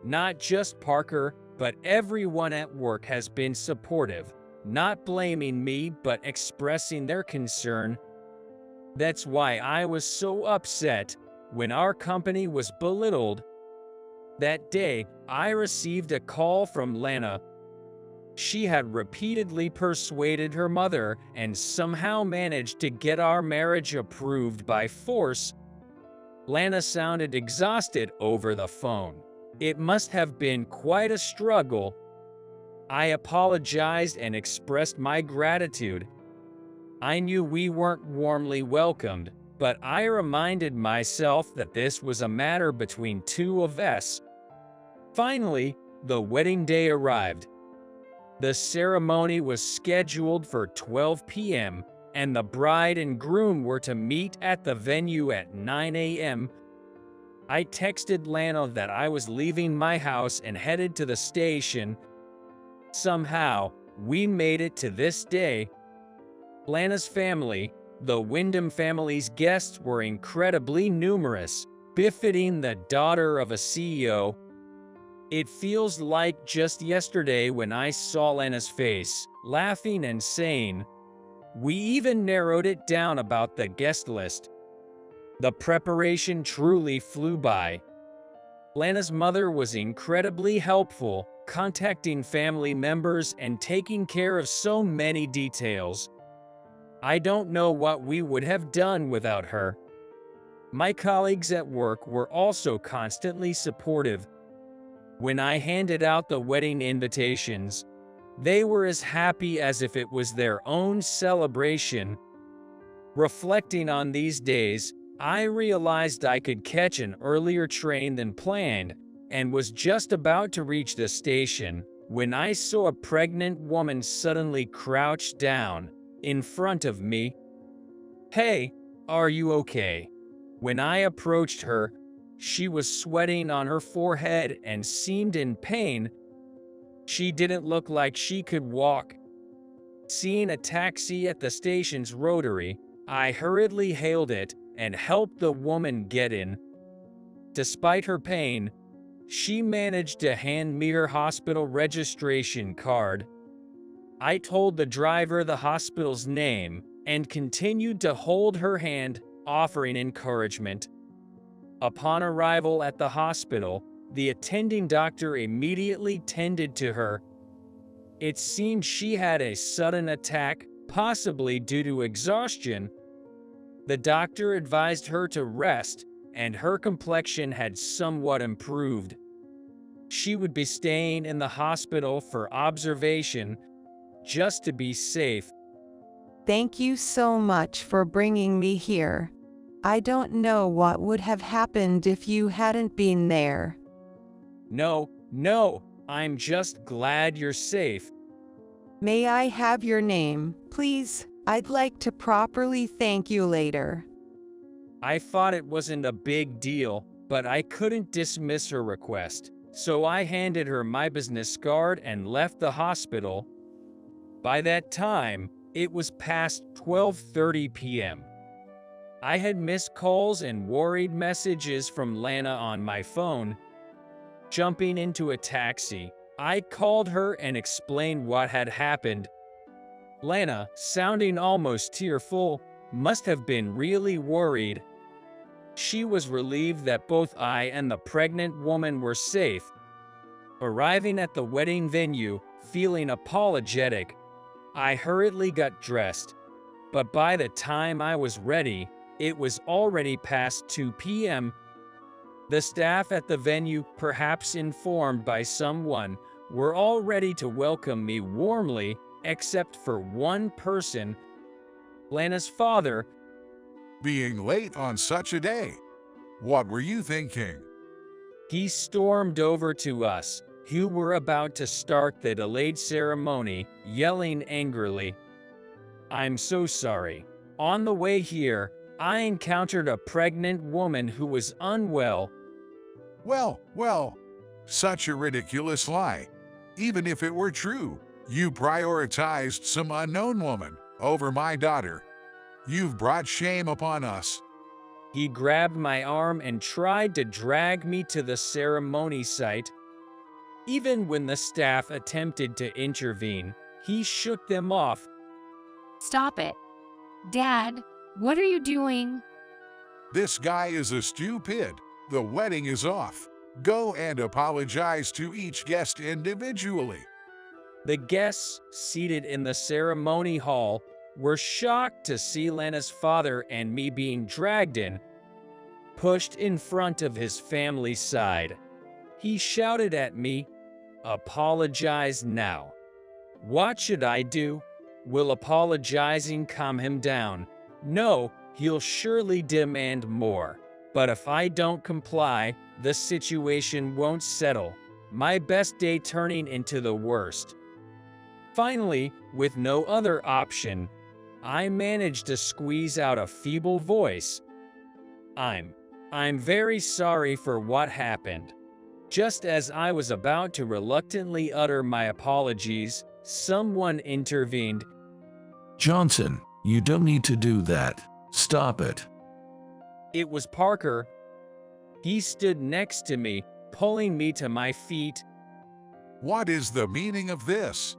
Not just Parker, but everyone at work has been supportive, not blaming me but expressing their concern. That's why I was so upset when our company was belittled. That day, I received a call from Lana. She had repeatedly persuaded her mother and somehow managed to get our marriage approved by force. Lana sounded exhausted over the phone. It must have been quite a struggle. I apologized and expressed my gratitude. I knew we weren't warmly welcomed, but I reminded myself that this was a matter between two of us. Finally, the wedding day arrived. The ceremony was scheduled for 12 p.m., and the bride and groom were to meet at the venue at 9 a.m. I texted Lana that I was leaving my house and headed to the station. Somehow, we made it to this day. Lana's family, the Wyndham family's guests, were incredibly numerous, befitting the daughter of a CEO. It feels like just yesterday when I saw Lana's face, laughing and saying, "We even narrowed it down about the guest list." The preparation truly flew by. Lana's mother was incredibly helpful, contacting family members and taking care of so many details. I don't know what we would have done without her. My colleagues at work were also constantly supportive. When I handed out the wedding invitations, they were as happy as if it was their own celebration. Reflecting on these days, I realized I could catch an earlier train than planned and was just about to reach the station when I saw a pregnant woman suddenly crouch down in front of me. "Hey, are you okay?" When I approached her, she was sweating on her forehead and seemed in pain. She didn't look like she could walk. Seeing a taxi at the station's rotary, I hurriedly hailed it and helped the woman get in. Despite her pain, she managed to hand me her hospital registration card. I told the driver the hospital's name and continued to hold her hand, offering encouragement. Upon arrival at the hospital, the attending doctor immediately tended to her. It seemed she had a sudden attack, possibly due to exhaustion. The doctor advised her to rest, and her complexion had somewhat improved. She would be staying in the hospital for observation, just to be safe. Thank you so much for bringing me here. I don't know what would have happened if you hadn't been there. No, I'm just glad you're safe. May I have your name, please? I'd like to properly thank you later. I thought it wasn't a big deal, but I couldn't dismiss her request, so I handed her my business card and left the hospital. By that time, it was past 12:30 p.m. I had missed calls and worried messages from Lana on my phone. Jumping into a taxi, I called her and explained what had happened. Lana, sounding almost tearful, must have been really worried. She was relieved that both I and the pregnant woman were safe. Arriving at the wedding venue, feeling apologetic, I hurriedly got dressed. But by the time I was ready, it was already past 2 p.m. The staff at the venue, perhaps informed by someone, were all ready to welcome me warmly, except for one person, Lana's father. Being late on such a day. What were you thinking? He stormed over to us, who were about to start the delayed ceremony, yelling angrily, "I'm so sorry. On the way here, I encountered a pregnant woman who was unwell." Well, such a ridiculous lie. Even if it were true, you prioritized some unknown woman over my daughter. You've brought shame upon us. He grabbed my arm and tried to drag me to the ceremony site. Even when the staff attempted to intervene, he shook them off. Stop it. Dad, what are you doing? This guy is a stupid. The wedding is off. Go and apologize to each guest individually. The guests, seated in the ceremony hall, were shocked to see Lana's father and me being dragged in, pushed in front of his family's side. He shouted at me, "Apologize now." What should I do? Will apologizing calm him down? No, he'll surely demand more. But if I don't comply, the situation won't settle. My best day turning into the worst. Finally, with no other option, I managed to squeeze out a feeble voice. I'm very sorry for what happened. Just as I was about to reluctantly utter my apologies, someone intervened. Johnson, you don't need to do that. Stop it. It was Parker. He stood next to me, pulling me to my feet. What is the meaning of this?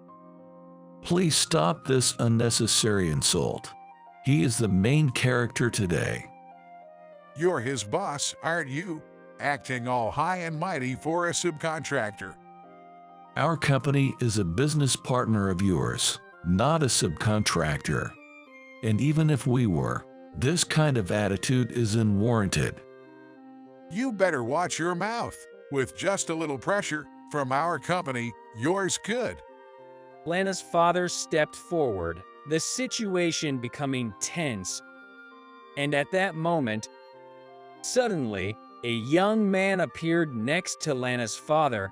Please stop this unnecessary insult. He is the main character today. You're his boss, aren't you? Acting all high and mighty for a subcontractor. Our company is a business partner of yours, not a subcontractor. And even if we were, this kind of attitude is unwarranted. You better watch your mouth. With just a little pressure from our company, yours could. Lana's father stepped forward, the situation becoming tense. And at that moment, suddenly, a young man appeared next to Lana's father.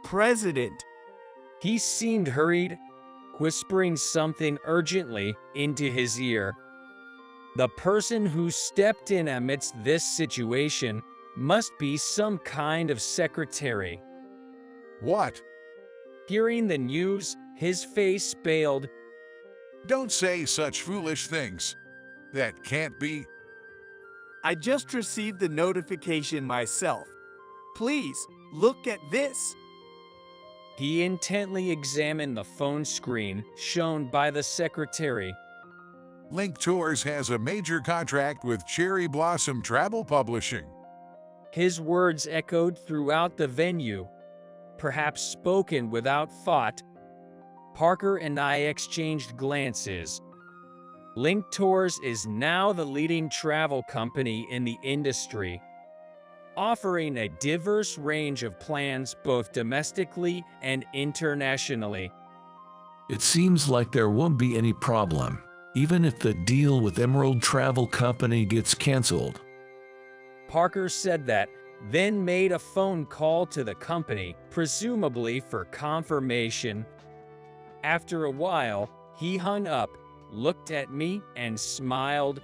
President. He seemed hurried, whispering something urgently into his ear. The person who stepped in amidst this situation must be some kind of secretary. What? Hearing the news, his face paled. Don't say such foolish things. That can't be. I just received the notification myself. Please, look at this. He intently examined the phone screen shown by the secretary. Link Tours has a major contract with Cherry Blossom Travel Publishing. His words echoed throughout the venue, perhaps spoken without thought. Parker and I exchanged glances. Link Tours is now the leading travel company in the industry, offering a diverse range of plans both domestically and internationally. It seems like there won't be any problem, even if the deal with Emerald Travel Company gets canceled. Parker said that, then made a phone call to the company, presumably for confirmation. After a while, he hung up, looked at me, and smiled.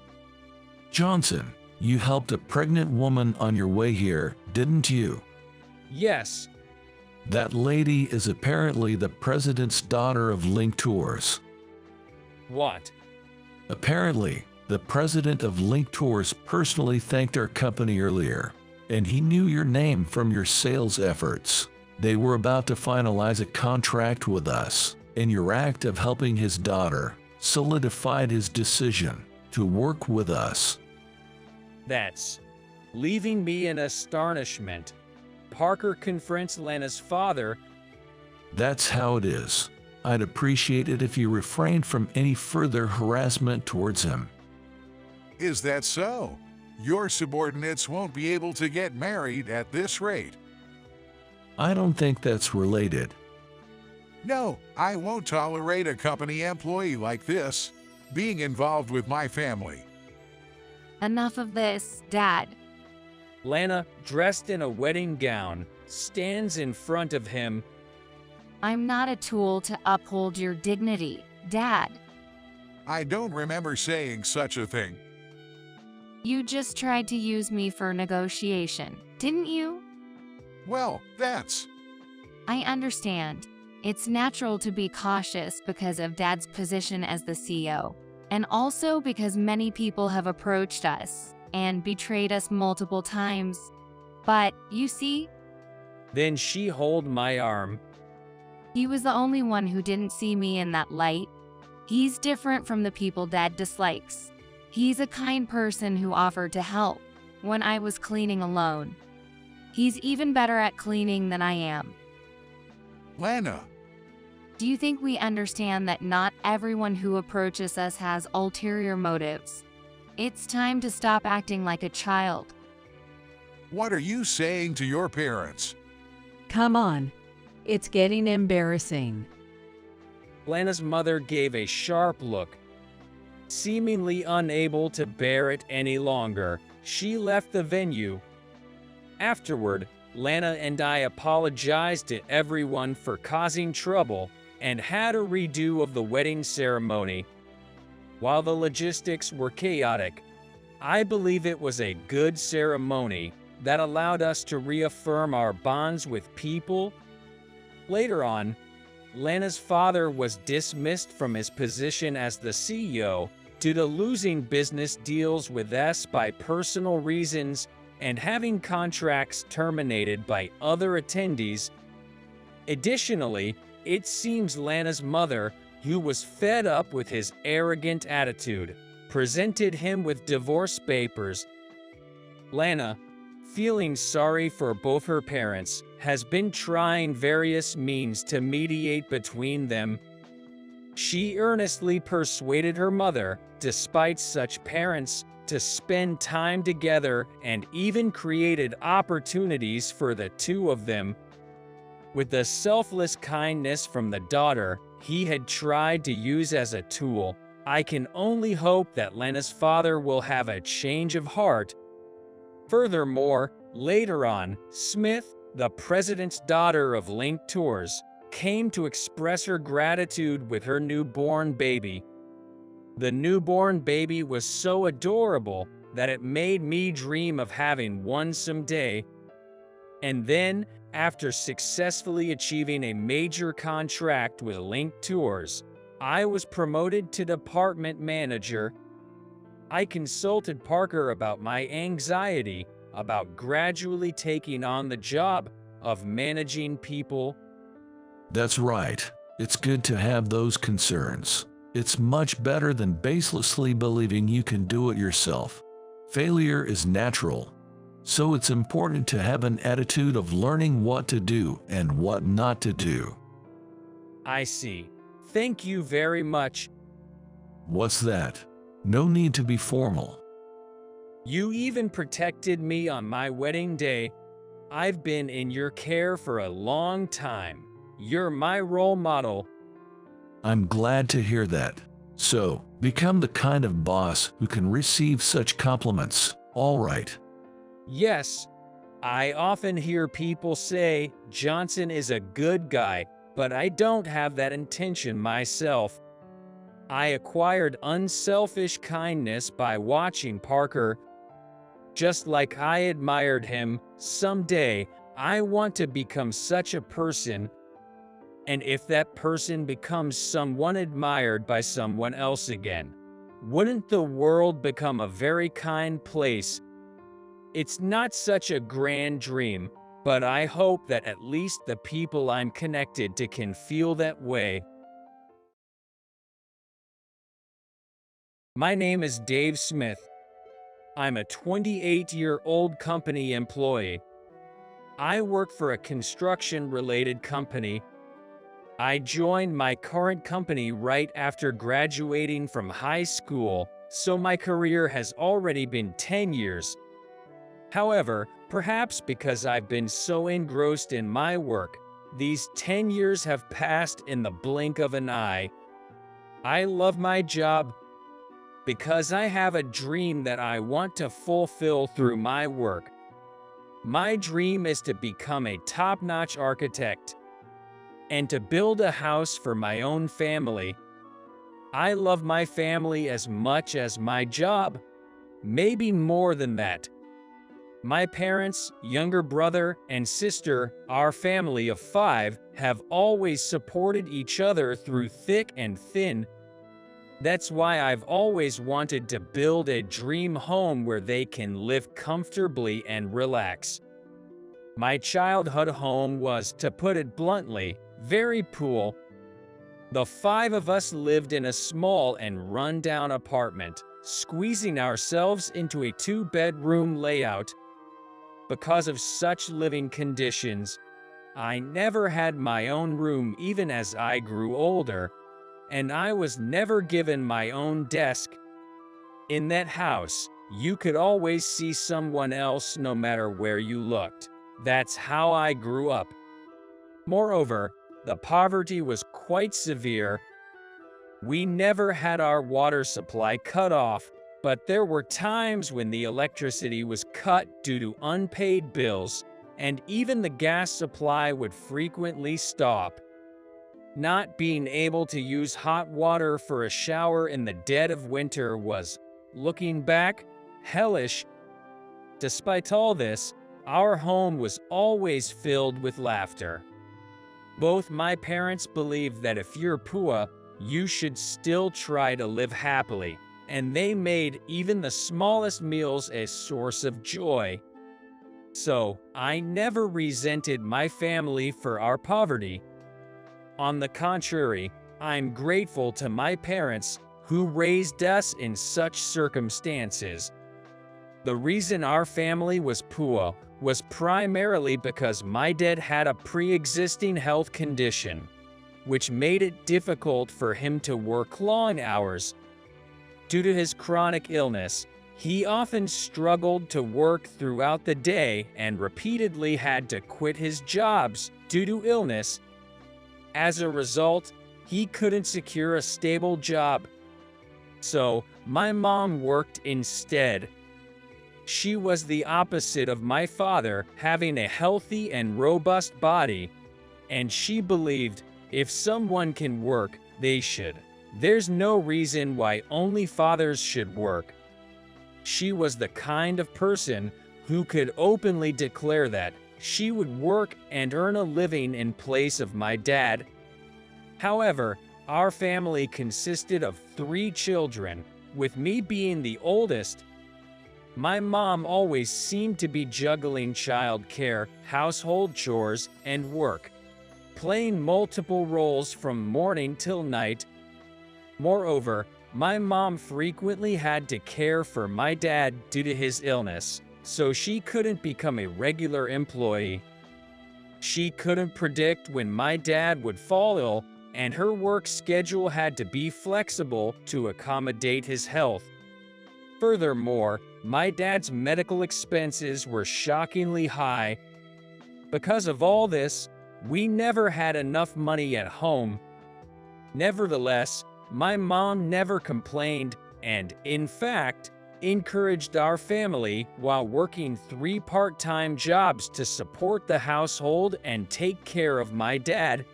Johnson, you helped a pregnant woman on your way here, didn't you? Yes. That lady is apparently the president's daughter of Link Tours. What? Apparently, the president of Link Tours personally thanked our company earlier, and he knew your name from your sales efforts. They were about to finalize a contract with us, and your act of helping his daughter solidified his decision to work with us. That's leaving me in astonishment. Parker confronts Lena's father. That's how it is. I'd appreciate it if you refrained from any further harassment towards him. Is that so? Your subordinates won't be able to get married at this rate. I don't think that's related. No, I won't tolerate a company employee like this being involved with my family. Enough of this, Dad. Lana, dressed in a wedding gown, stands in front of him. I'm not a tool to uphold your dignity, Dad. I don't remember saying such a thing. You just tried to use me for negotiation, didn't you? Well, that's... I understand. It's natural to be cautious because of Dad's position as the CEO, and also because many people have approached us and betrayed us multiple times. But, you see? Then she held my arm. He was the only one who didn't see me in that light. He's different from the people Dad dislikes. He's a kind person who offered to help when I was cleaning alone. He's even better at cleaning than I am. Lana. Do you think we understand that not everyone who approaches us has ulterior motives? It's time to stop acting like a child. What are you saying to your parents? Come on. It's getting embarrassing. Lana's mother gave a sharp look. Seemingly unable to bear it any longer, she left the venue. Afterward, Lana and I apologized to everyone for causing trouble and had a redo of the wedding ceremony. While the logistics were chaotic, I believe it was a good ceremony that allowed us to reaffirm our bonds with people. Later on, Lana's father was dismissed from his position as the CEO due to losing business deals with us by personal reasons and having contracts terminated by other attendees. Additionally, it seems Lana's mother, who was fed up with his arrogant attitude, presented him with divorce papers. Lana, feeling sorry for both her parents, has been trying various means to mediate between them. She earnestly persuaded her mother, despite such parents, to spend time together and even created opportunities for the two of them. With the selfless kindness from the daughter he had tried to use as a tool, I can only hope that Lana's father will have a change of heart. Furthermore, later on, Smith, the president's daughter of Link Tours, came to express her gratitude with her newborn baby. The newborn baby was so adorable that it made me dream of having one someday. And then, after successfully achieving a major contract with Link Tours, I was promoted to department manager. I consulted Parker about my anxiety about gradually taking on the job of managing people. That's right. It's good to have those concerns. It's much better than baselessly believing you can do it yourself. Failure is natural. So it's important to have an attitude of learning what to do and what not to do. I see. Thank you very much. What's that? No need to be formal. You even protected me on my wedding day. I've been in your care for a long time. You're my role model. I'm glad to hear that. So, become the kind of boss who can receive such compliments, all right? Yes, I often hear people say Johnson is a good guy, but I don't have that intention myself. I acquired unselfish kindness by watching Parker. Just like I admired him, someday I want to become such a person. And if that person becomes someone admired by someone else again, wouldn't the world become a very kind place? It's not such a grand dream, but I hope that at least the people I'm connected to can feel that way. My name is Dave Smith. I'm a 28-year-old company employee. I work for a construction-related company. I joined my current company right after graduating from high school, so my career has already been 10 years. However, perhaps because I've been so engrossed in my work, these 10 years have passed in the blink of an eye. I love my job because I have a dream that I want to fulfill through my work. My dream is to become a top-notch architect and to build a house for my own family. I love my family as much as my job, maybe more than that. My parents, younger brother, and sister, our family of 5, have always supported each other through thick and thin. That's why I've always wanted to build a dream home where they can live comfortably and relax. My childhood home was, to put it bluntly, very poor. The 5 of us lived in a small and run-down apartment, squeezing ourselves into a 2-bedroom layout. Because of such living conditions, I never had my own room even as I grew older, and I was never given my own desk. In that house, you could always see someone else no matter where you looked. That's how I grew up. Moreover, the poverty was quite severe. We never had our water supply cut off, but there were times when the electricity was cut due to unpaid bills, and even the gas supply would frequently stop. Not being able to use hot water for a shower in the dead of winter was, looking back, hellish. Despite all this, our home was always filled with laughter. Both my parents believed that if you're poor, you should still try to live happily, and they made even the smallest meals a source of joy. So, I never resented my family for our poverty. On the contrary, I'm grateful to my parents, who raised us in such circumstances. The reason our family was poor was primarily because my dad had a pre-existing health condition, which made it difficult for him to work long hours. Due to his chronic illness, he often struggled to work throughout the day and repeatedly had to quit his jobs due to illness. As a result, he couldn't secure a stable job. So, my mom worked instead. She was the opposite of my father, having a healthy and robust body, and she believed if someone can work, they should. There's no reason why only fathers should work. She was the kind of person who could openly declare that she would work and earn a living in place of my dad. However, our family consisted of 3 children, with me being the oldest. My mom always seemed to be juggling childcare, household chores, and work, playing multiple roles from morning till night. Moreover, my mom frequently had to care for my dad due to his illness, so she couldn't become a regular employee. She couldn't predict when my dad would fall ill, and her work schedule had to be flexible to accommodate his health. Furthermore, my dad's medical expenses were shockingly high. Because of all this, we never had enough money at home. Nevertheless, my mom never complained and, in fact, encouraged our family while working 3 part-time jobs to support the household and take care of my dad.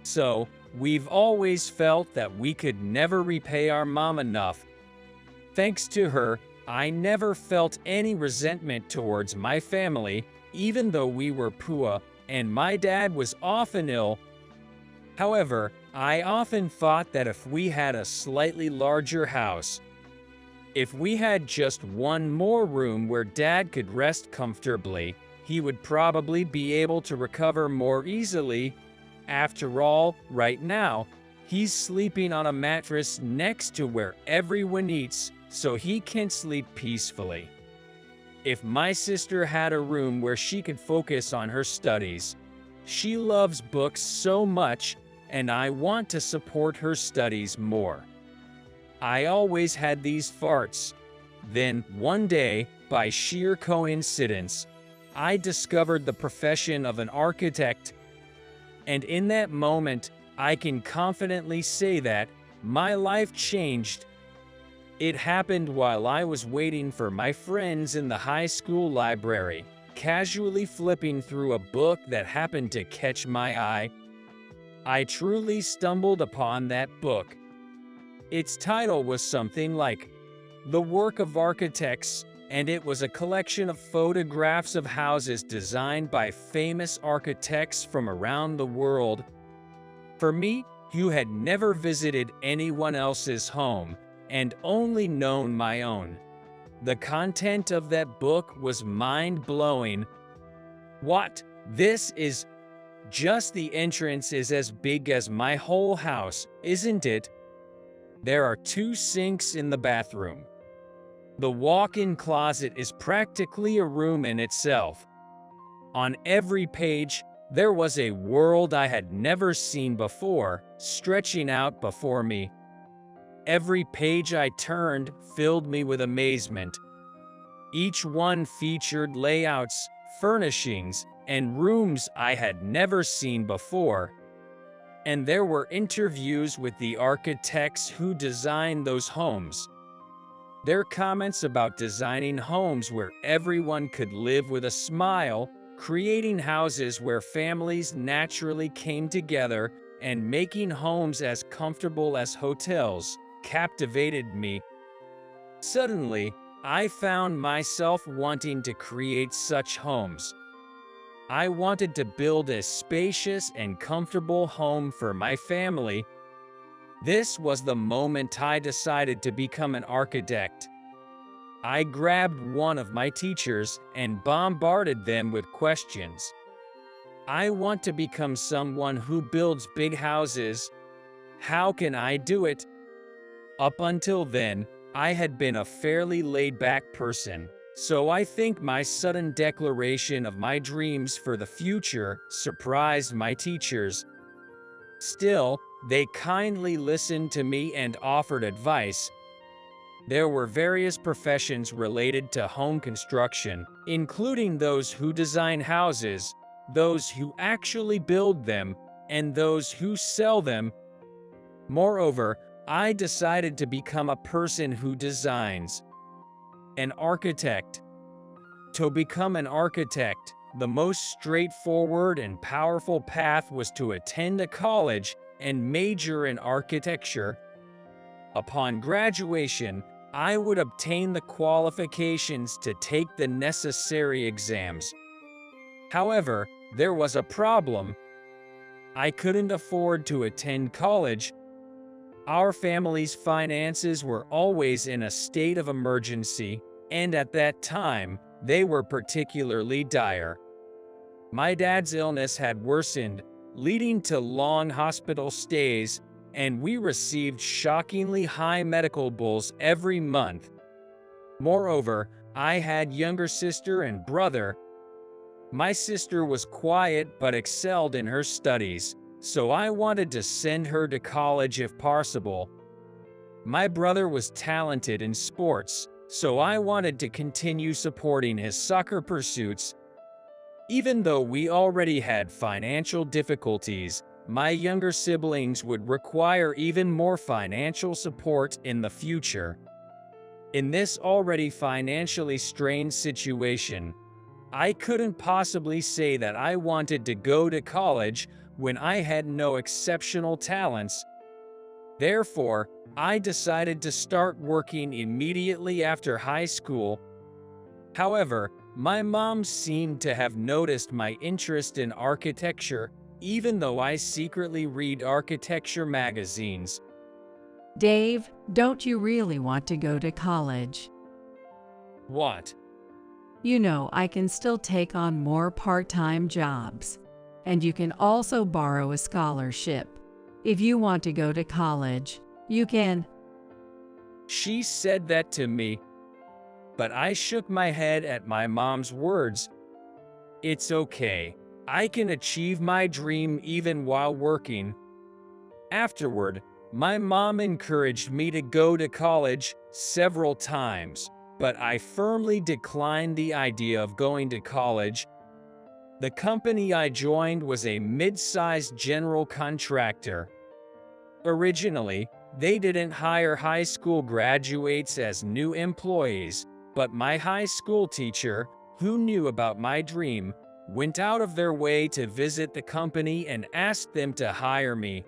So, we've always felt that we could never repay our mom enough. Thanks to her, I never felt any resentment towards my family, even though we were poor and my dad was often ill. However, I often thought that if we had a slightly larger house, if we had just one more room where Dad could rest comfortably, he would probably be able to recover more easily. After all, right now, he's sleeping on a mattress next to where everyone eats, so he can sleep peacefully. If my sister had a room where she could focus on her studies, she loves books so much, and I want to support her studies more. I always had these farts. Then, one day, by sheer coincidence, I discovered the profession of an architect. And in that moment, I can confidently say that my life changed. It happened while I was waiting for my friends in the high school library, casually flipping through a book that happened to catch my eye. I truly stumbled upon that book. Its title was something like The Work of Architects, and it was a collection of photographs of houses designed by famous architects from around the world. For me, who had never visited anyone else's home and only known my own, the content of that book was mind-blowing. What? This is just the entrance is as big as my whole house, isn't it? There are 2 sinks in the bathroom. The walk-in closet is practically a room in itself. On every page, there was a world I had never seen before, stretching out before me. Every page I turned filled me with amazement. Each one featured layouts, furnishings, and rooms I had never seen before. And there were interviews with the architects who designed those homes. Their comments about designing homes where everyone could live with a smile, creating houses where families naturally came together, and making homes as comfortable as hotels, captivated me. Suddenly, I found myself wanting to create such homes. I wanted to build a spacious and comfortable home for my family. This was the moment I decided to become an architect. I grabbed one of my teachers and bombarded them with questions. I want to become someone who builds big houses. How can I do it? Up until then, I had been a fairly laid-back person, so I think my sudden declaration of my dreams for the future surprised my teachers. Still, they kindly listened to me and offered advice. There were various professions related to home construction, including those who design houses, those who actually build them, and those who sell them. Moreover, I decided to become a person who designs. An architect. To become an architect, the most straightforward and powerful path was to attend a college and major in architecture. Upon graduation, I would obtain the qualifications to take the necessary exams. However, there was a problem. I couldn't afford to attend college. Our family's finances were always in a state of emergency, and at that time, they were particularly dire. My dad's illness had worsened, leading to long hospital stays, and we received shockingly high medical bills every month. Moreover, I had younger sister and brother. My sister was quiet but excelled in her studies, so I wanted to send her to college if possible. My brother was talented in sports, so I wanted to continue supporting his soccer pursuits. Even though we already had financial difficulties, my younger siblings would require even more financial support in the future. In this already financially strained situation, I couldn't possibly say that I wanted to go to college, when I had no exceptional talents. Therefore, I decided to start working immediately after high school. However, my mom seemed to have noticed my interest in architecture, even though I secretly read architecture magazines. Dave, don't you really want to go to college? What? You know, I can still take on more part-time jobs. And you can also borrow a scholarship. If you want to go to college, you can. She said that to me, but I shook my head at my mom's words. It's okay. I can achieve my dream even while working. Afterward, my mom encouraged me to go to college several times, but I firmly declined the idea of going to college. The company I joined was a mid-sized general contractor. Originally, they didn't hire high school graduates as new employees, but my high school teacher, who knew about my dream, went out of their way to visit the company and asked them to hire me.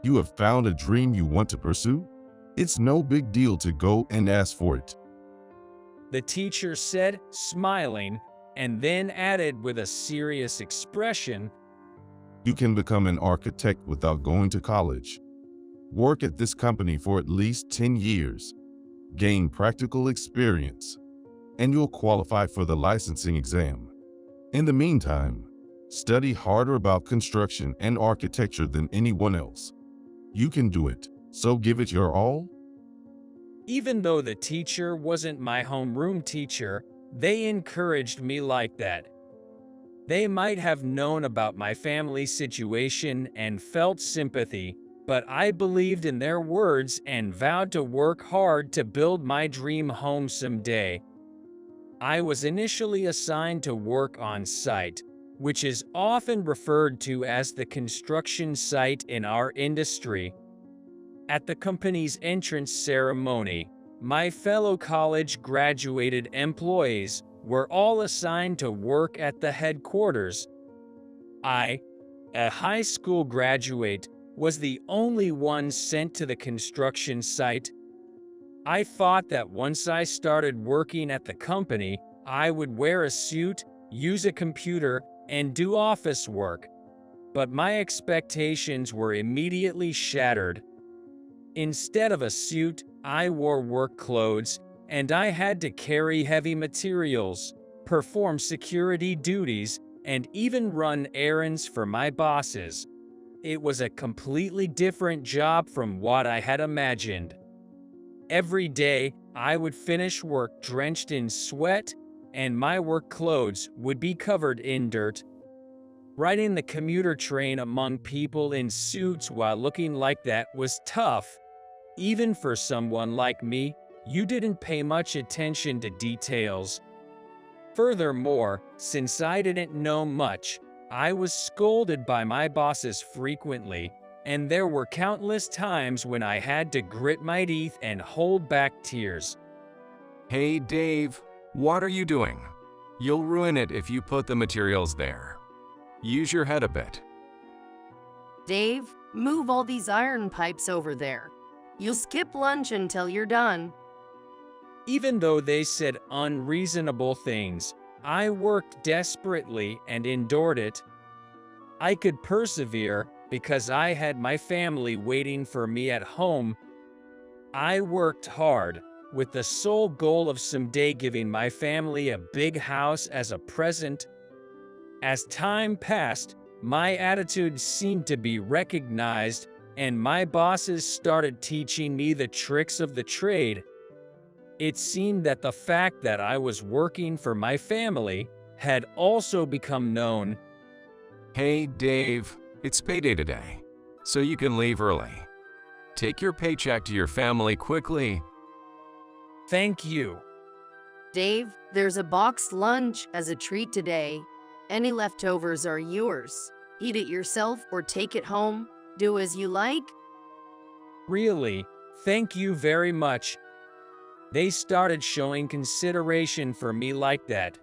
You have found a dream you want to pursue? It's no big deal to go and ask for it. The teacher said, smiling, and then added with a serious expression, You can become an architect without going to college. Work at this company for at least 10 years. Gain practical experience, and you'll qualify for the licensing exam. In the meantime, study harder about construction and architecture than anyone else. You can do it, so give it your all. Even though the teacher wasn't my homeroom teacher, they encouraged me like that. They might have known about my family situation and felt sympathy, but I believed in their words and vowed to work hard to build my dream home someday. I was initially assigned to work on site, which is often referred to as the construction site in our industry. At the company's entrance ceremony, my fellow college graduated employees were all assigned to work at the headquarters. I, a high school graduate, was the only one sent to the construction site. I thought that once I started working at the company, I would wear a suit, use a computer, and do office work. But my expectations were immediately shattered. Instead of a suit, I wore work clothes, and I had to carry heavy materials, perform security duties, and even run errands for my bosses. It was a completely different job from what I had imagined. Every day, I would finish work drenched in sweat, and my work clothes would be covered in dirt. Riding the commuter train among people in suits while looking like that was tough. Even for someone like me, you didn't pay much attention to details. Furthermore, since I didn't know much, I was scolded by my bosses frequently, and there were countless times when I had to grit my teeth and hold back tears. Hey Dave, what are you doing? You'll ruin it if you put the materials there. Use your head a bit. Dave, move all these iron pipes over there. You'll skip lunch until you're done. Even though they said unreasonable things, I worked desperately and endured it. I could persevere because I had my family waiting for me at home. I worked hard, with the sole goal of someday giving my family a big house as a present. As time passed, my attitude seemed to be recognized, and my bosses started teaching me the tricks of the trade. It seemed that the fact that I was working for my family had also become known. Hey Dave, it's payday today, so you can leave early. Take your paycheck to your family quickly. Thank you. Dave, there's a boxed lunch as a treat today. Any leftovers are yours. Eat it yourself or take it home. Do as you like. Really, thank you very much. They started showing consideration for me like that.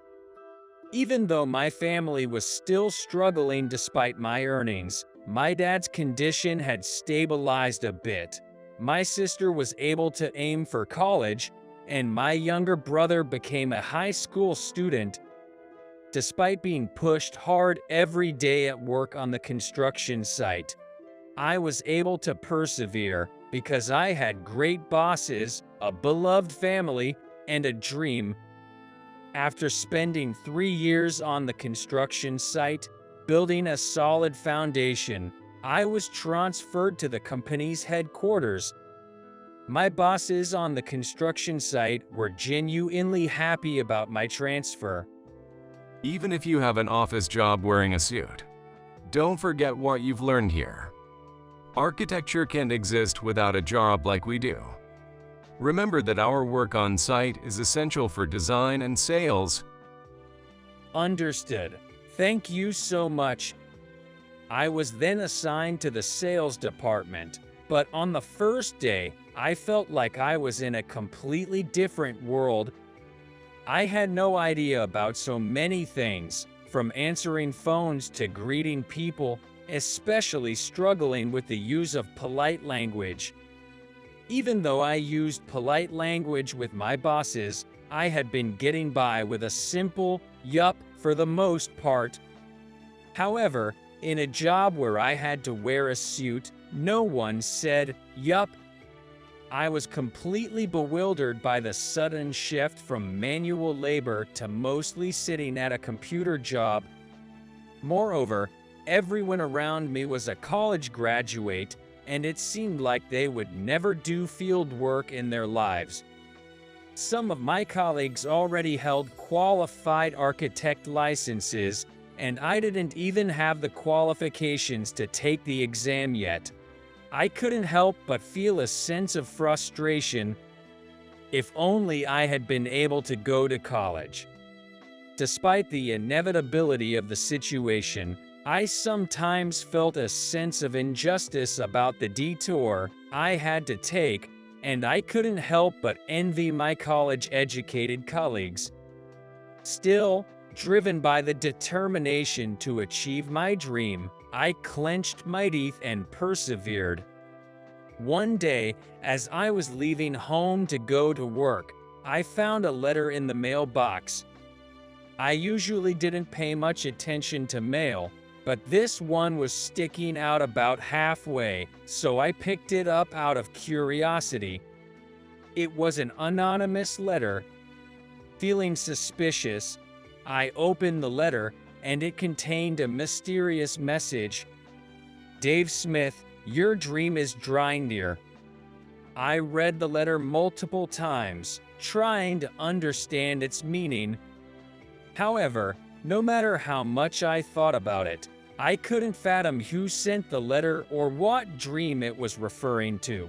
Even though my family was still struggling despite my earnings, my dad's condition had stabilized a bit. My sister was able to aim for college, and my younger brother became a high school student. Despite being pushed hard every day at work on the construction site, I was able to persevere because I had great bosses, a beloved family, and a dream. After spending 3 years on the construction site, building a solid foundation, I was transferred to the company's headquarters. My bosses on the construction site were genuinely happy about my transfer. Even if you have an office job wearing a suit, don't forget what you've learned here. Architecture can't exist without a job like we do. Remember that our work on site is essential for design and sales. Understood. Thank you so much. I was then assigned to the sales department, but on the first day, I felt like I was in a completely different world. I had no idea about so many things, from answering phones to greeting people, especially struggling with the use of polite language. Even though I used polite language with my bosses, I had been getting by with a simple yup for the most part. However, in a job where I had to wear a suit, no one said yup. I was completely bewildered by the sudden shift from manual labor to mostly sitting at a computer job. Moreover, everyone around me was a college graduate, and it seemed like they would never do field work in their lives. Some of my colleagues already held qualified architect licenses, and I didn't even have the qualifications to take the exam yet. I couldn't help but feel a sense of frustration. If only I had been able to go to college. Despite the inevitability of the situation, I sometimes felt a sense of injustice about the detour I had to take, and I couldn't help but envy my college-educated colleagues. Still, driven by the determination to achieve my dream, I clenched my teeth and persevered. One day, as I was leaving home to go to work, I found a letter in the mailbox. I usually didn't pay much attention to mail, but this one was sticking out about halfway, so I picked it up out of curiosity. It was an anonymous letter. Feeling suspicious, I opened the letter, and it contained a mysterious message. Dave Smith, your dream is drawing near. I read the letter multiple times, trying to understand its meaning. However, no matter how much I thought about it, I couldn't fathom who sent the letter or what dream it was referring to.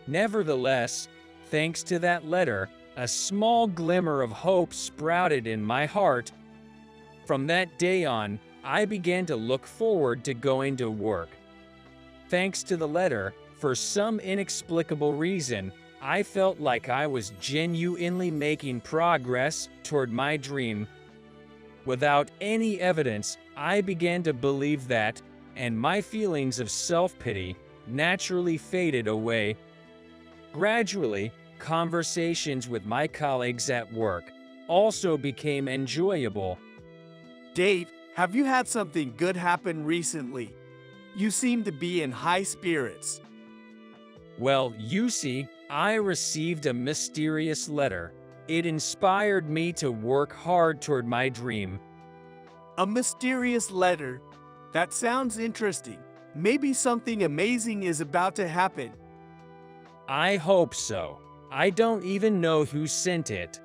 Nevertheless, thanks to that letter, a small glimmer of hope sprouted in my heart. From that day on, I began to look forward to going to work. Thanks to the letter, for some inexplicable reason, I felt like I was genuinely making progress toward my dream. Without any evidence, I began to believe that, and my feelings of self-pity naturally faded away. Gradually, conversations with my colleagues at work also became enjoyable. Dave, have you had something good happen recently? You seem to be in high spirits. Well, you see, I received a mysterious letter. It inspired me to work hard toward my dream. A mysterious letter? That sounds interesting. Maybe something amazing is about to happen. I hope so. I don't even know who sent it.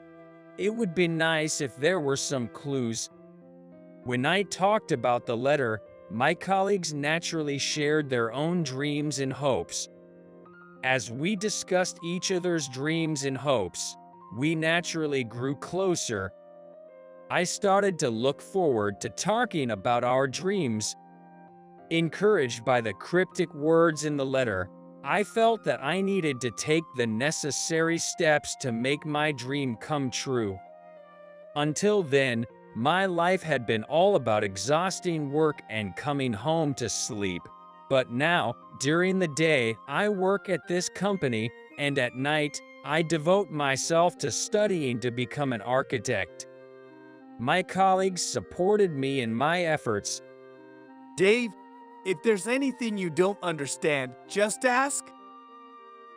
It would be nice if there were some clues. When I talked about the letter, my colleagues naturally shared their own dreams and hopes. As we discussed each other's dreams and hopes, we naturally grew closer. I started to look forward to talking about our dreams. Encouraged by the cryptic words in the letter, I felt that I needed to take the necessary steps to make my dream come true. Until then, My life had been all about exhausting work and coming home to sleep. But now, during the day, I work at this company, and at night, I devote myself to studying to become an architect. My colleagues supported me in my efforts. Dave, if there's anything you don't understand, just ask.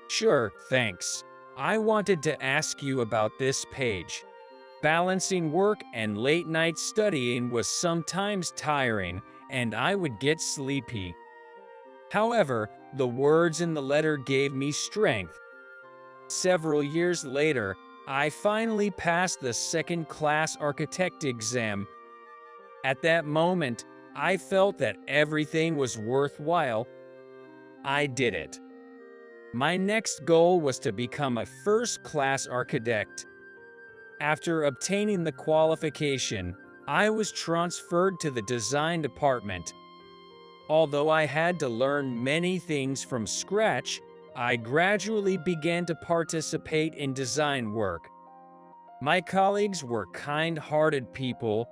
Sure, thanks. I wanted to ask you about this page. Balancing work and late night studying was sometimes tiring, and I would get sleepy. However, the words in the letter gave me strength. Several years later, I finally passed the second-class architect exam. At that moment, I felt that everything was worthwhile. I did it. My next goal was to become a first-class architect. After obtaining the qualification, I was transferred to the design department. Although I had to learn many things from scratch, I gradually began to participate in design work. My colleagues were kind-hearted people,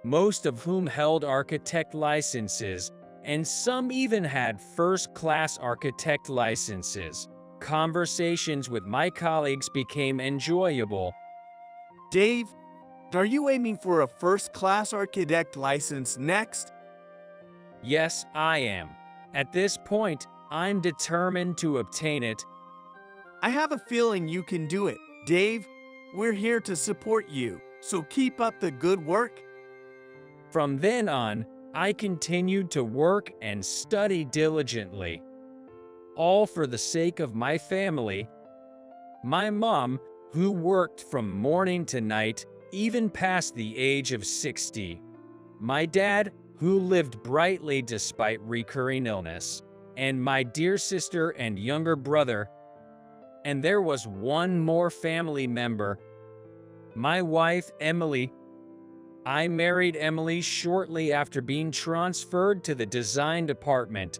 most of whom held architect licenses, and some even had first-class architect licenses. Conversations with my colleagues became enjoyable. Dave, are you aiming for a first-class architect license next? Yes, I am. At this point, I'm determined to obtain it. I have a feeling you can do it. Dave, we're here to support you, so keep up the good work. From then on, I continued to work and study diligently, all for the sake of my family. My mom, who worked from morning to night, even past the age of 60. My dad, who lived brightly despite recurring illness. And my dear sister and younger brother. And there was one more family member, my wife, Emily. I married Emily shortly after being transferred to the design department.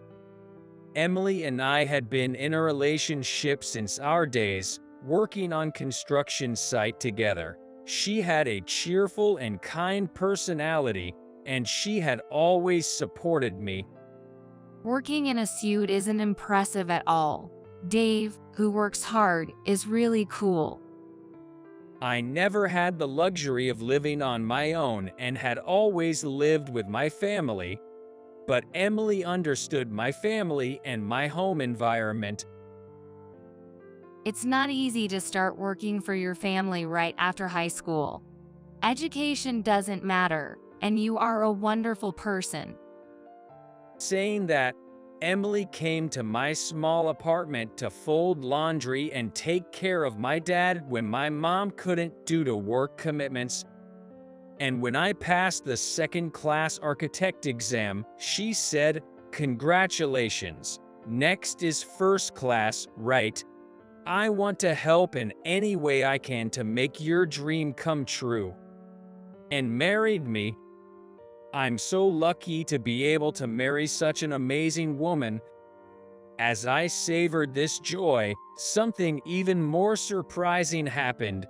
Emily and I had been in a relationship since our days, working on construction site together. She had a cheerful and kind personality, and she had always supported me. Working in a suit isn't impressive at all. Dave, who works hard, is really cool. I never had the luxury of living on my own and had always lived with my family. But Emily understood my family and my home environment. It's not easy to start working for your family right after high school. Education doesn't matter, and you are a wonderful person. Saying that, Emily came to my small apartment to fold laundry and take care of my dad when my mom couldn't due to work commitments. And when I passed the second-class architect exam, she said, "Congratulations. Next is first class, right? I want to help in any way I can to make your dream come true." And married me. I'm so lucky to be able to marry such an amazing woman. As I savored this joy, something even more surprising happened.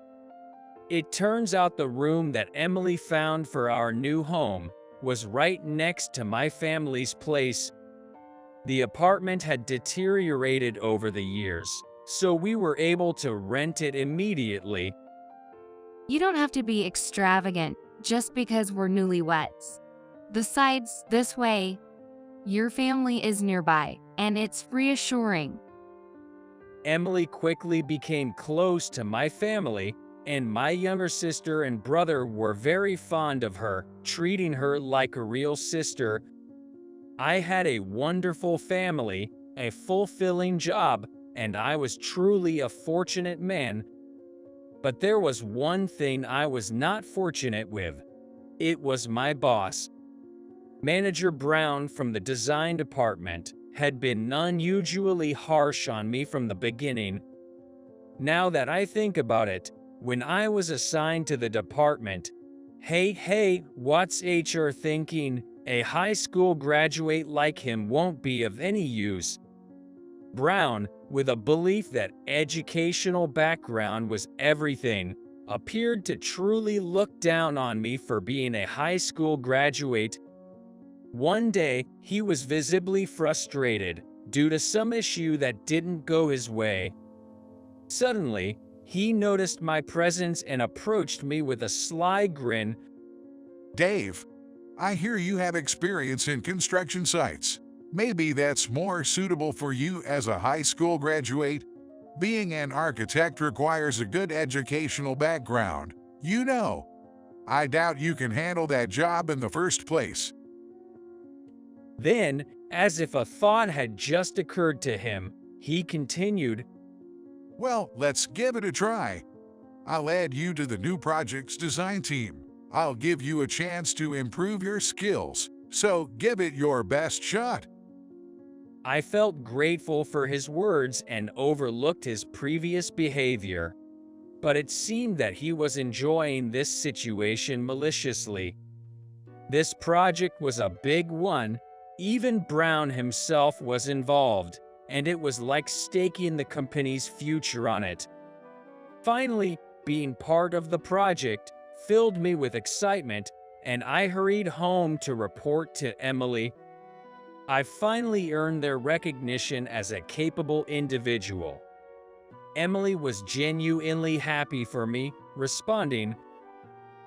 It turns out the room that Emily found for our new home was right next to my family's place. The apartment had deteriorated over the years, so we were able to rent it immediately. You don't have to be extravagant just because we're newlyweds. Besides, this way, your family is nearby, and it's reassuring. Emily quickly became close to my family, and my younger sister and brother were very fond of her, treating her like a real sister. I had a wonderful family, a fulfilling job, and I was truly a fortunate man. But there was one thing I was not fortunate with. It was my boss. Manager Brown from the design department had been unusually harsh on me from the beginning. Now that I think about it, when I was assigned to the department, hey, what's HR thinking? A high school graduate like him won't be of any use. Brown, with a belief that educational background was everything, appeared to truly look down on me for being a high school graduate. One day, he was visibly frustrated due to some issue that didn't go his way. Suddenly, he noticed my presence and approached me with a sly grin. Dave, I hear you have experience in construction sites. Maybe that's more suitable for you as a high school graduate. Being an architect requires a good educational background. You know, I doubt you can handle that job in the first place. Then, as if a thought had just occurred to him, he continued, Well, let's give it a try. I'll add you to the new project's design team. I'll give you a chance to improve your skills, so give it your best shot. I felt grateful for his words and overlooked his previous behavior. But it seemed that he was enjoying this situation maliciously. This project was a big one. Even Brown himself was involved, and it was like staking the company's future on it. Finally, being part of the project filled me with excitement, and I hurried home to report to Emily. I finally earned their recognition as a capable individual. Emily was genuinely happy for me, responding,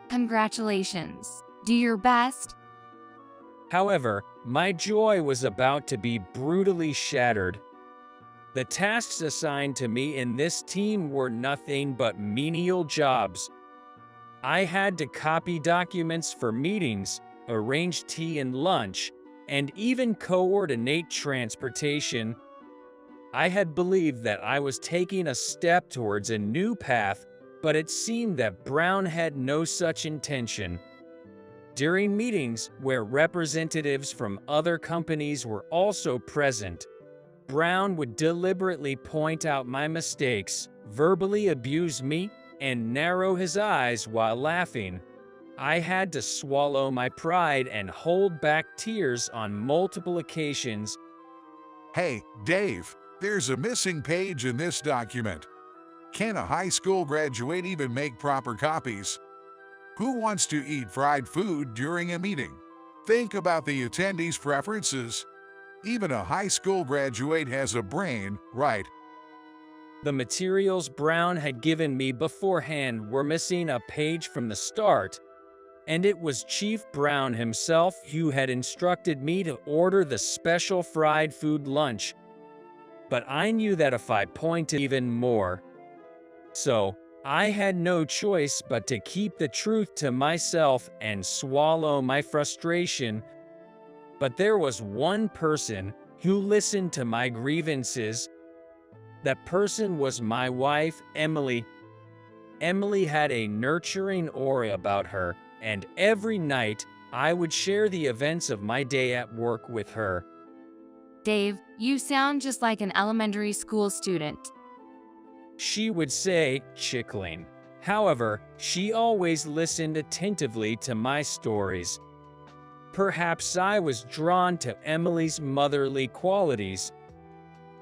Congratulations. Do your best. However, my joy was about to be brutally shattered. The tasks assigned to me in this team were nothing but menial jobs. I had to copy documents for meetings, arrange tea and lunch, and even coordinate transportation. I had believed that I was taking a step towards a new path, but it seemed that Brown had no such intention. During meetings where representatives from other companies were also present, Brown would deliberately point out my mistakes, verbally abuse me, and narrow his eyes while laughing. I had to swallow my pride and hold back tears on multiple occasions. Hey, Dave, there's a missing page in this document. Can a high school graduate even make proper copies? Who wants to eat fried food during a meeting? Think about the attendees' preferences. Even a high school graduate has a brain, right? The materials Brown had given me beforehand were missing a page from the start, and it was Chief Brown himself who had instructed me to order the special fried food lunch. But I knew that if I pointed even more, so I had no choice but to keep the truth to myself and swallow my frustration. But there was one person who listened to my grievances. That person was my wife, Emily. Emily had a nurturing aura about her, and every night I would share the events of my day at work with her. Dave, you sound just like an elementary school student. She would say, chuckling. However, she always listened attentively to my stories. Perhaps I was drawn to Emily's motherly qualities.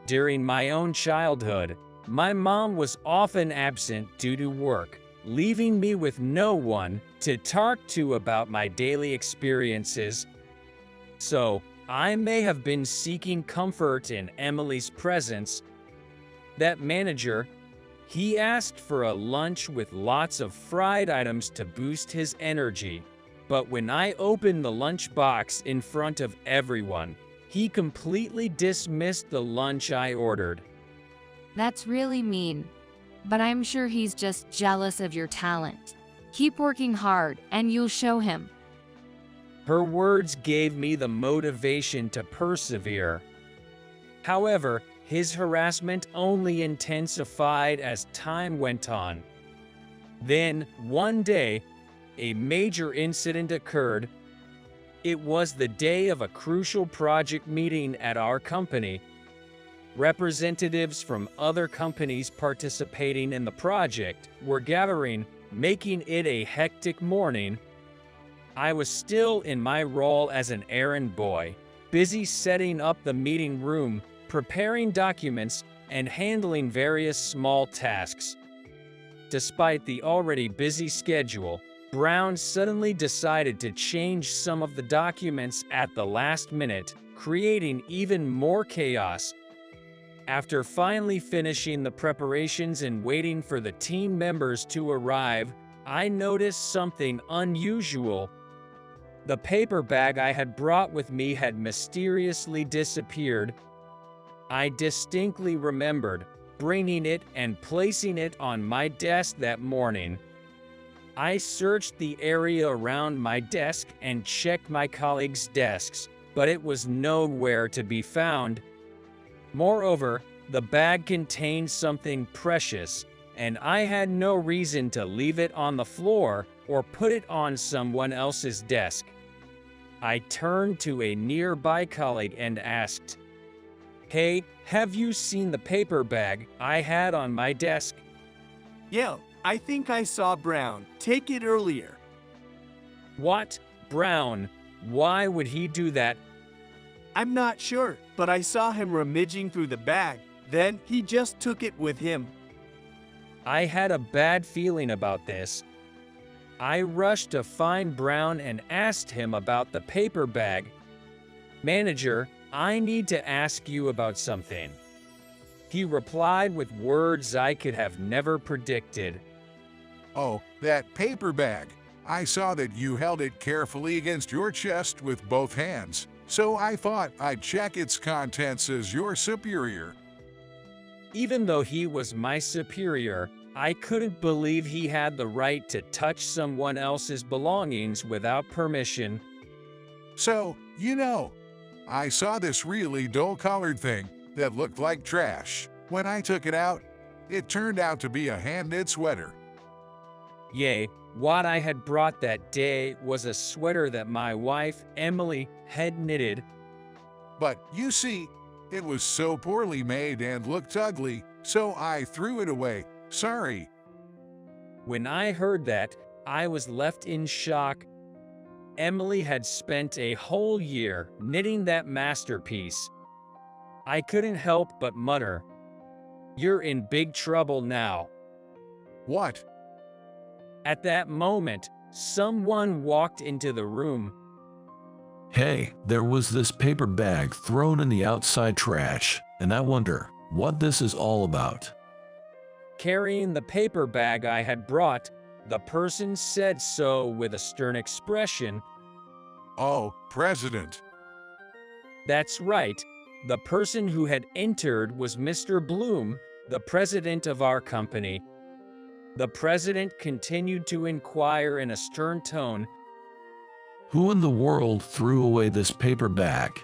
During my own childhood, my mom was often absent due to work, leaving me with no one to talk to about my daily experiences. So, I may have been seeking comfort in Emily's presence. That manager, he asked for a lunch with lots of fried items to boost his energy. But when I opened the lunch box in front of everyone, he completely dismissed the lunch I ordered. That's really mean. But I'm sure he's just jealous of your talent. Keep working hard, and you'll show him. Her words gave me the motivation to persevere. However, his harassment only intensified as time went on. Then, one day, a major incident occurred. It was the day of a crucial project meeting at our company. Representatives from other companies participating in the project were gathering, making it a hectic morning. I was still in my role as an errand boy, busy setting up the meeting room, preparing documents, and handling various small tasks. Despite the already busy schedule, Brown suddenly decided to change some of the documents at the last minute, creating even more chaos. After finally finishing the preparations and waiting for the team members to arrive, I noticed something unusual. The paper bag I had brought with me had mysteriously disappeared. I distinctly remembered bringing it and placing it on my desk that morning. I searched the area around my desk and checked my colleagues' desks, but it was nowhere to be found. Moreover, the bag contained something precious, and I had no reason to leave it on the floor or put it on someone else's desk. I turned to a nearby colleague and asked, "Hey, have you seen the paper bag I had on my desk?" Yeah, I think I saw Brown take it earlier. What? Brown? Why would he do that? I'm not sure, but I saw him rummaging through the bag. Then he just took it with him. I had a bad feeling about this. I rushed to find Brown and asked him about the paper bag. "Manager, I need to ask you about something." He replied with words I could have never predicted. Oh, that paper bag. I saw that you held it carefully against your chest with both hands, so I thought I'd check its contents as your superior. Even though he was my superior, I couldn't believe he had the right to touch someone else's belongings without permission. So, I saw this really dull-colored thing that looked like trash. When I took it out, it turned out to be a hand-knit sweater. Yay, what I had brought that day was a sweater that my wife, Emily, had knitted. But you see, it was so poorly made and looked ugly, so I threw it away. Sorry. When I heard that, I was left in shock. Emily had spent a whole year knitting that masterpiece. I couldn't help but mutter, "You're in big trouble now." What? At that moment, someone walked into the room. Hey, there was this paper bag thrown in the outside trash, and I wonder what this is all about. Carrying the paper bag I had brought, the person said so with a stern expression. "Oh, President." That's right. The person who had entered was Mr. Bloom, the president of our company. The president continued to inquire in a stern tone, Who in the world threw away this paper bag?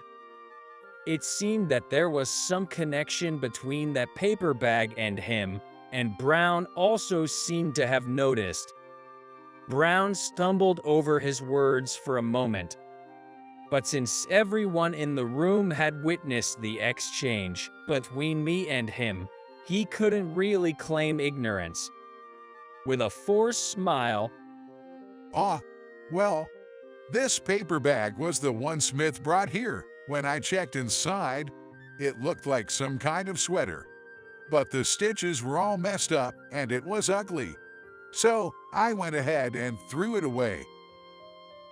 It seemed that there was some connection between that paper bag and him, and Brown also seemed to have noticed. Brown stumbled over his words for a moment. But since everyone in the room had witnessed the exchange between me and him, he couldn't really claim ignorance. With a forced smile, Well, this paper bag was the one Smith brought here. When I checked inside, it looked like some kind of sweater. But the stitches were all messed up and it was ugly. So I went ahead and threw it away.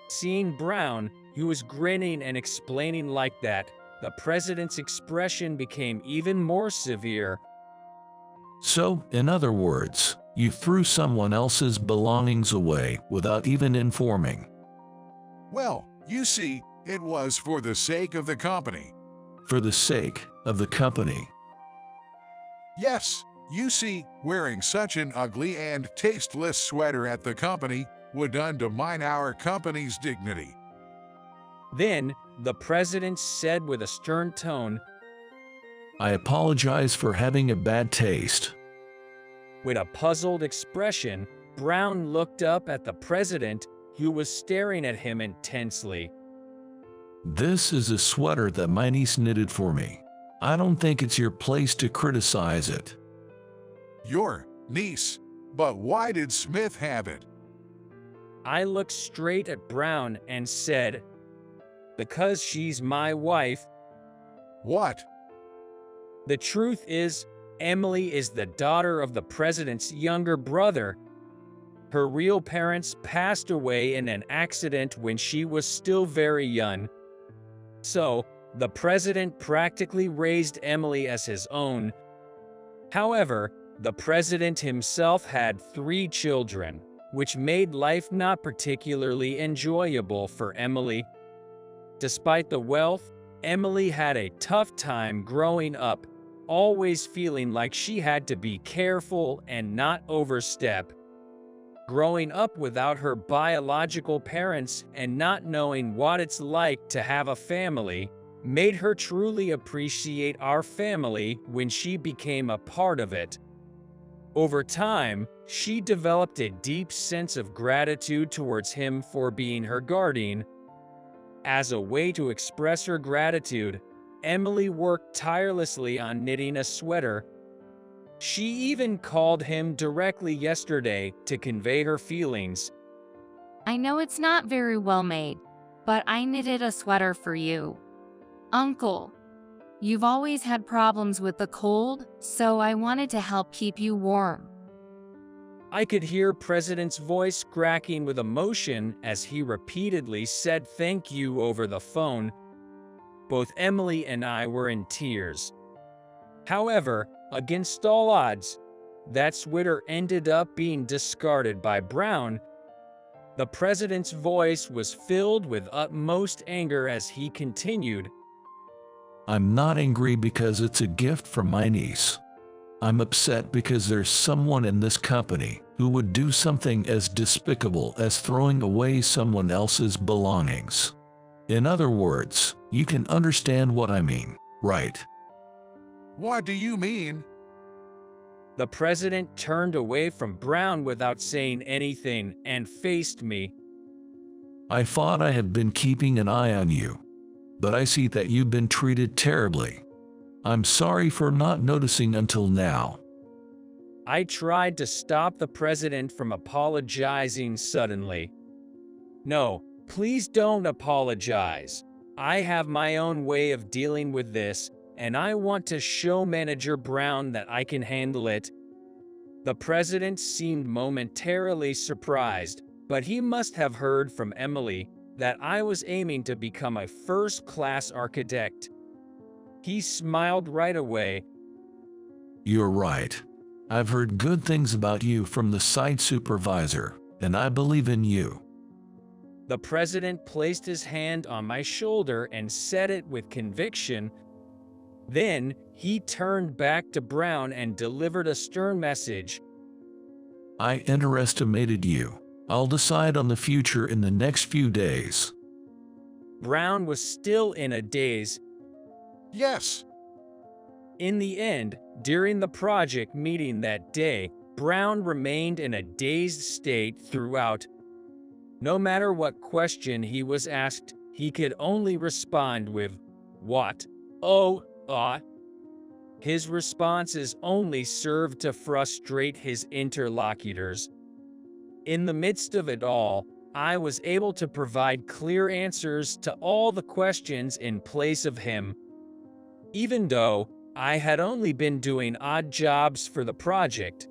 Seeing Brown, who was grinning and explaining like that, the president's expression became even more severe. So, in other words, you threw someone else's belongings away without even informing. Well, you see, it was for the sake of the company. For the sake of the company. Yes, you see, wearing such an ugly and tasteless sweater at the company would undermine our company's dignity. Then, the president said with a stern tone, I apologize for having a bad taste. With a puzzled expression, Brown looked up at the president, who was staring at him intensely. This is a sweater that my niece knitted for me. I don't think it's your place to criticize it. Your niece? But why did Smith have it? I looked straight at Brown and said, because she's my wife. What? The truth is, Emily is the daughter of the president's younger brother. Her real parents passed away in an accident when she was still very young. So, the president practically raised Emily as his own. However, the president himself had 3 children, which made life not particularly enjoyable for Emily. Despite the wealth, Emily had a tough time growing up, always feeling like she had to be careful and not overstep. Growing up without her biological parents and not knowing what it's like to have a family made her truly appreciate our family when she became a part of it. Over time, she developed a deep sense of gratitude towards him for being her guardian. As a way to express her gratitude, Emily worked tirelessly on knitting a sweater. She even called him directly yesterday to convey her feelings. I know it's not very well made, but I knitted a sweater for you. Uncle, you've always had problems with the cold, so I wanted to help keep you warm. I could hear President's voice cracking with emotion as he repeatedly said thank you over the phone. Both Emily and I were in tears. However, against all odds, that sweater ended up being discarded by Brown. The president's voice was filled with utmost anger as he continued. I'm not angry because it's a gift from my niece. I'm upset because there's someone in this company who would do something as despicable as throwing away someone else's belongings. In other words, you can understand what I mean, right? What do you mean? The president turned away from Brown without saying anything and faced me. I thought I had been keeping an eye on you, but I see that you've been treated terribly. I'm sorry for not noticing until now. I tried to stop the president from apologizing suddenly. No, please don't apologize. I have my own way of dealing with this, and I want to show Manager Brown that I can handle it. The president seemed momentarily surprised, but he must have heard from Emily that I was aiming to become a first-class architect. He smiled right away. You're right. I've heard good things about you from the site supervisor, and I believe in you. The president placed his hand on my shoulder and said it with conviction. Then, he turned back to Brown and delivered a stern message. I underestimated you. I'll decide on the future in the next few days. Brown was still in a daze. Yes. In the end, during the project meeting that day, Brown remained in a dazed state throughout. No matter what question he was asked, he could only respond with, "What? Oh, ah." His responses only served to frustrate his interlocutors. In the midst of it all, I was able to provide clear answers to all the questions in place of him. Even though I had only been doing odd jobs for the project,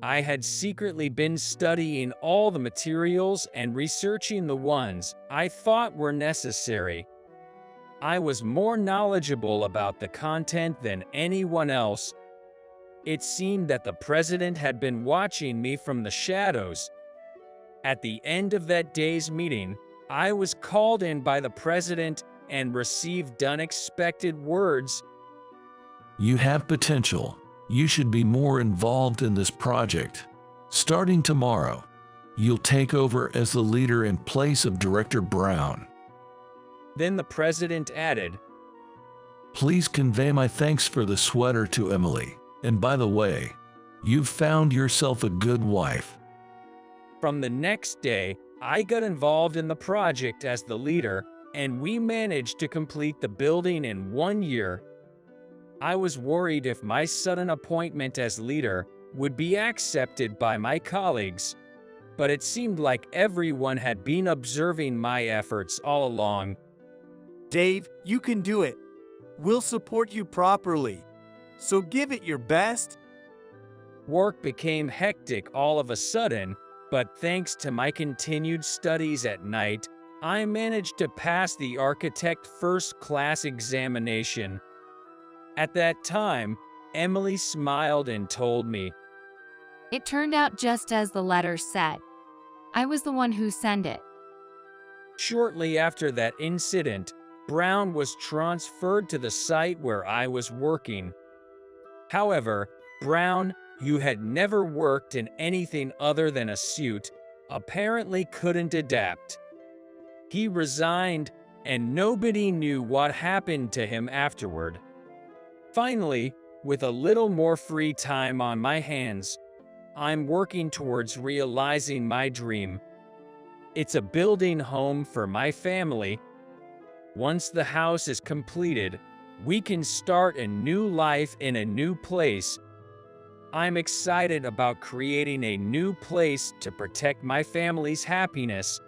I had secretly been studying all the materials and researching the ones I thought were necessary. I was more knowledgeable about the content than anyone else. It seemed that the president had been watching me from the shadows. At the end of that day's meeting, I was called in by the president and received unexpected words. You have potential. You should be more involved in this project. Starting tomorrow, you'll take over as the leader in place of Director Brown. Then the president added, Please convey my thanks for the sweater to Emily. And by the way, you've found yourself a good wife. From the next day, I got involved in the project as the leader, and we managed to complete the building in 1 year. I was worried if my sudden appointment as leader would be accepted by my colleagues, but it seemed like everyone had been observing my efforts all along. Dave, you can do it. We'll support you properly. so give it your best. Work became hectic all of a sudden, but thanks to my continued studies at night, I managed to pass the architect first class examination. At that time, Emily smiled and told me, It turned out just as the letter said. I was the one who sent it. Shortly after that incident, Brown was transferred to the site where I was working. However, Brown, who had never worked in anything other than a suit, apparently couldn't adapt. He resigned, and nobody knew what happened to him afterward. Finally, with a little more free time on my hands, I'm working towards realizing my dream. It's a building home for my family. Once the house is completed, we can start a new life in a new place. I'm excited about creating a new place to protect my family's happiness